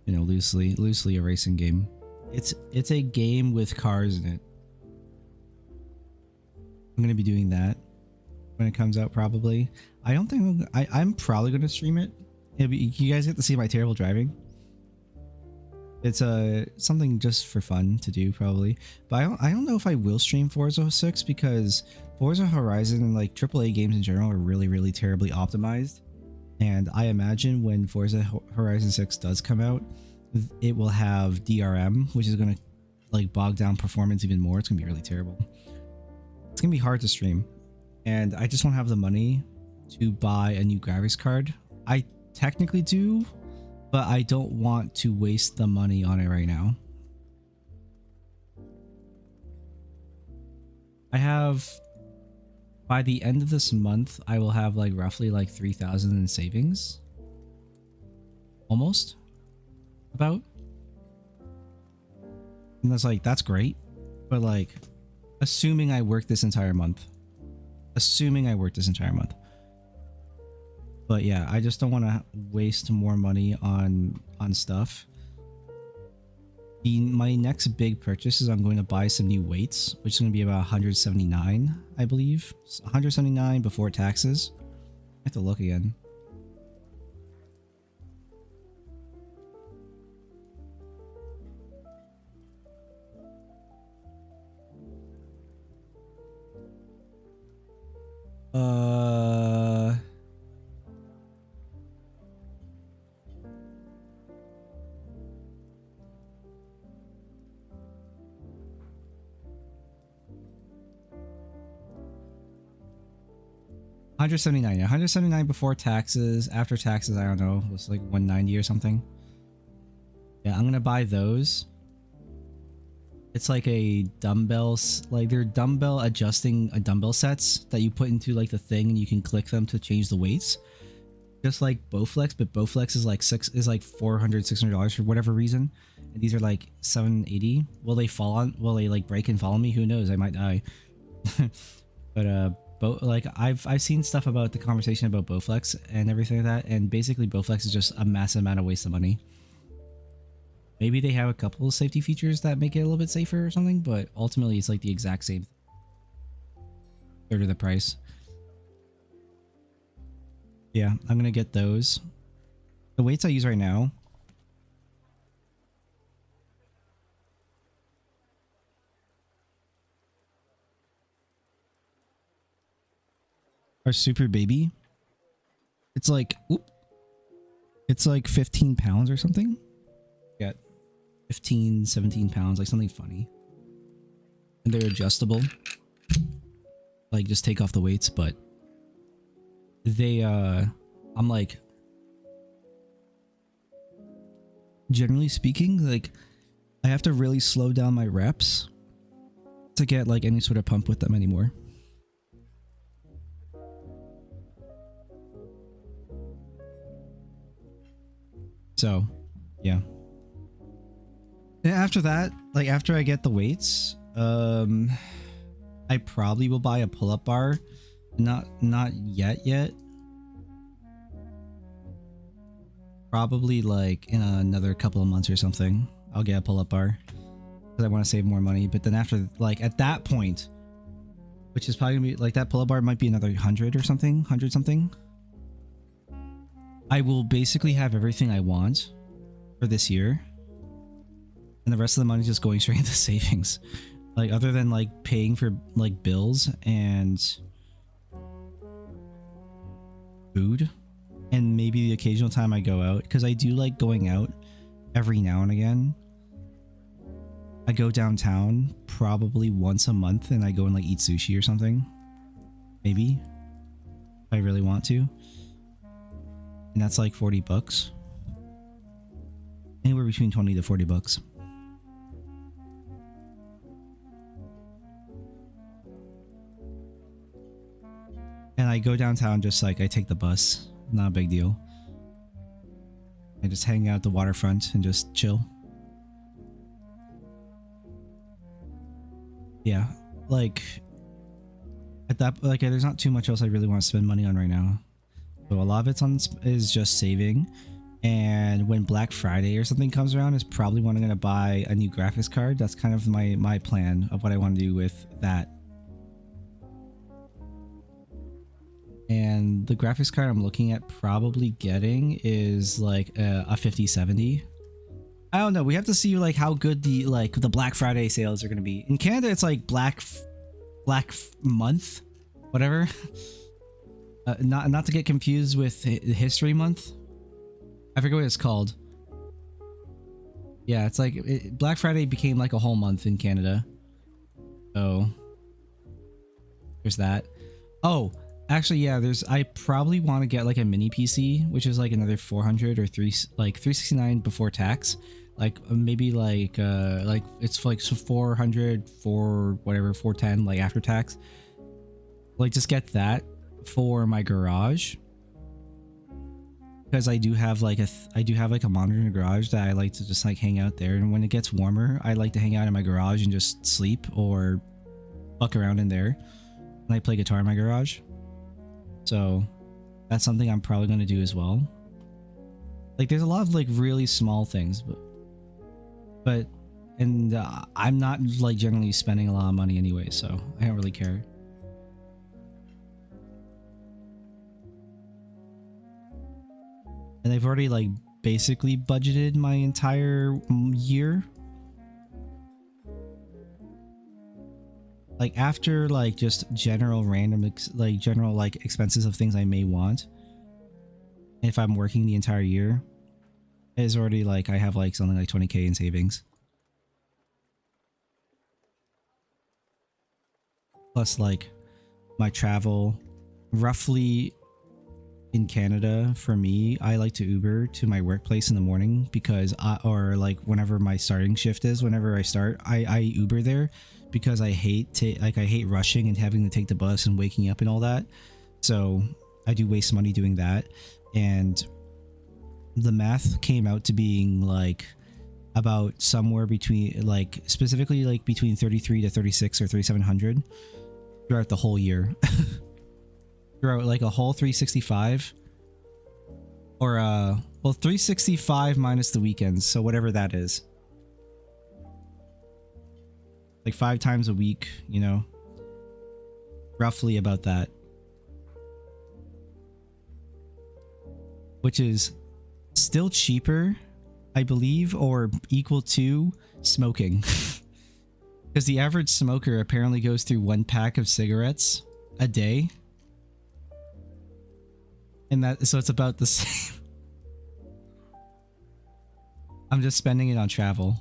you know, loosely a racing game. It's a game with cars in it. I'm gonna be doing that when it comes out probably. I don't think I'm probably gonna stream it. You guys get to see my terrible driving. It's something just for fun to do probably, but I don't know if I will stream Forza 6 because Forza Horizon and like AAA games in general are really terribly optimized, and I imagine when Forza Horizon 6 does come out, it will have DRM, which is gonna like bog down performance even more. It's gonna be really terrible. It's gonna be hard to stream, and I just don't have the money to buy a new graphics card. I technically do, but I don't want to waste the money on it right now. I have, by the end of this month, I will have like roughly like 3,000 in savings. Almost. About. And that's like, that's great. But like, assuming I work this entire month. Assuming I work this entire month. But yeah, I just don't want to waste more money on stuff. My next big purchase is I'm going to buy some new weights, which is going to be about 179, I believe. 179 before taxes. I have to look again. $179. Yeah, 179 before taxes. After taxes, I don't know, it was like 190 or something. Yeah, I'm gonna buy those. It's like a dumbbells, like they're dumbbell adjusting dumbbell sets that you put into like the thing and you can click them to change the weights. Just like Bowflex, but Bowflex is like $400, $600 for whatever reason. And these are like $780. Will they fall on, will they like break and follow me? Who knows? I might die. But like I've seen stuff about the conversation about Bowflex and everything like that, and basically Bowflex is just a massive amount of waste of money. Maybe they have a couple of safety features that make it a little bit safer or something, but ultimately it's like the exact same third of the price. Yeah, I'm gonna get those. The weights I use right now are super baby. It's like, it's like 15 pounds or something. Yeah, 15, 17 pounds, like something funny. And they're adjustable. Like just take off the weights, but they, I'm like, generally speaking, like I have to really slow down my reps to get like any sort of pump with them anymore. So, yeah. And after that, like after I get the weights, I probably will buy a pull-up bar. Not yet. Probably like in another couple of months or something, I'll get a pull-up bar because I want to save more money. But then after, like at that point, which is probably gonna be like that pull-up bar might be another 100 or something, 100 something. I will basically have everything I want for this year. And the rest of the money is just going straight into savings. Like other than like paying for like bills and food and maybe the occasional time I go out, because I do like going out every now and again. I go downtown probably once a month and I go and like eat sushi or something. Maybe. If I really want to. And that's like 40 bucks. Anywhere between 20 to 40 bucks. And I go downtown just like I take the bus. Not a big deal. I just hang out at the waterfront and just chill. Yeah, like at that, like there's not too much else I really want to spend money on right now. So a lot of it's is just saving, and when Black Friday or something comes around is probably when I'm gonna buy a new graphics card. That's kind of my plan of what I want to do with that. And the graphics card I'm looking at probably getting is like a 5070. I don't know. We have to see like how good the Black Friday sales are gonna be. In Canada, it's like Black Month, whatever. Not to get confused with History Month. I forget what it's called. Yeah, it's like Black Friday became like a whole month in Canada. So there's that. Oh, actually, yeah. I probably want to get like a mini PC, which is like another 400 or 369 before tax. like maybe like it's like 400 for whatever 410 like after tax. Like just get that for my garage, because I do have like a monitor in the garage that I like to just like hang out there, and when it gets warmer I like to hang out in my garage and just sleep or fuck around in there, and I play guitar in my garage. So that's something I'm probably going to do as well. Like there's a lot of like really small things, but I'm not like generally spending a lot of money anyway, so I don't really care. And I've already like basically budgeted my entire year. Like after like just general random general like expenses of things I may want, if I'm working the entire year, it's already like I have like something like 20k in savings. Plus like my travel, roughly in Canada for me, I like to Uber to my workplace in the morning because or like whenever my starting shift is, whenever I start, I Uber there because I hate I hate rushing and having to take the bus and waking up and all that. So I do waste money doing that, and the math came out to being like about somewhere between like specifically like between 33 to 36 or 3700 throughout the whole year. Throughout like a whole 365, or well 365 minus the weekends, so whatever that is, like 5 times a week, you know, roughly about that, which is still cheaper, I believe, or equal to smoking. Because the average smoker apparently goes through 1 pack of cigarettes a day. And that, so it's about the same. I'm just spending it on travel.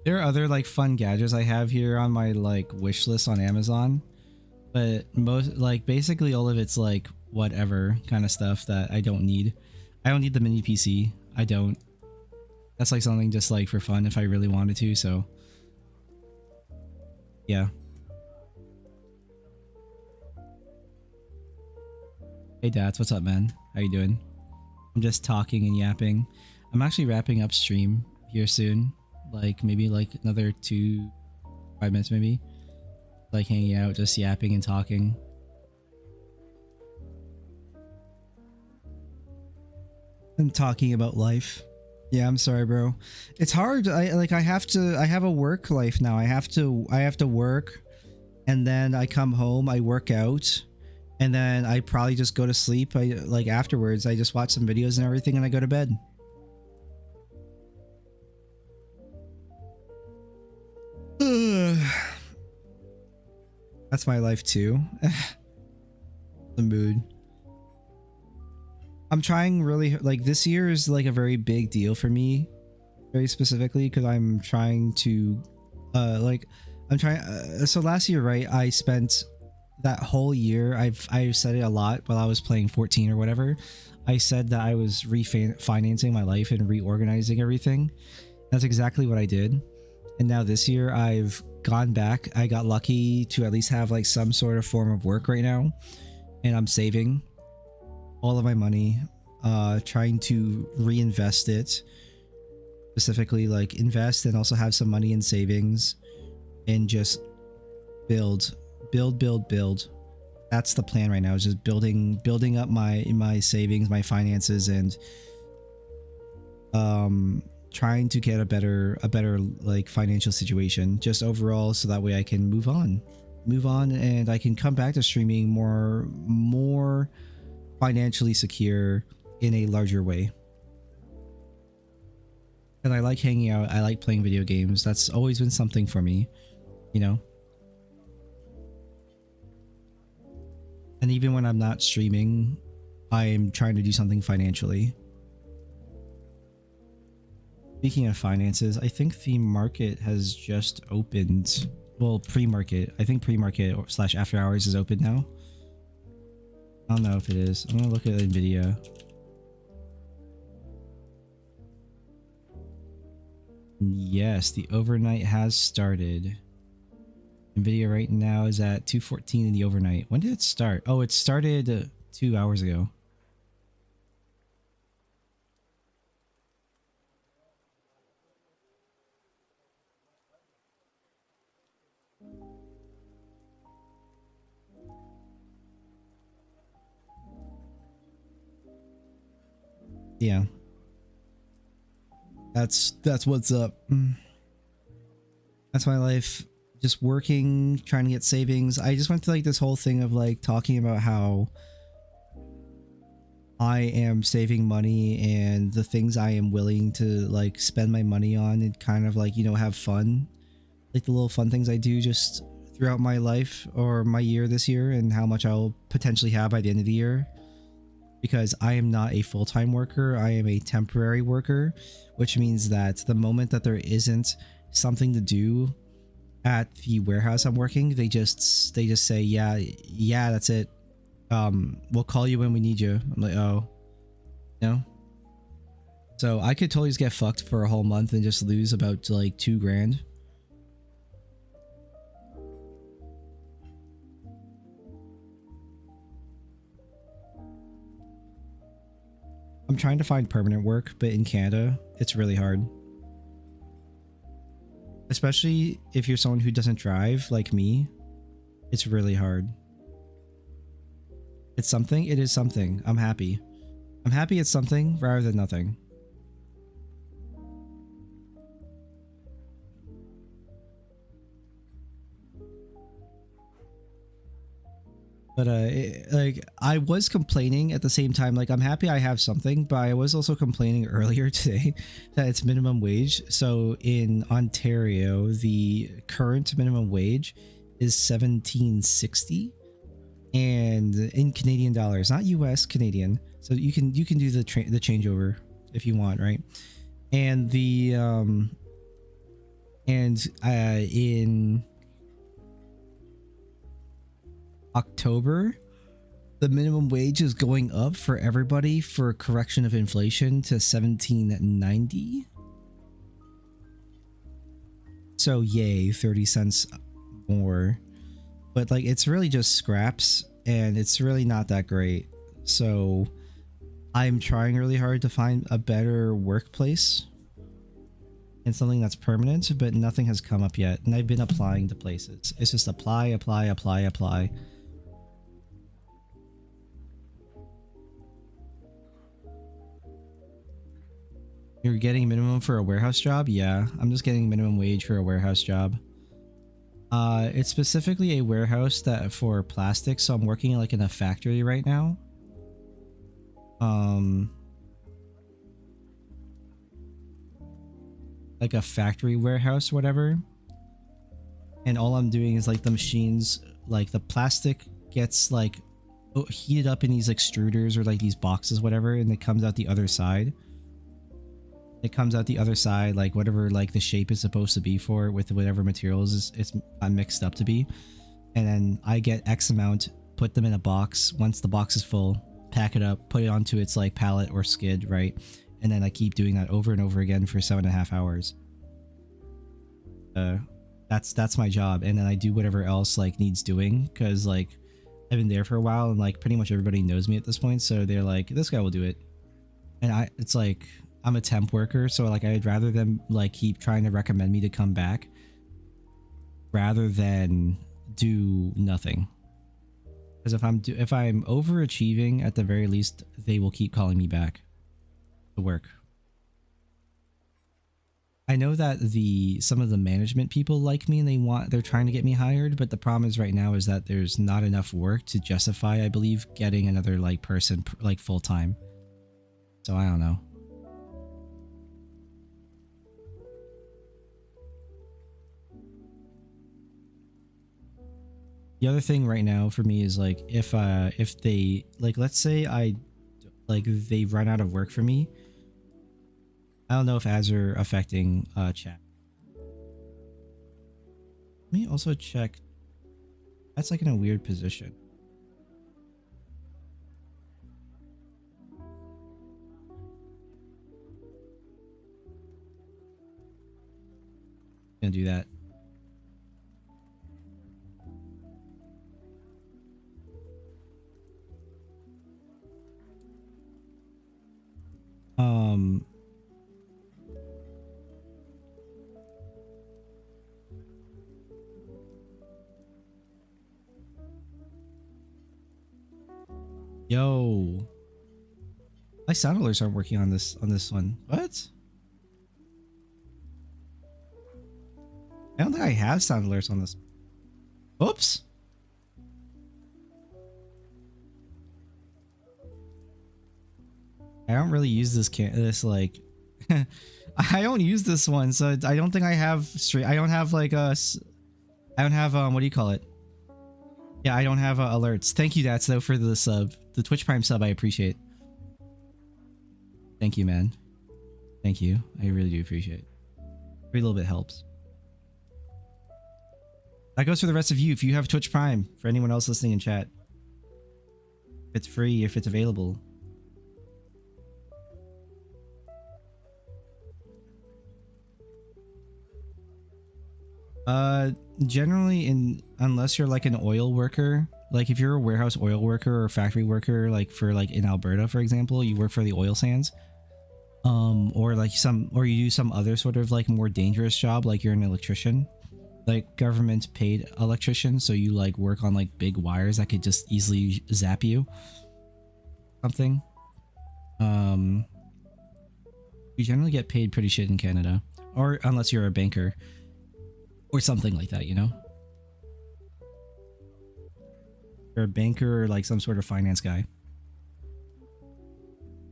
There are other like fun gadgets I have here on my like wish list on Amazon, but most like basically all of it's like whatever kind of stuff that I don't need. I don't need the mini PC. I don't. That's like something just like for fun if I really wanted to, so yeah. Hey Dats, what's up, man? How you doing? I'm just talking and yapping. I'm actually wrapping up stream here soon. Like maybe like another 5 minutes maybe. Like hanging out, just yapping and talking. And talking about life. Yeah, I'm sorry, bro. It's hard. I have a work life now. I have to work, and then I come home, I work out, and then I probably just go to sleep. Afterwards, I just watch some videos and everything, and I go to bed. That's my life too. The mood. I'm trying really, like, this year is like a very big deal for me, very specifically, because I'm trying to so last year, right, I spent that whole year, I've said it a lot while I was playing 14 or whatever. I said that I was refinancing my life and reorganizing everything. That's exactly what I did. And now this year I've gone back. I got lucky to at least have like some sort of form of work right now, and I'm saving all of my money, trying to reinvest it, specifically like invest and also have some money in savings, and just build. That's the plan right now, is just building up my savings, my finances, and trying to get a better like financial situation just overall, so that way I can move on and I can come back to streaming more financially secure in a larger way. And I like hanging out, I like playing video games. That's always been something for me, you know. And even when I'm not streaming, I'm trying to do something financially. Speaking of finances, I think the market has just opened. Well, pre-market. I think pre-market / after hours is open now. I don't know if it is. I'm gonna look at Nvidia. Yes, the overnight has started. Nvidia right now is at 214 in the overnight. When did it start? Oh, it started 2 hours ago. Yeah. That's what's up. That's my life. Just working, trying to get savings. I just went through like this whole thing of like talking about how I am saving money and the things I am willing to like spend my money on and kind of like, you know, have fun. Like the little fun things I do just throughout my life or my year this year, and how much I'll potentially have by the end of the year. Because I am not a full-time worker, I am a temporary worker, which means that the moment that there isn't something to do at the warehouse I'm working, they just say, yeah, that's it. We'll call you when we need you. I'm like, oh, no. So I could totally just get fucked for a whole month and just lose about like $2 grand. I'm trying to find permanent work, but in Canada, it's really hard. Especially if you're someone who doesn't drive like me, it's really hard. It's something, it is something. I'm happy. I'm happy it's something rather than nothing. But like I was complaining at the same time, like I'm happy I have something, but I was also complaining earlier today that it's minimum wage. So in Ontario, the current minimum wage is $17.60, and in Canadian dollars, not US, Canadian. So you can do the changeover if you want, right? And the in October, the minimum wage is going up for everybody for correction of inflation to $17.90. So yay, 30 cents more. But like it's really just scraps and it's really not that great. So I'm trying really hard to find a better workplace and something that's permanent, but nothing has come up yet. And I've been applying to places. It's just apply, apply, apply, apply. You're getting minimum for a warehouse job? Yeah, I'm just getting minimum wage for a warehouse job. It's specifically a warehouse that for plastic, so I'm working like in a factory right now. Like a factory warehouse, whatever. And all I'm doing is like the machines, like the plastic gets like heated up in these extruders or like these boxes, whatever, and it comes out the other side. It comes out the other side, like whatever like the shape is supposed to be for it with whatever materials it's mixed up to be. And then I get X amount, put them in a box. Once the box is full, pack it up, put it onto its like pallet or skid, right? And then I keep doing that over and over again for 7.5 hours. That's my job. And then I do whatever else like needs doing, because like I've been there for a while and like pretty much everybody knows me at this point, so they're like, this guy will do it. And it's like I'm a temp worker, so like I'd rather them like keep trying to recommend me to come back rather than do nothing. Because if I'm overachieving, at the very least they will keep calling me back to work. I know that some of the management people like me and they're trying to get me hired, but the problem is right now is that there's not enough work to justify, I believe, getting another like person like full time. So I don't know. The other thing right now for me is like if they like, let's say they run out of work for me. I don't know if ads are affecting chat. Let me also check. That's like in a weird position. gonna do that. Yo, my sound alerts aren't working on this one. What? I don't think I have sound alerts on this. Oops. I don't really use this like I don't use this one, so I don't think I have I don't have like I don't have what do you call it? Yeah, I don't have alerts. Thank you, Dats, though, for the sub. The Twitch Prime sub, I appreciate. Thank you, man. Thank you. I really do appreciate it. Every little bit helps. That goes for the rest of you. If you have Twitch Prime, for anyone else listening in chat. If it's free, if it's available. Generally, unless you're like an oil worker, like if you're a warehouse oil worker or factory worker, like for like in Alberta, for example, you work for the oil sands, or you do some other sort of like more dangerous job, like you're an electrician, like government paid electrician, so you like work on like big wires that could just easily zap you. Something. You generally get paid pretty shit in Canada, or unless you're a banker. Or something like that, you know? You're a banker or like some sort of finance guy.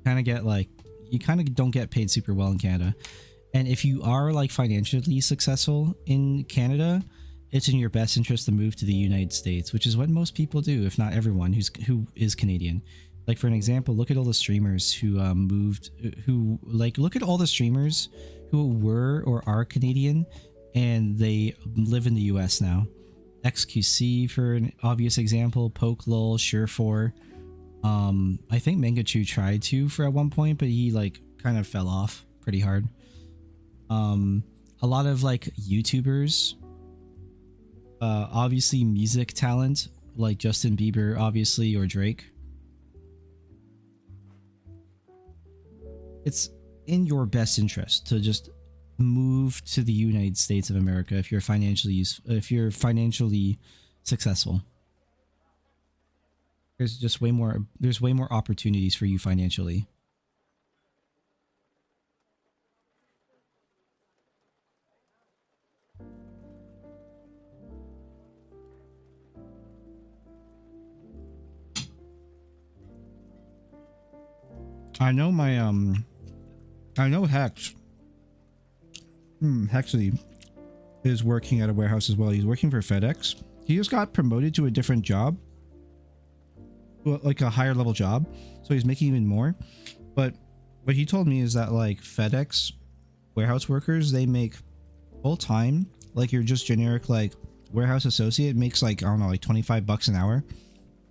Kind of get like, you kind of don't get paid super well in Canada. And if you are like financially successful in Canada, it's in your best interest to move to the United States, which is what most people do, if not everyone who is Canadian. Like for an example, look at all the streamers who look at all the streamers who were or are Canadian and they live in the US now. XQC for an obvious example, Pokelol, Surefour. I think Mangachu tried to for at one point, but he like kind of fell off pretty hard. A lot of like YouTubers, obviously music talent like Justin Bieber, obviously, or Drake. It's in your best interest to just move to the United States of America if you're financially successful. There's way more opportunities for you financially. I know Hex. Hexley is working at a warehouse as well. He's working for FedEx. He just got promoted to a different job, like a higher level job, so he's making even more. But what he told me is that like FedEx warehouse workers, they make full time, like your just generic like warehouse associate makes like, I don't know, like $25 an hour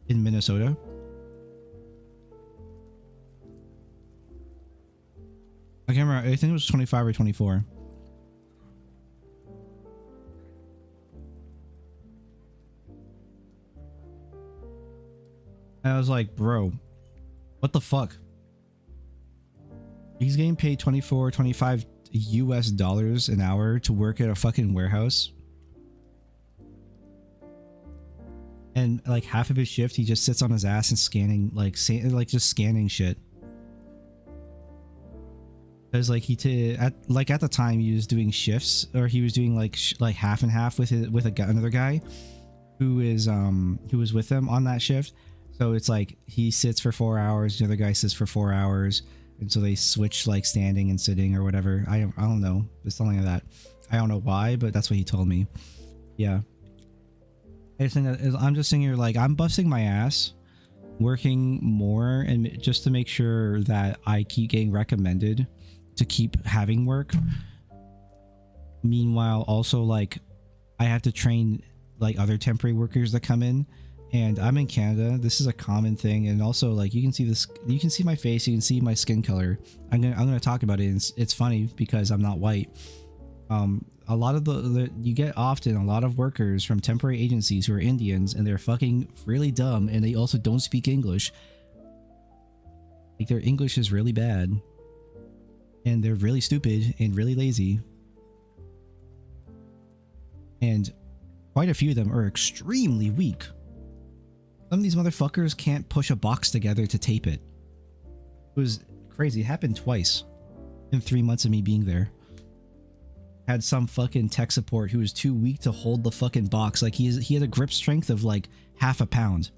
in Minnesota. I can't remember. I think it was 25 or 24. And I was like, bro, what the fuck? He's getting paid 24, 25 US dollars an hour to work at a fucking warehouse. And like half of his shift, he just sits on his ass and scanning, just scanning shit. Because like at the time he was doing shifts, or he was doing like half and half with another guy who was with him on that shift. So it's like he sits for 4 hours, the other guy sits for 4 hours, and so they switch like standing and sitting or whatever. I don't know. It's something like that. I don't know why, but that's what he told me. Yeah. I'm just sitting here like I'm busting my ass, working more, and just to make sure that I keep getting recommended to keep having work. Meanwhile, also like I have to train like other temporary workers that come in. And I'm in Canada. This is a common thing, and also like you can see this. You can see my face. You can see my skin color. I'm gonna talk about it. And it's funny because I'm not white. A lot of you get often a lot of workers from temporary agencies who are Indians, and they're fucking really dumb, and they also don't speak English. Like, their English is really bad, and they're really stupid and really lazy, and quite a few of them are extremely weak. Some of these motherfuckers can't push a box together to tape it. It was crazy. It happened twice in 3 months of me being there. Had some fucking tech support who was too weak to hold the fucking box. Like, he had a grip strength of like half a pound.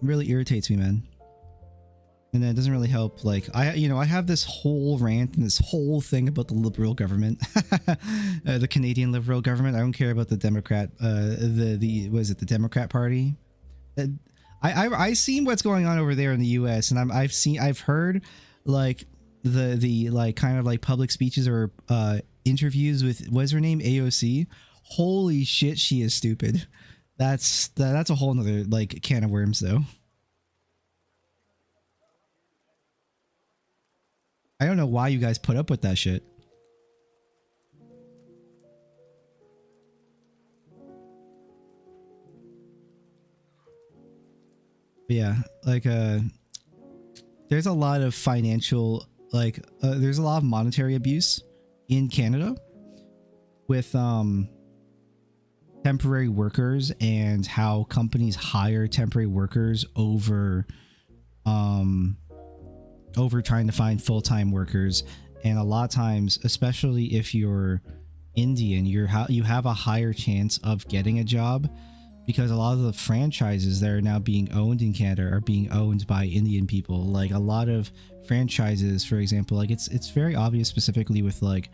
Really irritates me, man. And then it doesn't really help. Like, I have this whole rant and this whole thing about the liberal government, the Canadian liberal government. I don't care about the Democrat, the Democrat Party. I've seen what's going on over there in the U.S. and I've heard like the like kind of like public speeches or interviews with, what's her name, AOC. Holy shit, she is stupid. That's a whole nother like can of worms though. I don't know why you guys put up with that shit. But yeah, like there's a lot of financial there's a lot of monetary abuse in Canada with temporary workers, and how companies hire temporary workers over trying to find full-time workers. And a lot of times, especially if you're Indian, you have a higher chance of getting a job, because a lot of the franchises that are now being owned in Canada are being owned by Indian people. Like, a lot of franchises, for example, like it's very obvious, specifically with like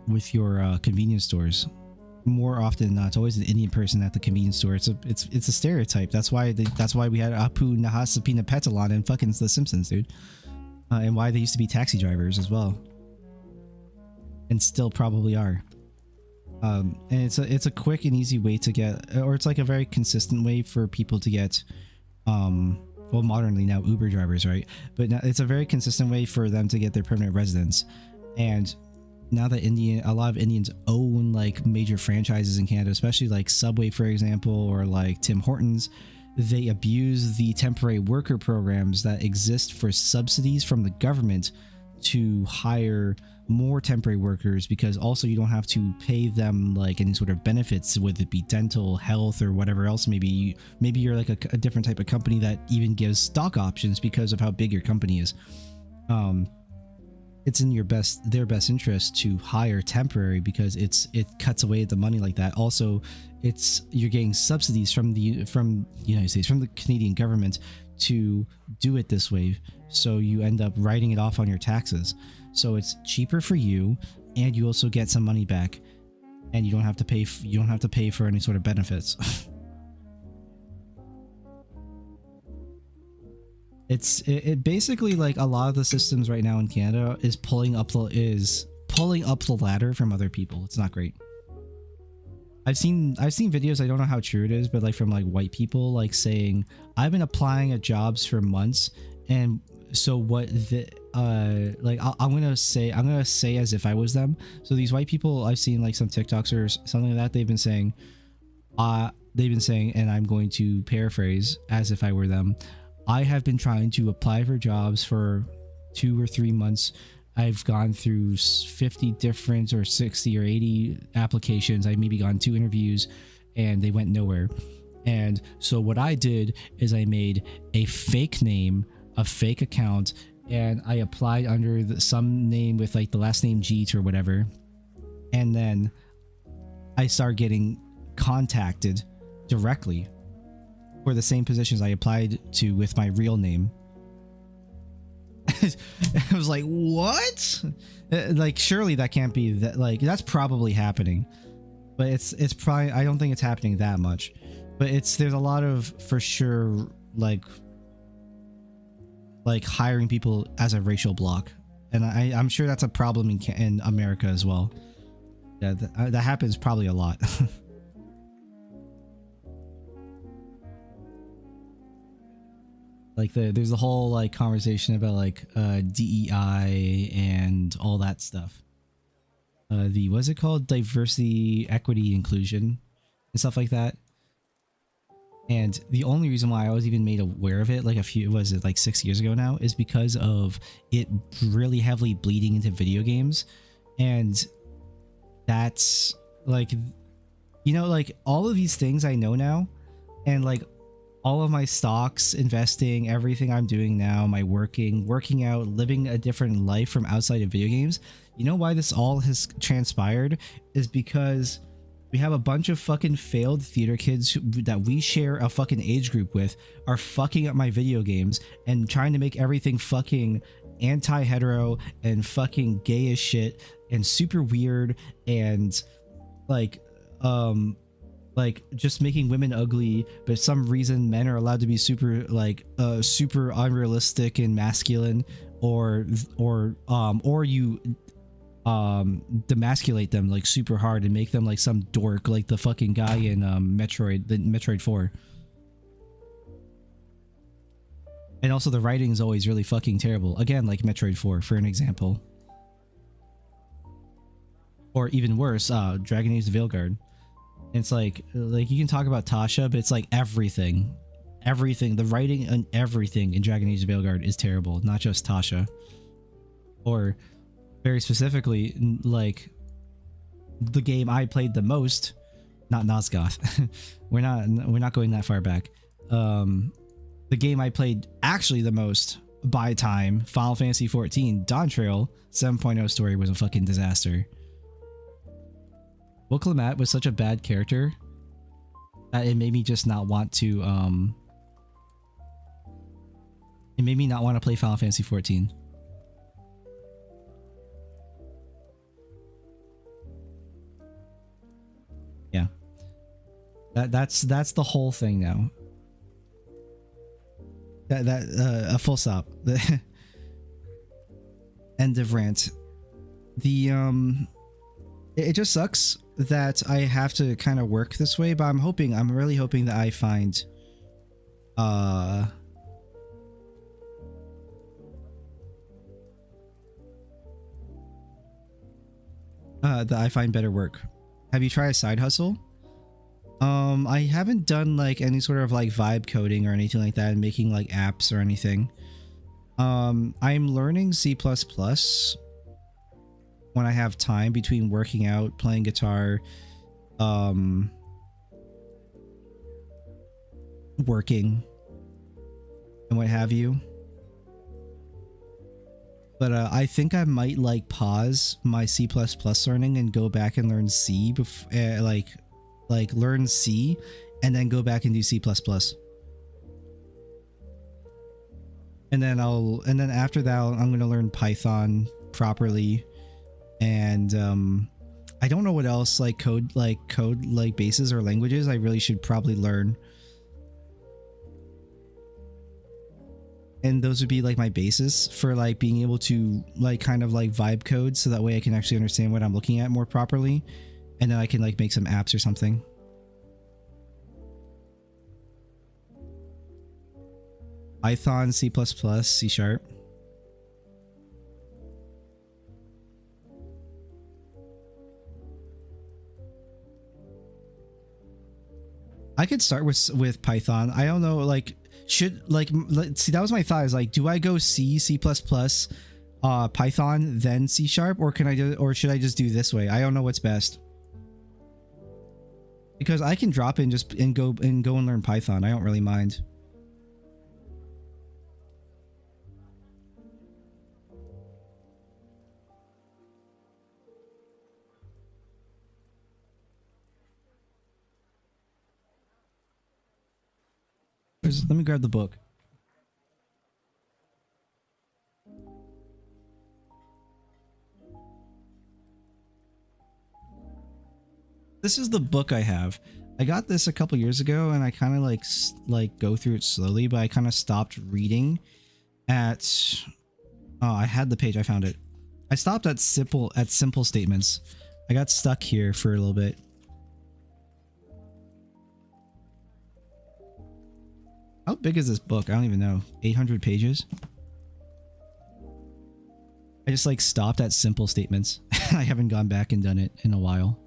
with your convenience stores. More often than not, it's always an Indian person at the convenience store. It's a stereotype. That's why we had Apu Nahasapina Petalan and fucking The Simpsons, dude. And why they used to be taxi drivers as well, and still probably are. And it's a quick and easy way to get, or it's like a very consistent way for people to get, well, modernly now Uber drivers, right? But now it's a very consistent way for them to get their permanent residence. And now that a lot of Indians own like major franchises in Canada, especially like Subway, for example, or like Tim Hortons, they abuse the temporary worker programs that exist for subsidies from the government to hire more temporary workers, because also you don't have to pay them like any sort of benefits, whether it be dental, health, or whatever else. Maybe you're like a different type of company that even gives stock options because of how big your company is. It's in their best interest to hire temporary, because it cuts away the money like that. Also, you're getting subsidies from the United States, from the Canadian government, to do it this way. So you end up writing it off on your taxes. So it's cheaper for you, and you also get some money back, and you don't have to pay for any sort of benefits. It basically, like, a lot of the systems right now in Canada is pulling up the ladder from other people. It's not great. I've seen videos, I don't know how true it is, but like from like white people like saying, I've been applying at jobs for months, and so what the like I'm gonna say as if I was them. So these white people, I've seen like some TikToks or something like that, they've been saying, and I'm going to paraphrase as if I were them, I have been trying to apply for jobs for 2 or 3 months. I've gone through 50 different or 60 or 80 applications. I've maybe gone 2 interviews and they went nowhere. And so what I did is I made a fake name, a fake account, and I applied under some name with like the last name Jeet or whatever. And then I started getting contacted directly for the same positions I applied to with my real name. I was like, what? Like, surely that can't be that. Like, that's probably happening, but it's probably, I don't think it's happening that much, but there's a lot of, for sure, like like hiring people as a racial block, and I'm sure that's a problem in America as well. Yeah, that happens probably a lot. Like there's a whole like conversation about like DEI and all that stuff. The what's it called? Diversity, equity, inclusion, and stuff like that. And the only reason why I was even made aware of it, like was it like 6 years ago now, is because of it really heavily bleeding into video games. And that's like, you know, like all of these things I know now, and like all of my stocks, investing, everything I'm doing now, my working out, living a different life from outside of video games. You know why this all has transpired is because we have a bunch of fucking failed theater kids that we share a fucking age group with are fucking up my video games and trying to make everything fucking anti-hetero and fucking gay as shit and super weird and like just making women ugly, but some reason men are allowed to be super like super unrealistic and masculine, or you demasculate them like super hard and make them like some dork like the fucking guy in Metroid 4. And also the writing is always really fucking terrible, again like Metroid 4 for an example. Or even worse, Dragon Age the Veilguard. It's like you can talk about Tasha, but it's like everything, the writing and everything in Dragon Age the Veilguard is terrible, not just Tasha. Or very specifically, like the game I played the most, not Nosgoth. we're not going that far back. The game I played actually the most by time, Final Fantasy XIV, Dawntrail 7.0 story was a fucking disaster. Wilclamette was such a bad character that it made me just not want to it made me not want to play Final Fantasy XIV. Yeah. That's the whole thing now. A full stop. The end of rant. It just sucks that I have to kind of work this way, but I'm really hoping that I find that I find better work. Have you tried a side hustle? I haven't done like any sort of like vibe coding or anything like that and making like apps or anything. I'm learning C++ when I have time between working out, playing guitar, working, and what have you. But I think I might like pause my C++ learning and go back and learn C like learn C and then go back and do C++. And then after that I'm going to learn Python properly. And I don't know what else like code bases or languages I really should probably learn. And those would be like my basis for like being able to like kind of like vibe code, so that way I can actually understand what I'm looking at more properly, and then I can like make some apps or something. Python, C++, C#. I could start with Python. I don't know, like should like see, that was my thought, is like, do I go C++, Python, then C#, or should I just do this way? I don't know what's best, because I can drop in and go and learn Python. I don't really mind. Let me grab the book. This is the book I have. I got this a couple years ago, and I kind of like go through it slowly, but I kind of stopped reading at oh, I had the page, I found it. I stopped at simple statements. I got stuck here for a little bit. How big is this book? I don't even know. 800 pages? I just like stopped at simple statements. I haven't gone back and done it in a while.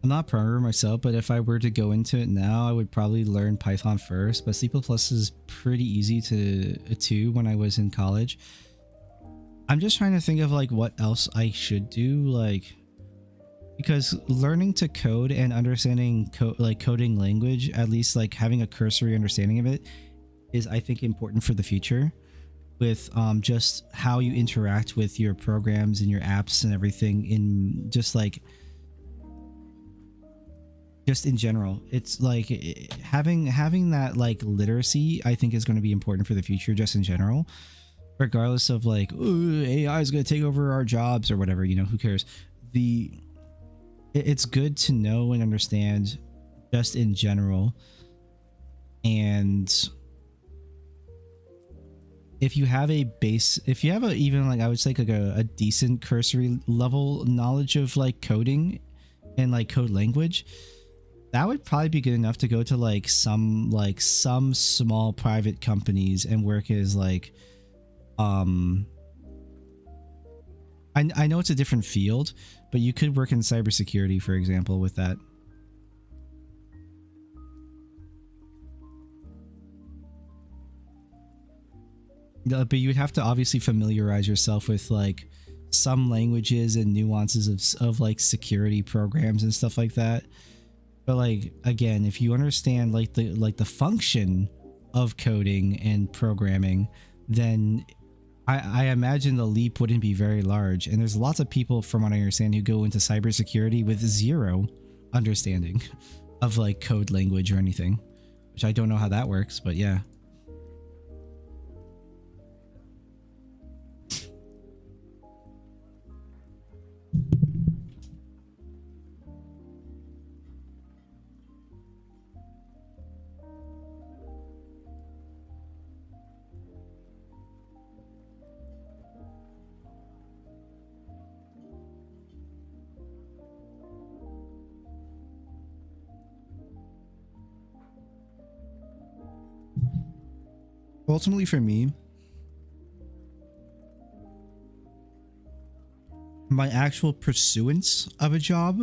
I'm not a programmer myself, but if I were to go into it now, I would probably learn Python first. But C++ is pretty easy to when I was in college. I'm just trying to think of like what else I should do, like because learning to code and understanding coding language, at least like having a cursory understanding of it, is I think important for the future. With just how you interact with your programs and your apps and everything in just in general, it's like having that like literacy I think is going to be important for the future just in general, regardless of like, ooh, AI is going to take over our jobs or whatever, you know, who cares. It's good to know and understand just in general. And if you have a base, if you have even like I would say like a decent cursory level knowledge of like coding and like code language, that would probably be good enough to go to like some small private companies and work as like I know it's a different field, but you could work in cybersecurity, for example, with that. But you would have to obviously familiarize yourself with like some languages and nuances of like security programs and stuff like that. But like, again, if you understand like the function of coding and programming, then I imagine the leap wouldn't be very large. And there's lots of people, from what I understand, who go into cybersecurity with zero understanding of like code language or anything, which I don't know how that works, but yeah. Ultimately for me, my actual pursuance of a job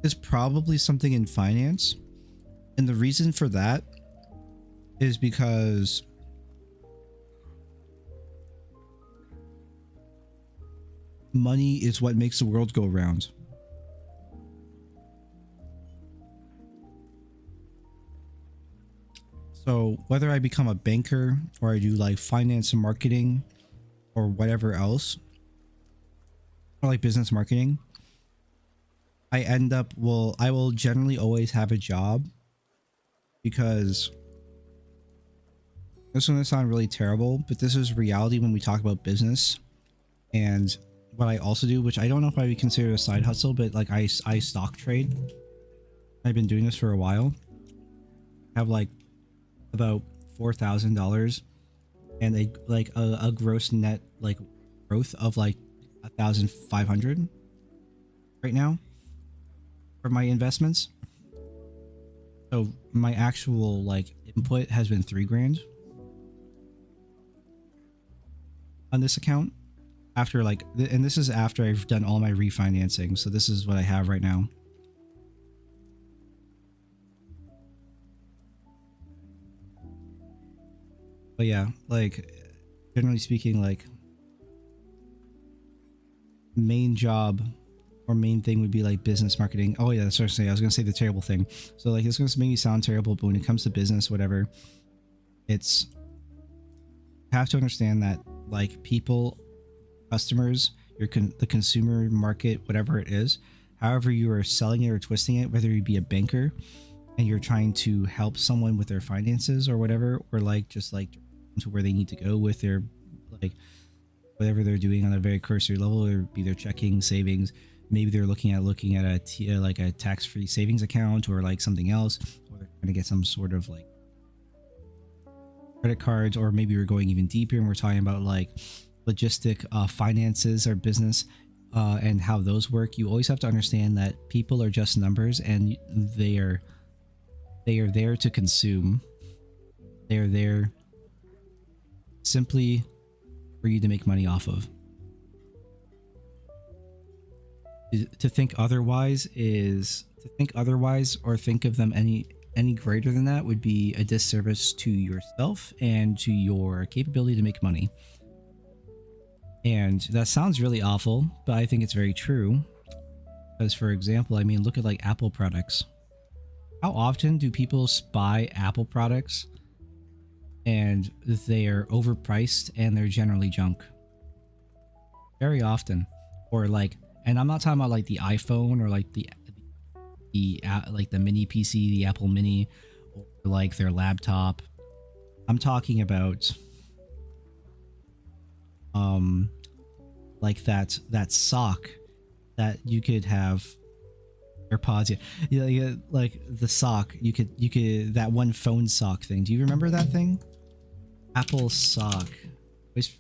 is probably something in finance. And the reason for that is because money is what makes the world go round. So whether I become a banker or I do like finance and marketing or whatever else, or like business marketing, I will generally always have a job, because this is going to sound really terrible, but this is reality when we talk about business. And what I also do, which I don't know if I would consider a side hustle, but like I stock trade. I've been doing this for a while. I have like about $4,000 and a gross net like growth of like 1,500 right now for my investments. So my actual like input has been $3,000 on this account after like, and this is after I've done all my refinancing. So this is what I have right now. But yeah, like generally speaking, like main job or main thing would be like business marketing. Oh yeah, that's what I was gonna say the terrible thing. So like it's gonna make me sound terrible, but when it comes to business, whatever, it's, you have to understand that like people, customers, the consumer market, whatever it is, however you are selling it or twisting it, whether you be a banker and you're trying to help someone with their finances or whatever, or like just like to where they need to go with their like whatever they're doing on a very cursory level, or be their checking, savings. Maybe they're looking at like a tax-free savings account or like something else, or they're trying to get some sort of like credit cards, or maybe we're going even deeper and we're talking about like logistic finances or business and how those work. You always have to understand that people are just numbers, and they are there to consume. They are there simply for you to make money off of. To think otherwise or think of them any greater than that would be a disservice to yourself and to your capability to make money. And that sounds really awful, but I think it's very true. Because for example, I mean, look at like Apple products. How often do people buy Apple products and they are overpriced and they're generally junk? Very often. Or like, and I'm not talking about like the iPhone or like the mini PC, the Apple Mini, or like their laptop. I'm talking about like that sock that you could have AirPods. Yeah, like the sock you could that one phone sock thing. Do you remember that thing? Apple sock. Which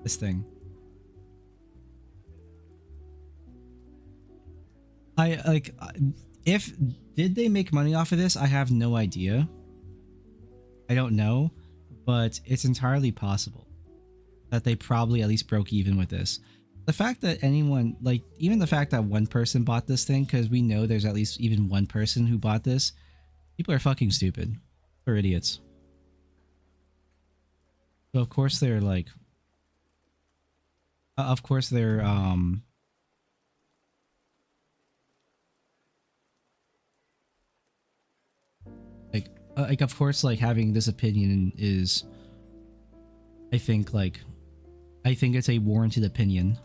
this thing. If did they make money off of this? I have no idea. I don't know, but it's entirely possible that they probably at least broke even with this. The fact that anyone, like even the fact that one person bought this thing, because we know there's at least even one person who bought this, people are fucking stupid. They're idiots. So of course they're like, of course they're like of course like having this opinion is, I think it's a warranted opinion.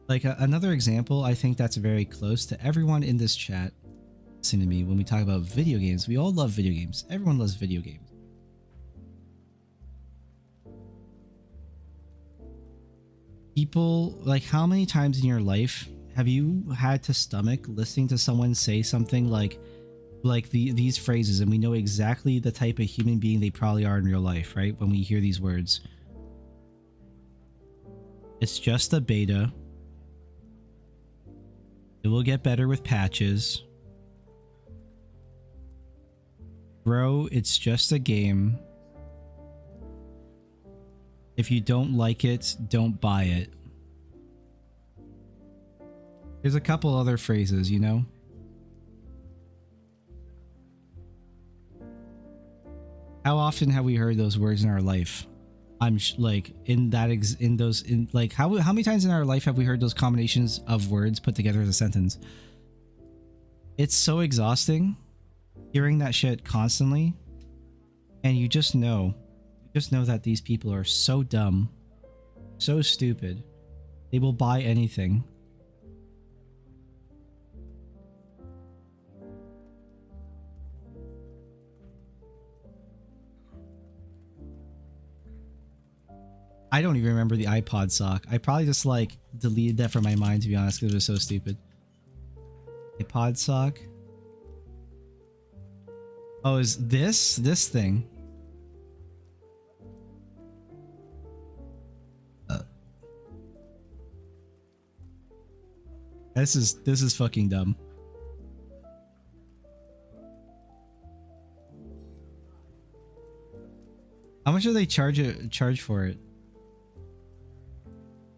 Like another example, I think that's very close to everyone in this chat listening to me when we talk about video games. We all love video games. Everyone loves video games. People, like, how many times in your life have you had to stomach listening to someone say something like these phrases, and we know exactly the type of human being they probably are in real life, right? When we hear these words. It's just a beta. It will get better with patches. Bro, it's just a game. If you don't like it, don't buy it. There's a couple other phrases, you know? How often have we heard those words in our life? I'm like how many times in our life have we heard those combinations of words put together as a sentence? It's so exhausting hearing that shit constantly, and you just know that these people are so dumb, so stupid, they will buy anything. I don't even remember the iPod sock. I probably just like deleted that from my mind, to be honest, because it was so stupid. iPod sock. Oh, is this thing? This is fucking dumb. How much do they charge for it?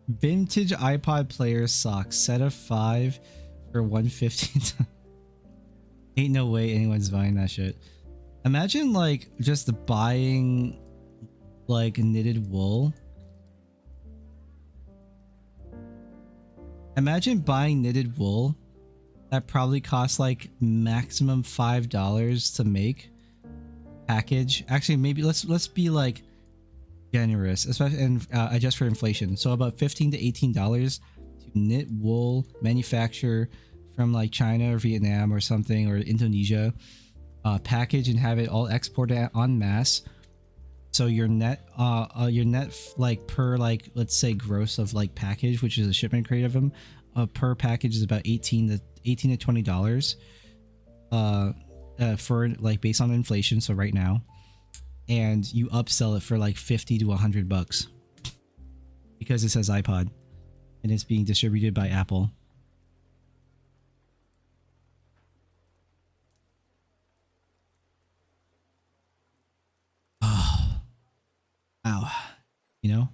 Vintage iPod player socks, set of 5 for $150. Ain't no way anyone's buying that shit. Imagine like just buying like knitted wool Imagine buying knitted wool that probably costs like maximum $5 to make. Package. Actually, maybe let's be like generous, especially and adjust for inflation. So about $15 to $18 to knit wool, manufacture from like China or Vietnam or something, or Indonesia, package and have it all exported en masse. So your net like per like let's say gross of like package, which is a shipment crate of them, per package is about $18 to $20 for like based on inflation. So right now, and you upsell it for like $50 to $100 because it says iPod and it's being distributed by Apple. Oh, ow, you know.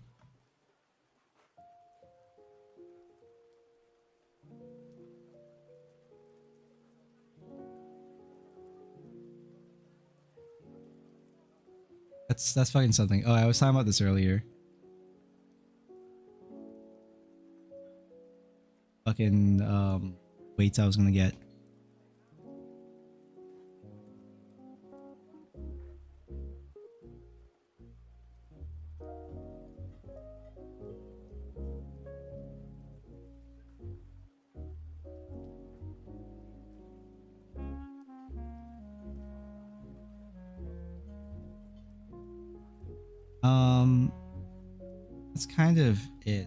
That's fucking something. Oh, I was talking about this earlier. Fucking weights I was gonna get. That's kind of it.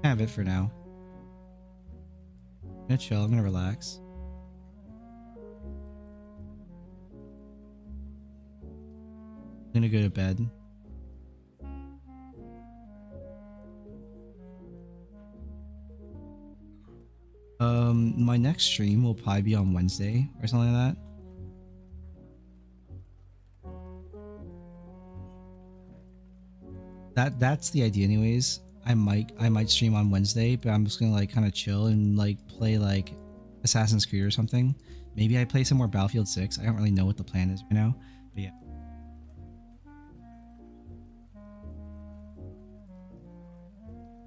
Kind of it for now. I'm gonna chill, I'm gonna relax. I'm gonna go to bed. My next stream will probably be on Wednesday or something like that. That's the idea anyways. I might stream on Wednesday, but I'm just gonna like kind of chill and like play like Assassin's Creed or something. Maybe I play some more Battlefield 6. I don't really know what the plan is right now, but yeah.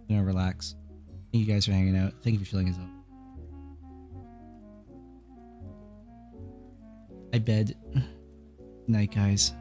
I'm gonna relax. Thank you guys for hanging out. Thank you for chilling us out. I bed. Night, guys.